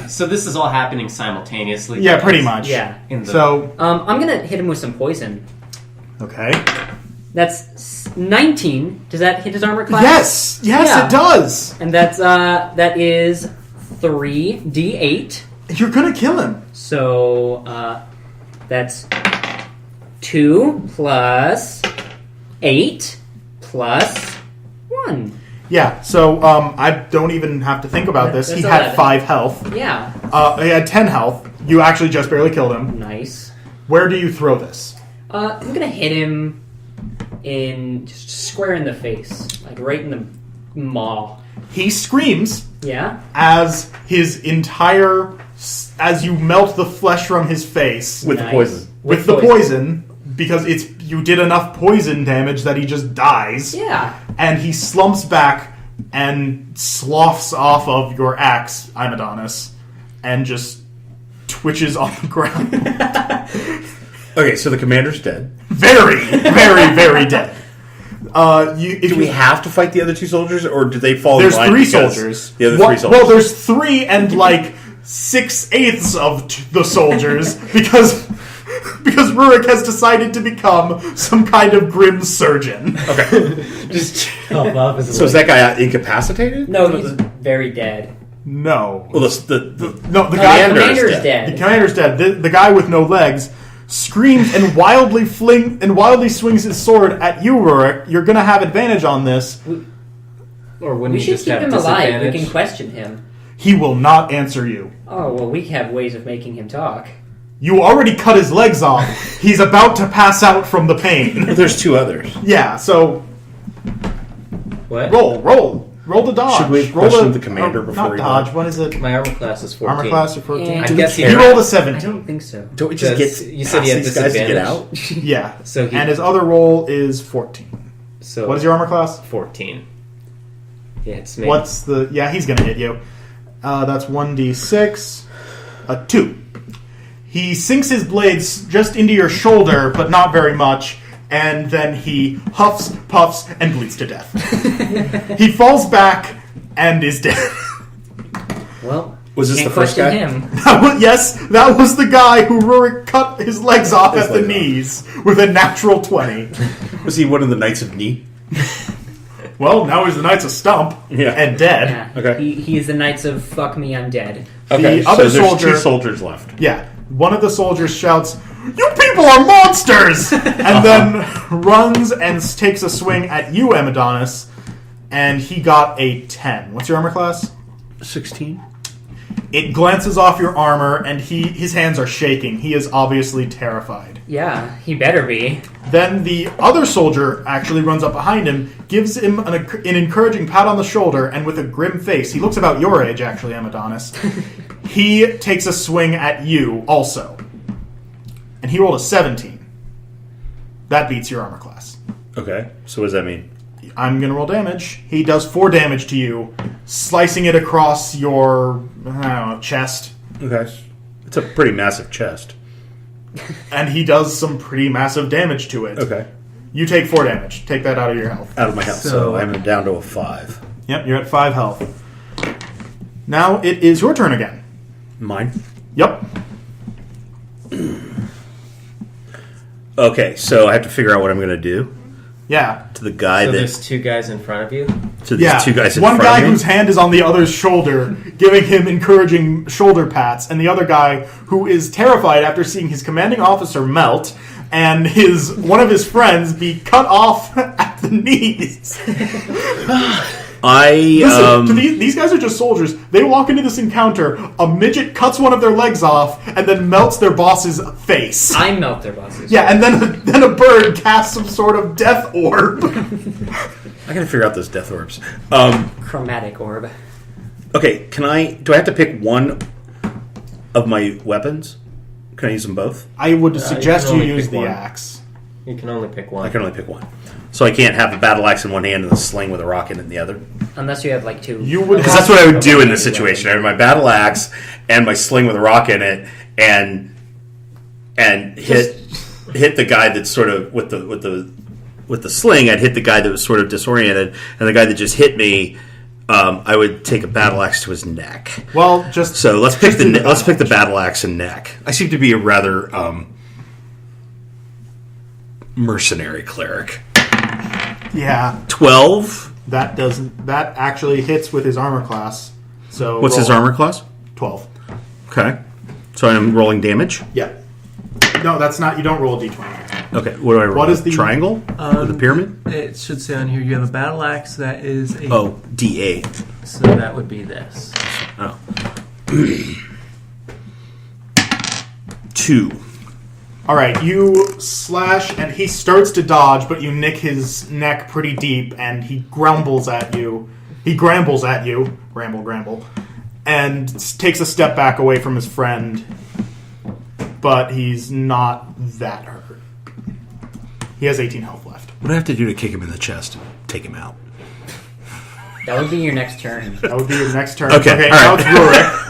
So this is all happening simultaneously. Yeah, pretty much. Yeah. In the, So, I'm gonna hit him with some poison. okay. That's 19. Does that hit his armor class? Yes, Yeah. it does. And that is 3d8. You're gonna kill him. So that's 2 plus 8 plus 1. Yeah, so I don't even have to think about this. That's He had 11. 5 health. Yeah. He had 10 health. You actually just barely killed him. Nice. Where do you throw this? I'm gonna hit him in just square in the face, like right in the maw. He screams Yeah. as as you melt the flesh from his face With the Nice. poison. with the poison, because you did enough poison damage that he just dies. Yeah. And he slumps back and sloughs off of your axe, Amadonus, and just twitches on the ground. Okay, so the commander's dead. Very, very, very dead. Do we have to fight the other two soldiers, or do they fall? There's in line 3 because soldiers. The other Well- 3 soldiers. Well, there's 3 and like 6/8 of the soldiers because Rurik has decided to become some kind of grim surgeon. Just chop off his So is that guy incapacitated? No, he's very dead. No. Well, The commander Commander's is dead. The dead. commander's dead. The guy with no legs screams and wildly swings his sword at you, Rurik. You're gonna have advantage on this. Or when We you should just keep have him alive. We disadvantage. can question him. He will not answer you. Oh, well, we have ways of making him talk. You already cut his legs off. He's about to pass out from the pain. There's 2 others. Yeah, so What? roll the dodge. Should we have roll questioned the commander before not we dodge? go? What is it? My armor class is 14. Armor class or 14? Yeah. I'm guessing He rolled a I 17. don't think so. Don't we just Does- get you said he had these guys to get disadvantage? out? Yeah. So he- and his other roll is 14. So What is your armor class? 14. Yeah, it's me. What's the... Yeah, he's going to hit you. That's 1d6. A 2. He sinks his blades just into your shoulder, but not very much, and then he huffs, puffs, and bleeds to death. He falls back and is dead. Well, Was this can't the first question guy? him. Yes, that was the guy who Rurik cut his legs off His at the legs off. knees with a natural 20. Was he one of the Knights of Knee? Well, now he's the Knights of Stump Yeah. and dead. Yeah. Okay. He is the Knights of Fuck Me, I'm Dead. Okay, The other so there's soldier- 2 soldiers left. Yeah. One of the soldiers shouts, "You people are monsters!" and then runs and takes a swing at you, Amadonus, and he got a 10. What's your armor class? 16? It glances off your armor, and his hands are shaking. He is obviously terrified. Yeah, he better be. Then the other soldier actually runs up behind him, gives him an encouraging pat on the shoulder, and with a grim face, he looks about your age, actually, Amadonus, he takes a swing at you also. And he rolled a 17. That beats your armor class. Okay, so what does that mean? I'm going to roll damage. He does 4 damage to you, slicing it across your, I don't know, chest. Okay. It's a pretty massive chest. And he does some pretty massive damage to it. Okay. You take 4 damage. Take that out of your health. Out of my health, so I'm down to a 5. Yep, you're at 5 health. Now it is your turn again. Mine? Yep. Okay, so I have to figure out what I'm going to do Yeah. to the guy So that... there's 2 guys in front of you? To these Yeah. 2 guys in One front guy of me? whose hand is on the other's shoulder, giving him encouraging shoulder pats, and the other guy who is terrified after seeing his commanding officer melt and one of his friends be cut off at the knees. Listen, to these guys are just soldiers. They walk into this encounter, a midget cuts one of their legs off, and then melts their boss's face. I melt their bosses. Yeah, and then a bird casts some sort of death orb. I gotta figure out those death orbs. Chromatic orb. Okay, do I have to pick one of my weapons? Can I use them both? I would suggest can you only use pick the one. axe. You can only pick one. I can only pick one. So I can't have a battle axe in one hand and a sling with a rocket in the other? Unless you have like 2. You would Because that's what I would do in this situation. I have my battle axe and my sling with a rock in it, and hit the guy that's sort of with the sling. I'd hit the guy that was sort of disoriented, and the guy that just hit me. I would take a battle axe to his neck. Well, just So let's pick do let's pick the battle axe and neck. I seem to be a rather mercenary cleric. Yeah, 12. that actually hits with his armor class. So What's his roll armor class? 12. Okay. So I'm rolling damage. Yeah. No, that's not. You don't roll a d20. Okay. What do I roll? What is the- triangle with a pyramid? It should say on here you have a battle axe that is a. Oh, D8. So that would be this. Oh. 2. All right, you slash, and he starts to dodge, but you nick his neck pretty deep, and he grumbles at you. He grambles at you, gramble, and takes a step back away from his friend. But he's not that hurt. He has 18 health left. What do I have to do to kick him in the chest? Take him out. That would be your next turn. That would be your next turn. Okay, all now right. it's Rurik.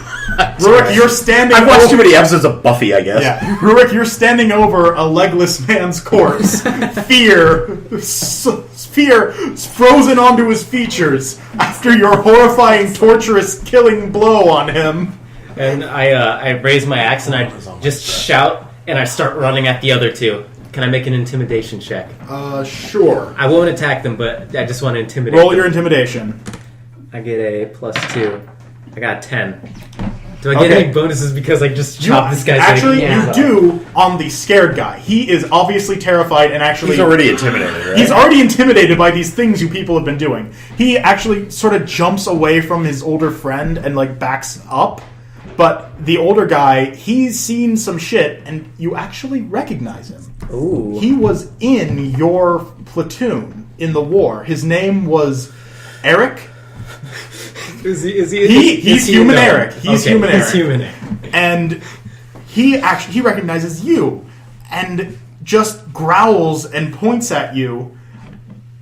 Rurik, you're standing. I've watched over- too many episodes of Buffy, I guess. Yeah, Rurik, you're standing over a legless man's corpse. Fear frozen onto his features after your horrifying, torturous, killing blow on him. And I raise my axe and I just shout and I start running at the other two. Can I make an intimidation check? Sure. I won't attack them, but I just want to intimidate Roll them. your intimidation. I get a +2. I got 10. Do I get any bonuses because I just chopped this guy's Actually, head? you do on the scared guy. He is obviously terrified and actually... He's already intimidated, right? He's already intimidated by these things you people have been doing. He actually sort of jumps away from his older friend and, like, backs up. But the older guy, he's seen some shit, and you actually recognize him. Ooh. He was in your platoon in the war. His name was Eric. He's human Eric. He's human Eric. He's human Eric. And he recognizes you and just growls and points at you,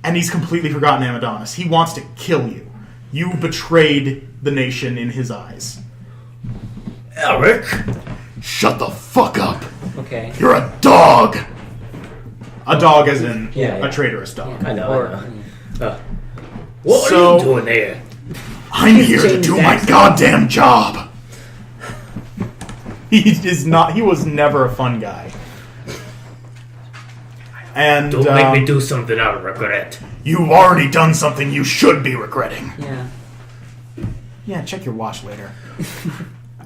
and he's completely forgotten Amadonus. He wants to kill you. You betrayed the nation in his eyes. Eric, shut the fuck up. Okay. You're a dog. A dog as in Yeah. a traitorous dog. I know. What So- are you doing there? I'm here to do my goddamn job. He was never a fun guy. And Don't make me do something I'll regret. You've already done something you should be regretting. yeah, check your watch later.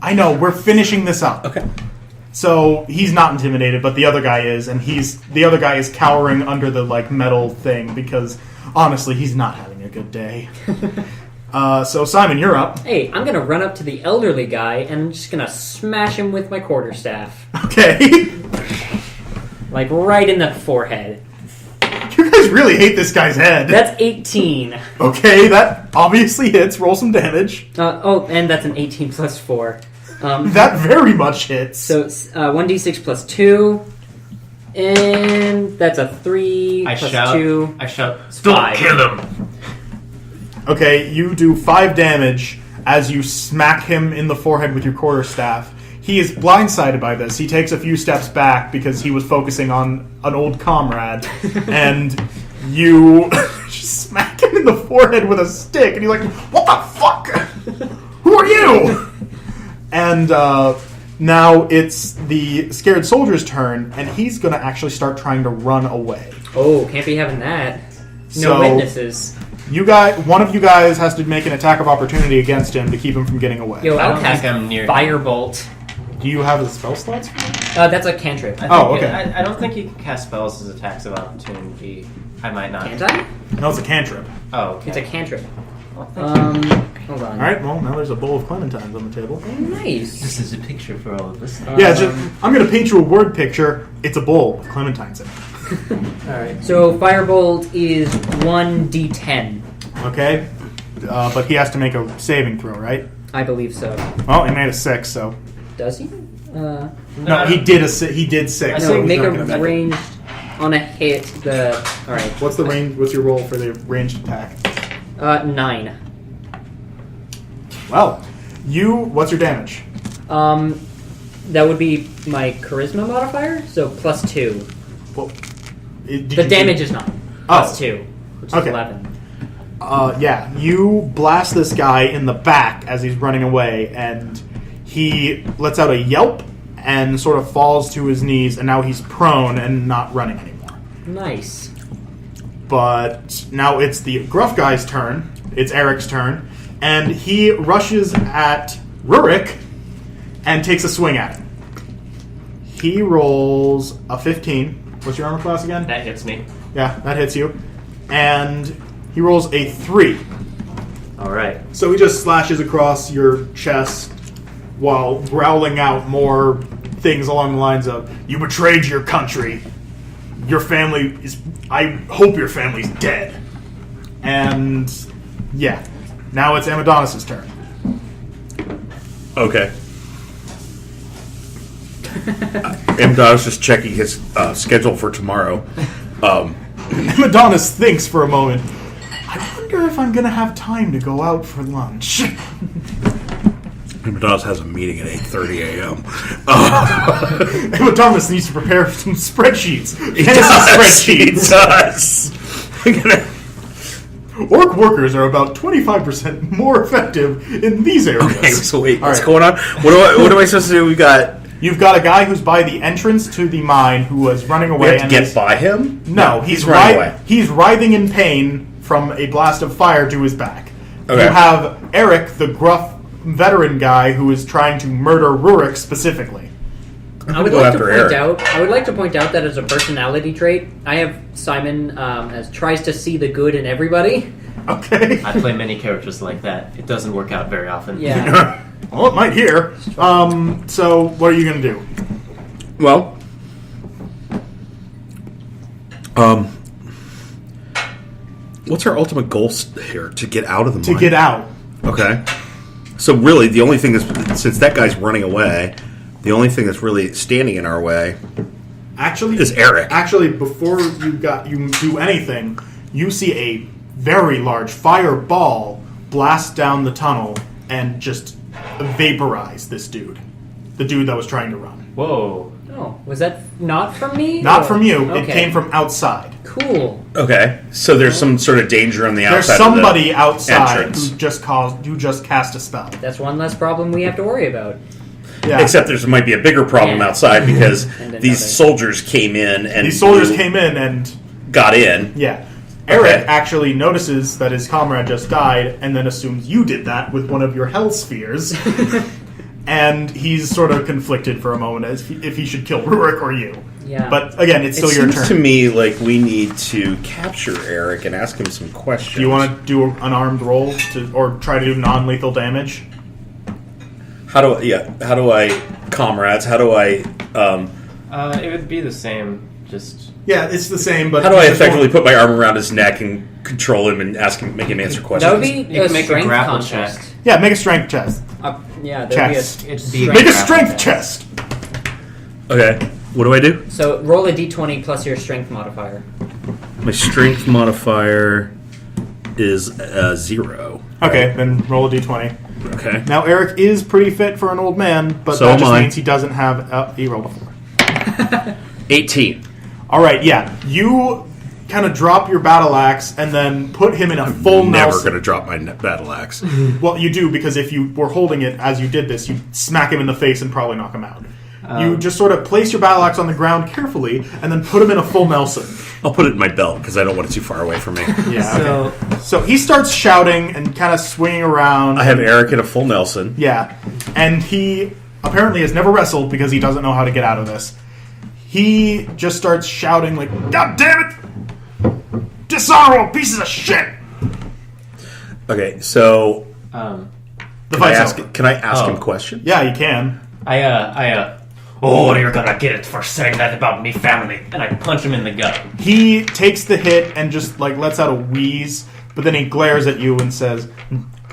I know, we're finishing this up. Okay. So he's not intimidated, but the other guy is, and the other guy is cowering under the like metal thing because honestly, he's not having a good day. So Simon, you're up. Hey, I'm gonna run up to the elderly guy and I'm just gonna smash him with my quarterstaff. Okay. Like right in the forehead. You guys really hate this guy's head. That's 18. Okay, that obviously hits. Roll some damage. And that's an 18 plus 4. That very much hits. So 1d6 plus 2. And that's a 3 I plus shout. 2. I shout. Don't 5. kill him. Okay, you do 5 damage as you smack him in the forehead with your quarterstaff. He is blindsided by this. He takes a few steps back because he was focusing on an old comrade, and you just smack him in the forehead with a stick, and he's like, "What the fuck? Who are you?" And now it's the scared soldier's turn, and he's going to actually start trying to run away. Oh, can't be having that. No So- witnesses. One of you guys has to make an attack of opportunity against him to keep him from getting away. Yo, I I'll don't cast think I'm near. Firebolt. Do you have the spell slots for that? That's a cantrip. I think Oh, okay. I don't think you can cast spells as attacks of opportunity. I might not. Can't I? No, it's a cantrip. Oh, okay. It's a cantrip. Well, thank you. Hold on. All right, well, now there's a bowl of clementines on the table. Nice. This is a picture for all of us. Yeah, it's just, I'm going to paint you a word picture. It's a bowl with clementines in it. Alright. So Firebolt is 1d10. Okay? But he has to make a saving throw, right? I believe so. Well, he made a 6, so... Does he? No, he did 6. I so know, he's make not a gonna make it. ranged on a hit. Alright. What's the range? What's your roll for the ranged attack? 9. Well, what's your damage? That would be my charisma modifier, so plus 2. Well, The damage is 9. Plus 2, which is Okay. 11. Yeah, you blast this guy in the back as he's running away, and he lets out a yelp and sort of falls to his knees, and now he's prone and not running anymore. Nice. But now it's the gruff guy's turn. It's Eric's turn, and he rushes at Rurik and takes a swing at him. He rolls a 15. What's your armor class again? That hits me. Yeah, that hits you. And he rolls a 3. Alright. So he just slashes across your chest while growling out more things along the lines of, "You betrayed your country. Your family is... I hope your family's dead." And, yeah. Now it's Amadonus' turn. Okay. Amadonus just checking his schedule for tomorrow. Amadonus thinks for a moment, "I wonder if I'm going to have time to go out for lunch." Amadonus has a meeting at 8:30 a.m. Amadonus needs to prepare some spreadsheets. He does. He does. Orc workers are about 25% more effective in these areas. Okay, so wait, All what's right. going on? What am I supposed to do? We got. You've got a guy who's by the entrance to the mine who was running We away. have to get by him? No, he's running away. He's writhing in pain from a blast of fire to his back. Okay. You have Eric, the gruff veteran guy, who is trying to murder Rurik specifically. I would go like to after point Eric. out. I would like to point out that as a personality trait, I have Simon as tries to see the good in everybody. Okay. I play many characters like that. It doesn't work out very often. Yeah. Well, it might here. So what are you going to do? Well, what's our ultimate goal here? To get out of the To mine? get out. Okay. So really, the only thing is, since that guy's running away, the only thing that's really standing in our way Actually, is Eric. Actually, before you do anything, you see a very large fireball blast down the tunnel and just vaporize this dude. The dude that was trying to run. Whoa. Oh, was that not from me? Not or- from you. It Okay. came from outside. Cool. Okay. So there's some sort of danger on the There's outside. somebody of the outside entrance. who just cast a spell. That's one less problem we have to worry about. Yeah. Except there might be a bigger problem Yeah. outside because And these another. soldiers came in and these soldiers came in and got in. yeah. Eric Okay. actually notices that his comrade just died and then assumes you did that with one of your hell spheres. And he's sort of conflicted for a moment as if he should kill Rurik or you. Yeah. But again, it's It still your seems turn. to me like we need to capture Eric and ask him some questions. Do you want to do an armed roll or try to do non-lethal damage? How do I, comrades? How do I? It would be the same. Just Yeah, it's the same. But How do I you just effectively won't- put my arm around his neck and control him and make him answer questions? That would be You a can make a strength grapple contest. check. Yeah, make a strength test. Yeah, there'd be a Chest. It'd be Make a grapple strength check. test. Okay. What do I do? So roll a d20 plus your strength modifier. My strength modifier is 0. Okay, then roll a d20. Okay. Now Eric is pretty fit for an old man, but So that am just I. means he doesn't have he rolled a 4. 18. All right, yeah, you kind of drop your battle axe and then put him in a full Never Nelson. going to drop my battle axe. Well, you do because if you were holding it as you did this, you smack him in the face and probably knock him out. You just sort of place your battle axe on the ground carefully and then put him in a full Nelson. I'll put it in my belt because I don't want it too far away from me. Yeah. So So he starts shouting and kind of swinging around. I have Eric in a full Nelson. Yeah, and he apparently has never wrestled because he doesn't know how to get out of this. He just starts shouting like, "God damn it! Dishonorable pieces of shit!" Okay, so The can I fight's ask, over. can I ask Oh. him questions? Yeah, you can. Oh, you're gonna get it for saying that about me family. And I punch him in the gut. He takes the hit and just like lets out a wheeze, but then he glares at you and says,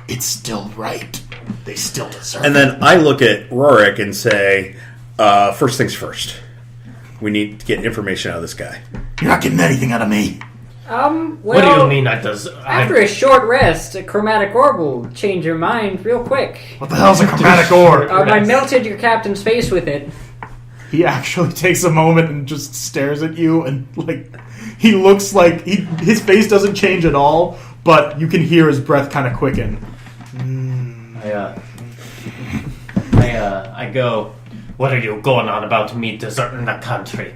"It's still right. They still deserve And it." then I look at Rurik and say, first things first. We need to get information out of this guy. You're not getting anything out of me. Well, What do you mean I does? After a short rest, a chromatic orb will change your mind real quick. What the hell's a chromatic orb? I melted your captain's face with it. He actually takes a moment and just stares at you, and like he looks like his face doesn't change at all, but you can hear his breath kind of quicken. I go. What are you going on about me deserting the country?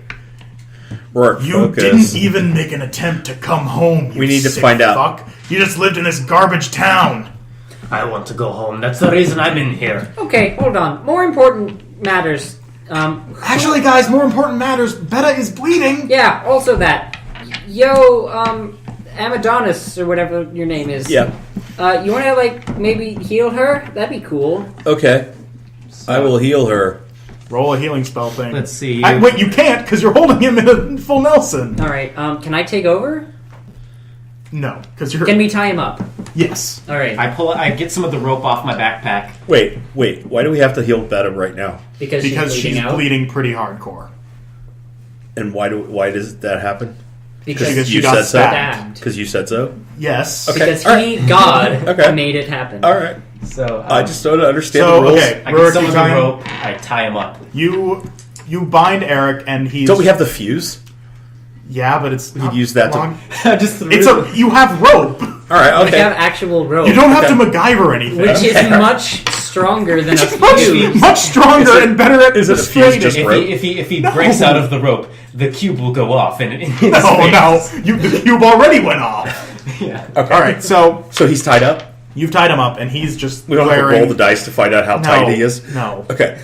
Rurik, You focus. didn't even make an attempt to come home. You We need to sick find out. Fuck. You just lived in this garbage town. I want to go home. That's the reason I'm in here. Okay, hold on. More important matters. Actually, guys, more important matters. Beta is bleeding. Yeah, also that. Yo, Amadonus, or whatever your name is. Yeah. You want to, like, maybe heal her? That'd be cool. Okay. I will heal her. Roll a healing spell thing. Let's see. Wait, you can't because you're holding him in a full Nelson. Alright, can I take over? No, because you're. Can we tie him up? Yes. Alright, I get some of the rope off my backpack. Wait. Why do we have to heal Beta right now? because Because she's she's bleeding out. bleeding pretty hardcore. And why does that happen? Because she you got said so? stabbed. Because you said so? Yes. Okay. Because all he, God, Okay. made it happen. All right. So I just don't understand So the rules. okay, I get Rurik, some you of the tie him- rope. I tie him up. You bind Eric, and he's. Don't we have the fuse? Yeah, but it's. You'd use that to- long. Just It's a. You have rope. All right, We okay. have actual rope. You don't have to MacGyver anything. Which is much stronger than a much, fuse. much stronger and better at is it a fuse restraining. just rope? If he breaks out of the rope, the cube will go off and in his No, face. no. The cube already went off. Yeah. Okay. All right, so So he's tied up? you've tied him up, and he's just We don't have to glaring. roll the dice to find out how tight he is? No. Okay.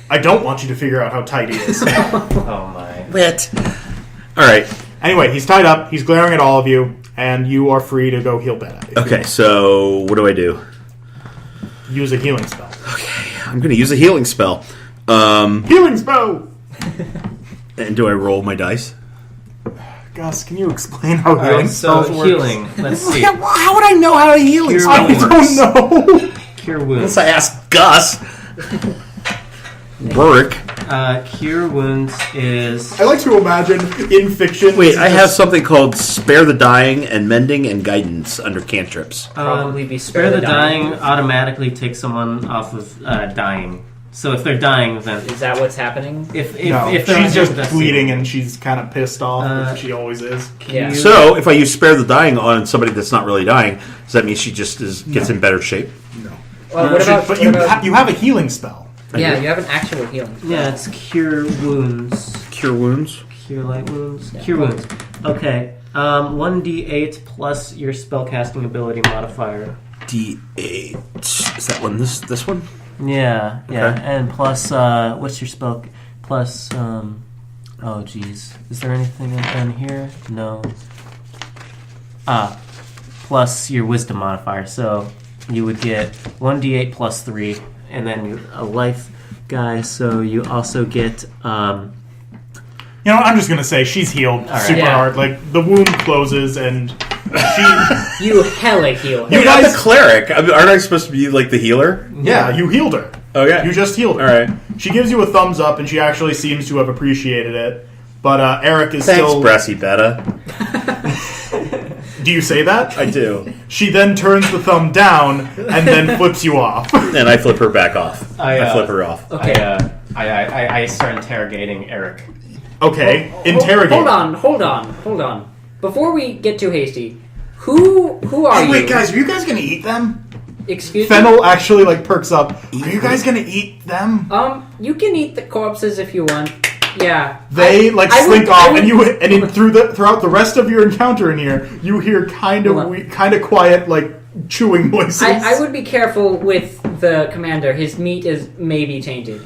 I don't want you to figure out how tight he is. Oh my. Wit. All right. Anyway, he's tied up. He's glaring at all of you, and you are free to go heal Beta. if you Okay, so what do I do? Use a healing spell. I'm going to use a healing spell. Healing spell! And do I roll my dice? Gus, can you explain how All healing right, so spells work? healing. Let's see. How would I know how a healing Cure spell wounds. I don't know. Cure wounds. Unless I ask Gus. Rurik. Cure wounds is I like to imagine in fiction. Wait, I have something called Spare the Dying and Mending and Guidance under cantrips. Probably be Spare the dying automatically takes someone off of dying. So if they're dying, then Is that what's happening? if No, if they're she's just that's- bleeding and she's kind of pissed off, Uh, which she always is. Yeah. So, if I use Spare the Dying on somebody that's not really dying, does that mean she just gets in better shape? Well, what about, But what about- you have a healing spell. yeah, you have an actual healing. Yeah, it's cure wounds. Cure wounds? Cure light wounds. Cure wounds. Okay. 1d8 plus your spellcasting ability modifier. D8. Is that one? This one? Yeah, yeah, Okay. and plus, what's your spell? Plus, oh geez, is there anything on here? No. Plus your wisdom modifier, so you would get 1d8 plus 3, and then a life guy, so you also get, You know, I'm just gonna say she's healed super Yeah. hard. Like the wound closes, and she. You hella heal. You her. got the cleric. Aren't I supposed to be like the healer? Yeah, you healed her. Okay. You just healed her. All right. She gives you a thumbs up, and she actually seems to have appreciated it. But Eric is Thanks, still. Brassy Beta. Do you say that? I do. She then turns the thumb down and then flips you off. And I flip her back off. I flip her off. Okay. I start interrogating Eric. Okay, interrogate. Hold on. Before we get too hasty, who are Hey, you? wait, guys, are you guys gonna eat them? Excuse me. Fennel actually perks up. Are you guys gonna eat them? You can eat the corpses if you want. Yeah. They I slink would- off, I would- and throughout the rest of your encounter in here, you hear kind Hold of quiet chewing noises. I would be careful with the commander. His meat is maybe tainted.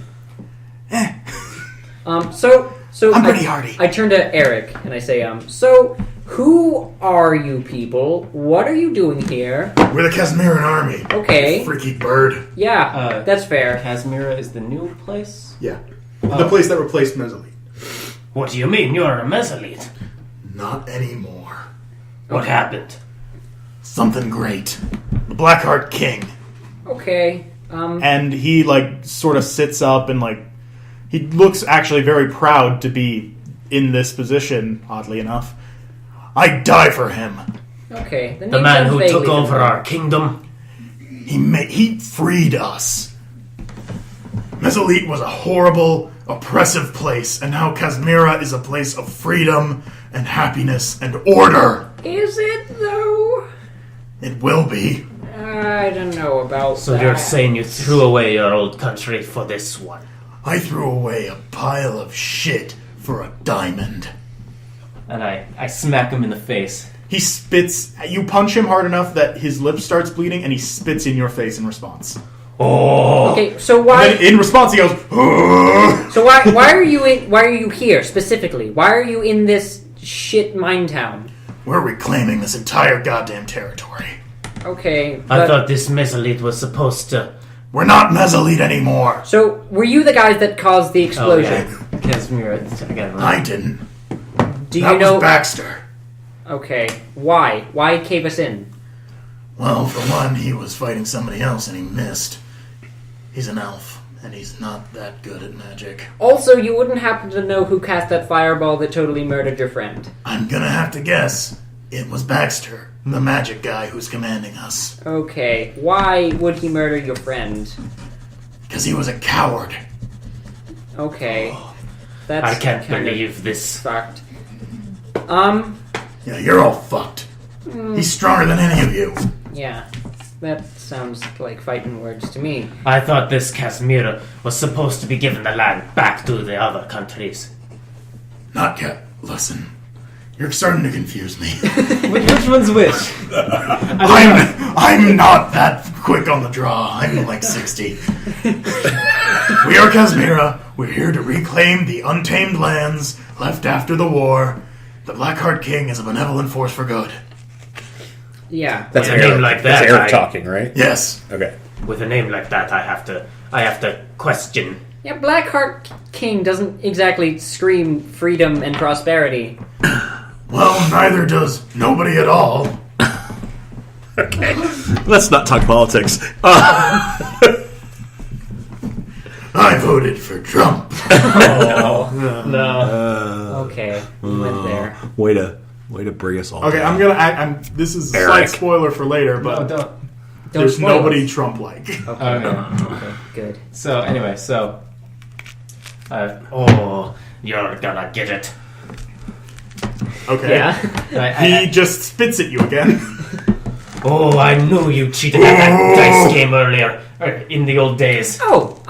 So I'm pretty hardy. I turn to Eric and I say, so who are you people? What are you doing here? We're the Casmiran army. Okay. Freaky bird. Yeah, that's fair. Casimira is the new place? Yeah. The place that replaced Mesolite. What do you mean? You're a mesolith. Not anymore. What happened? Something great. The Blackheart King. Okay. And he sort of sits up and he looks actually very proud to be in this position, oddly enough. I'd die for him. Okay. The name man sounds who vaguely took over familiar. our kingdom. He freed us. Mesolite was a horrible, oppressive place, and now Casmira is a place of freedom and happiness and order. Is it though? It will be. I don't know about So that. you're saying you threw away your old country for this one? I threw away a pile of shit for a diamond. And I smack him in the face. He spits. You punch him hard enough that his lip starts bleeding, and he spits in your face in response. Oh! Okay, so And why? then in response, he goes, "Ugh." So why are you in? Why are you here specifically? Why are you in this shit mine town? We're reclaiming this entire goddamn territory. Okay, I but, thought this mesolith was supposed to... We're not Mesolite anymore. so were you the guys that caused the explosion? Casimira, again. I didn't. Do That you know? was Baxter. Okay, why? Why cave us in? Well, for one, he was fighting somebody else and he missed. He's an elf, and he's not that good at magic. Also, you wouldn't happen to know who cast that fireball that totally murdered your friend. I'm gonna have to guess. It was Baxter, the magic guy who's commanding us. Okay, why would he murder your friend? Because he was a coward. Okay, that's I can't kind of believe this. fucked. Yeah, you're all fucked. He's stronger than any of you. Yeah, that sounds like fighting words to me. I thought this Casimir was supposed to be giving the land back to the other countries. Not yet. Listen, you're starting to confuse me. Which one's which? I'm not that quick on the draw. I'm like 60. We are Casmira. We're here to reclaim the untamed lands left after the war. The Blackheart King is a benevolent force for good. Yeah. That's With a name like That's that, Eric I- talking, right? Yes. Okay. With a name like that, I have to question. Yeah, Blackheart King doesn't exactly scream freedom and prosperity. Well, neither does nobody at all. Okay. Let's not talk politics. I voted for Trump. No. Okay, we went there. Way to bring us all. Okay, down. I'm gonna. This is a Eric. slight spoiler for later, but No, don't. there's spoil nobody us. Trump-like. Okay. Good. So anyway, You're gonna get it. Okay. Yeah. He just spits at you again. Oh, I knew you cheated at that dice game earlier, in the old days. Oh,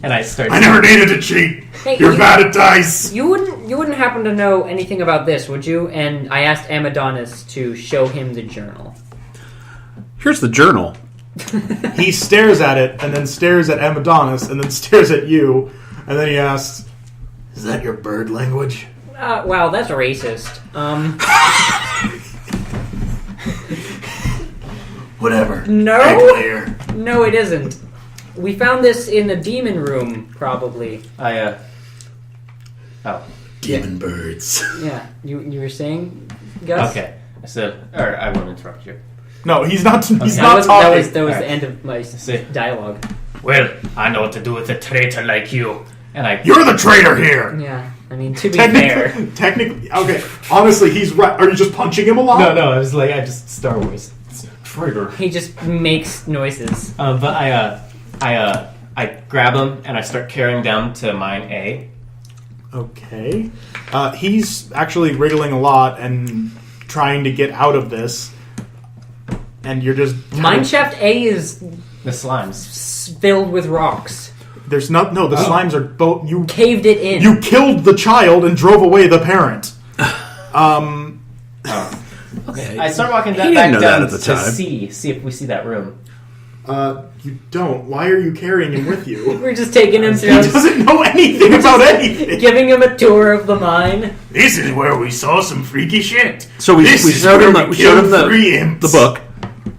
and I start. I never needed to cheat. hey, You're you, bad at dice. you wouldn't happen to know anything about this, would you? And I asked Amadonus to show him the journal. Here's the journal. He stares at it, and then stares at Amadonus, and then stares at you, and then he asks, Is that your bird language? Wow, that's racist. Whatever. No. Egg layer. No, it isn't. We found this in the demon room, probably. Oh. Demon birds. Yeah, you were saying, Gus? Okay. I said, or I won't interrupt you. "No, he's not. He's That not was talking." the Alright. end of my See. dialogue. Well, I know what to do with a traitor like you. And I. You're the traitor here. Yeah, I mean, to be fair. Technically, okay. Honestly, he's right. Are you just punching him a lot? No, I was like, I just Star Wars. Traitor. He just makes noises. But I grab him and I start carrying down to mine A. Okay. He's actually wriggling a lot and trying to get out of this. And you're just... Mineshaft A is The slimes. filled with rocks. There's not... No, the slimes are both... You Caved it in. You killed the child and drove away the parent. Okay. I start walking He back didn't know that down at the to time. see if we see that room. You don't. Why are you carrying him with you? We're just taking him He through, doesn't know anything about anything. giving him a tour of the mine. This is where we saw some freaky shit. So we This is showed him where we showed him killed 3 imps. the book.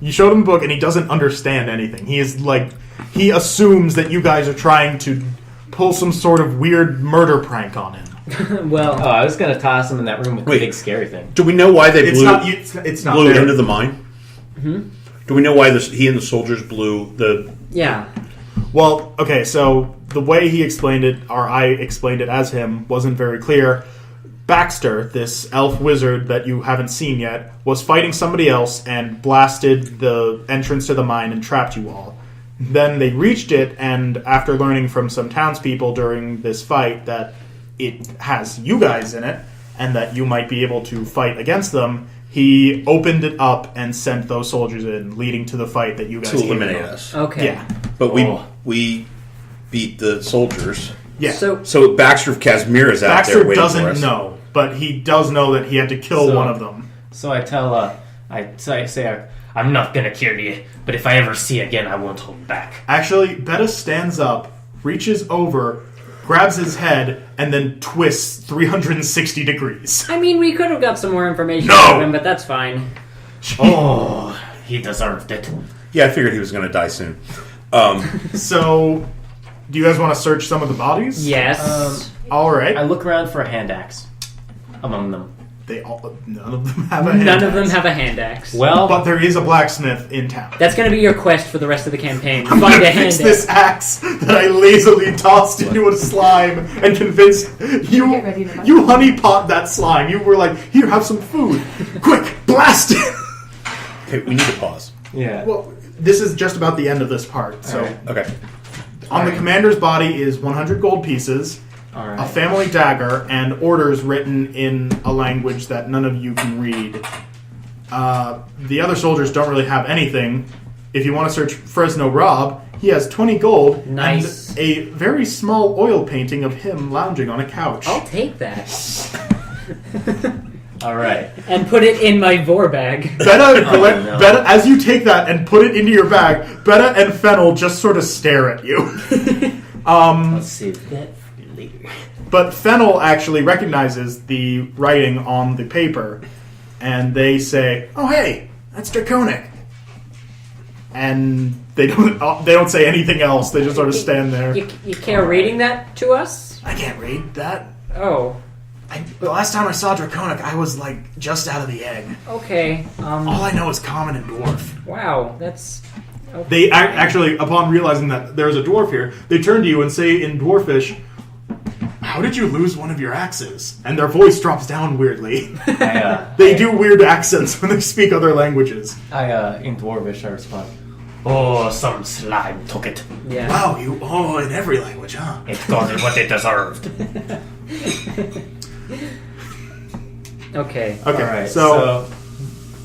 You showed him the book and he doesn't understand anything. He is like... He assumes that you guys are trying to pull some sort of weird murder prank on him. Well, Oh, I was gonna toss him in that room with Wait. the big scary thing. Do we know why they It's blew, not... It's not blew there. into the mine? Do we know why he and the soldiers blew the... yeah. Well, okay, so the way he explained it, or I explained it as him, wasn't very clear. Baxter, this elf wizard that you haven't seen yet, was fighting somebody else and blasted the entrance to the mine and trapped you all. Then they reached it, and after learning from some townspeople during this fight that it has you guys in it, and that you might be able to fight against them, he opened it up and sent those soldiers in, leading to the fight that you guys to came eliminate in on. us? Okay. Yeah. But we beat the soldiers. Yeah. So Baxter of Casimir is out there Baxter waiting for doesn't us. know, but he does know that he had to kill So- one of them. So I tell, I say, I'm not gonna kill you, but if I ever see you again, I won't hold back. Actually, Betta stands up, reaches over, grabs his head, and then twists 360 degrees. I mean, we could have got some more information No! out of him, but that's fine. Oh, he deserved it. Yeah, I figured he was going to die soon. So, do you guys want to search some of the bodies? Yes. All right. I look around for a hand axe among them. None of them have a hand None of them axe. have a hand axe. Well, But there is a blacksmith in town. That's going to be your quest for the rest of the campaign. I'm Find gonna a hand fix this axe that I lazily tossed into a slime and convinced you. Get ready to You honeypot that slime. You were like, "Here, have some food. Quick, blast it." Okay, we need to pause. yeah. Well, this is just about the end of this part. So, Alright. Okay. on the commander's body is 100 gold pieces, All a right. family dagger, and orders written in a language that none of you can read. the other soldiers don't really have anything. If you want to search Fresno Rob, he has 20 gold Nice. and a very small oil painting of him lounging on a couch. I'll take that All right. and put it in my vor bag. Betta, as you take that and put it into your bag, Betta and Fennel just sort of stare at you. Let's save that for later. But Fennel actually recognizes the writing on the paper, and they say, "Oh, hey, that's Draconic." And they don't say anything else. They just sort of stand there. You care reading that to us? I can't read that. Oh, The last time I saw Draconic, I was like just out of the egg. okay. All I know is Common and Dwarf. Wow, that's... Okay. They actually, upon realizing that there's a dwarf here, they turn to you and say in Dwarfish, "How did you lose one of your axes?" And their voice drops down weirdly. They do weird accents when they speak other languages. In Dwarvish, I respond, "Oh, some slime took it. Yeah. Wow, you in every language, huh? It got it what it deserved. Okay. Okay, All right, so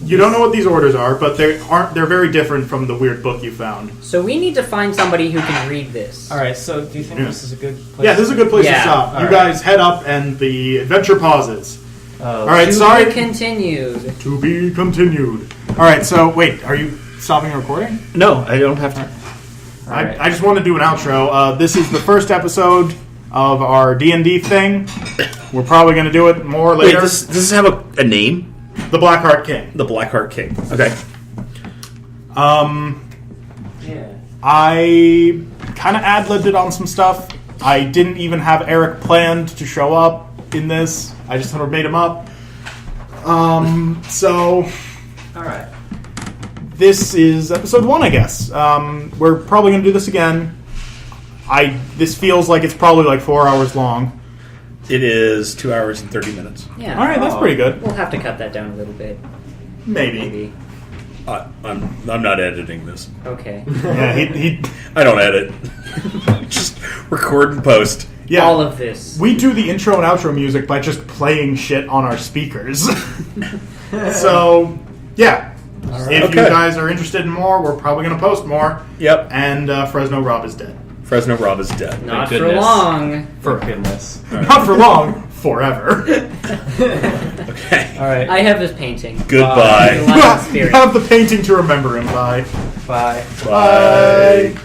you don't know what these orders are, but they're very different from the weird book you found. So we need to find somebody who can read this. all right, so do you think this is a good place? Yeah, this is a good place Yeah, to stop. You alright. guys head up and the adventure pauses. Oh, Alright, To sorry. be continued. To be continued. Alright, so wait, are you stopping the recording? No, I don't have to. Alright. I just want to do an outro. This is the first episode of our D&D thing. We're probably going to do it more Wait, later. does this have a name? The Blackheart King. The Blackheart King. Okay. Yeah. I kind of ad-libbed it on some stuff. I didn't even have Eric planned to show up in this. I just sort of made him up. So All right. this is episode 1, I guess. We're probably going to do this again. This feels like it's probably like 4 hours long. It is 2 hours and 30 minutes. Yeah. All right, that's pretty good. We'll have to cut that down a little bit. Maybe. I'm not editing this. Okay. Yeah, he I don't edit. Just record and post. yeah. All of this. We do the intro and outro music by just playing shit on our speakers. So, yeah. If you Okay. guys are interested in more, we're probably going to post more. Yep. And Fresno Rob is dead. Fresno Rob is dead. Not for goodness. long. For goodness. Not for long, forever. Okay. All right. I have his painting. Goodbye. The last You spirit. have the painting to remember him by. Bye. Bye.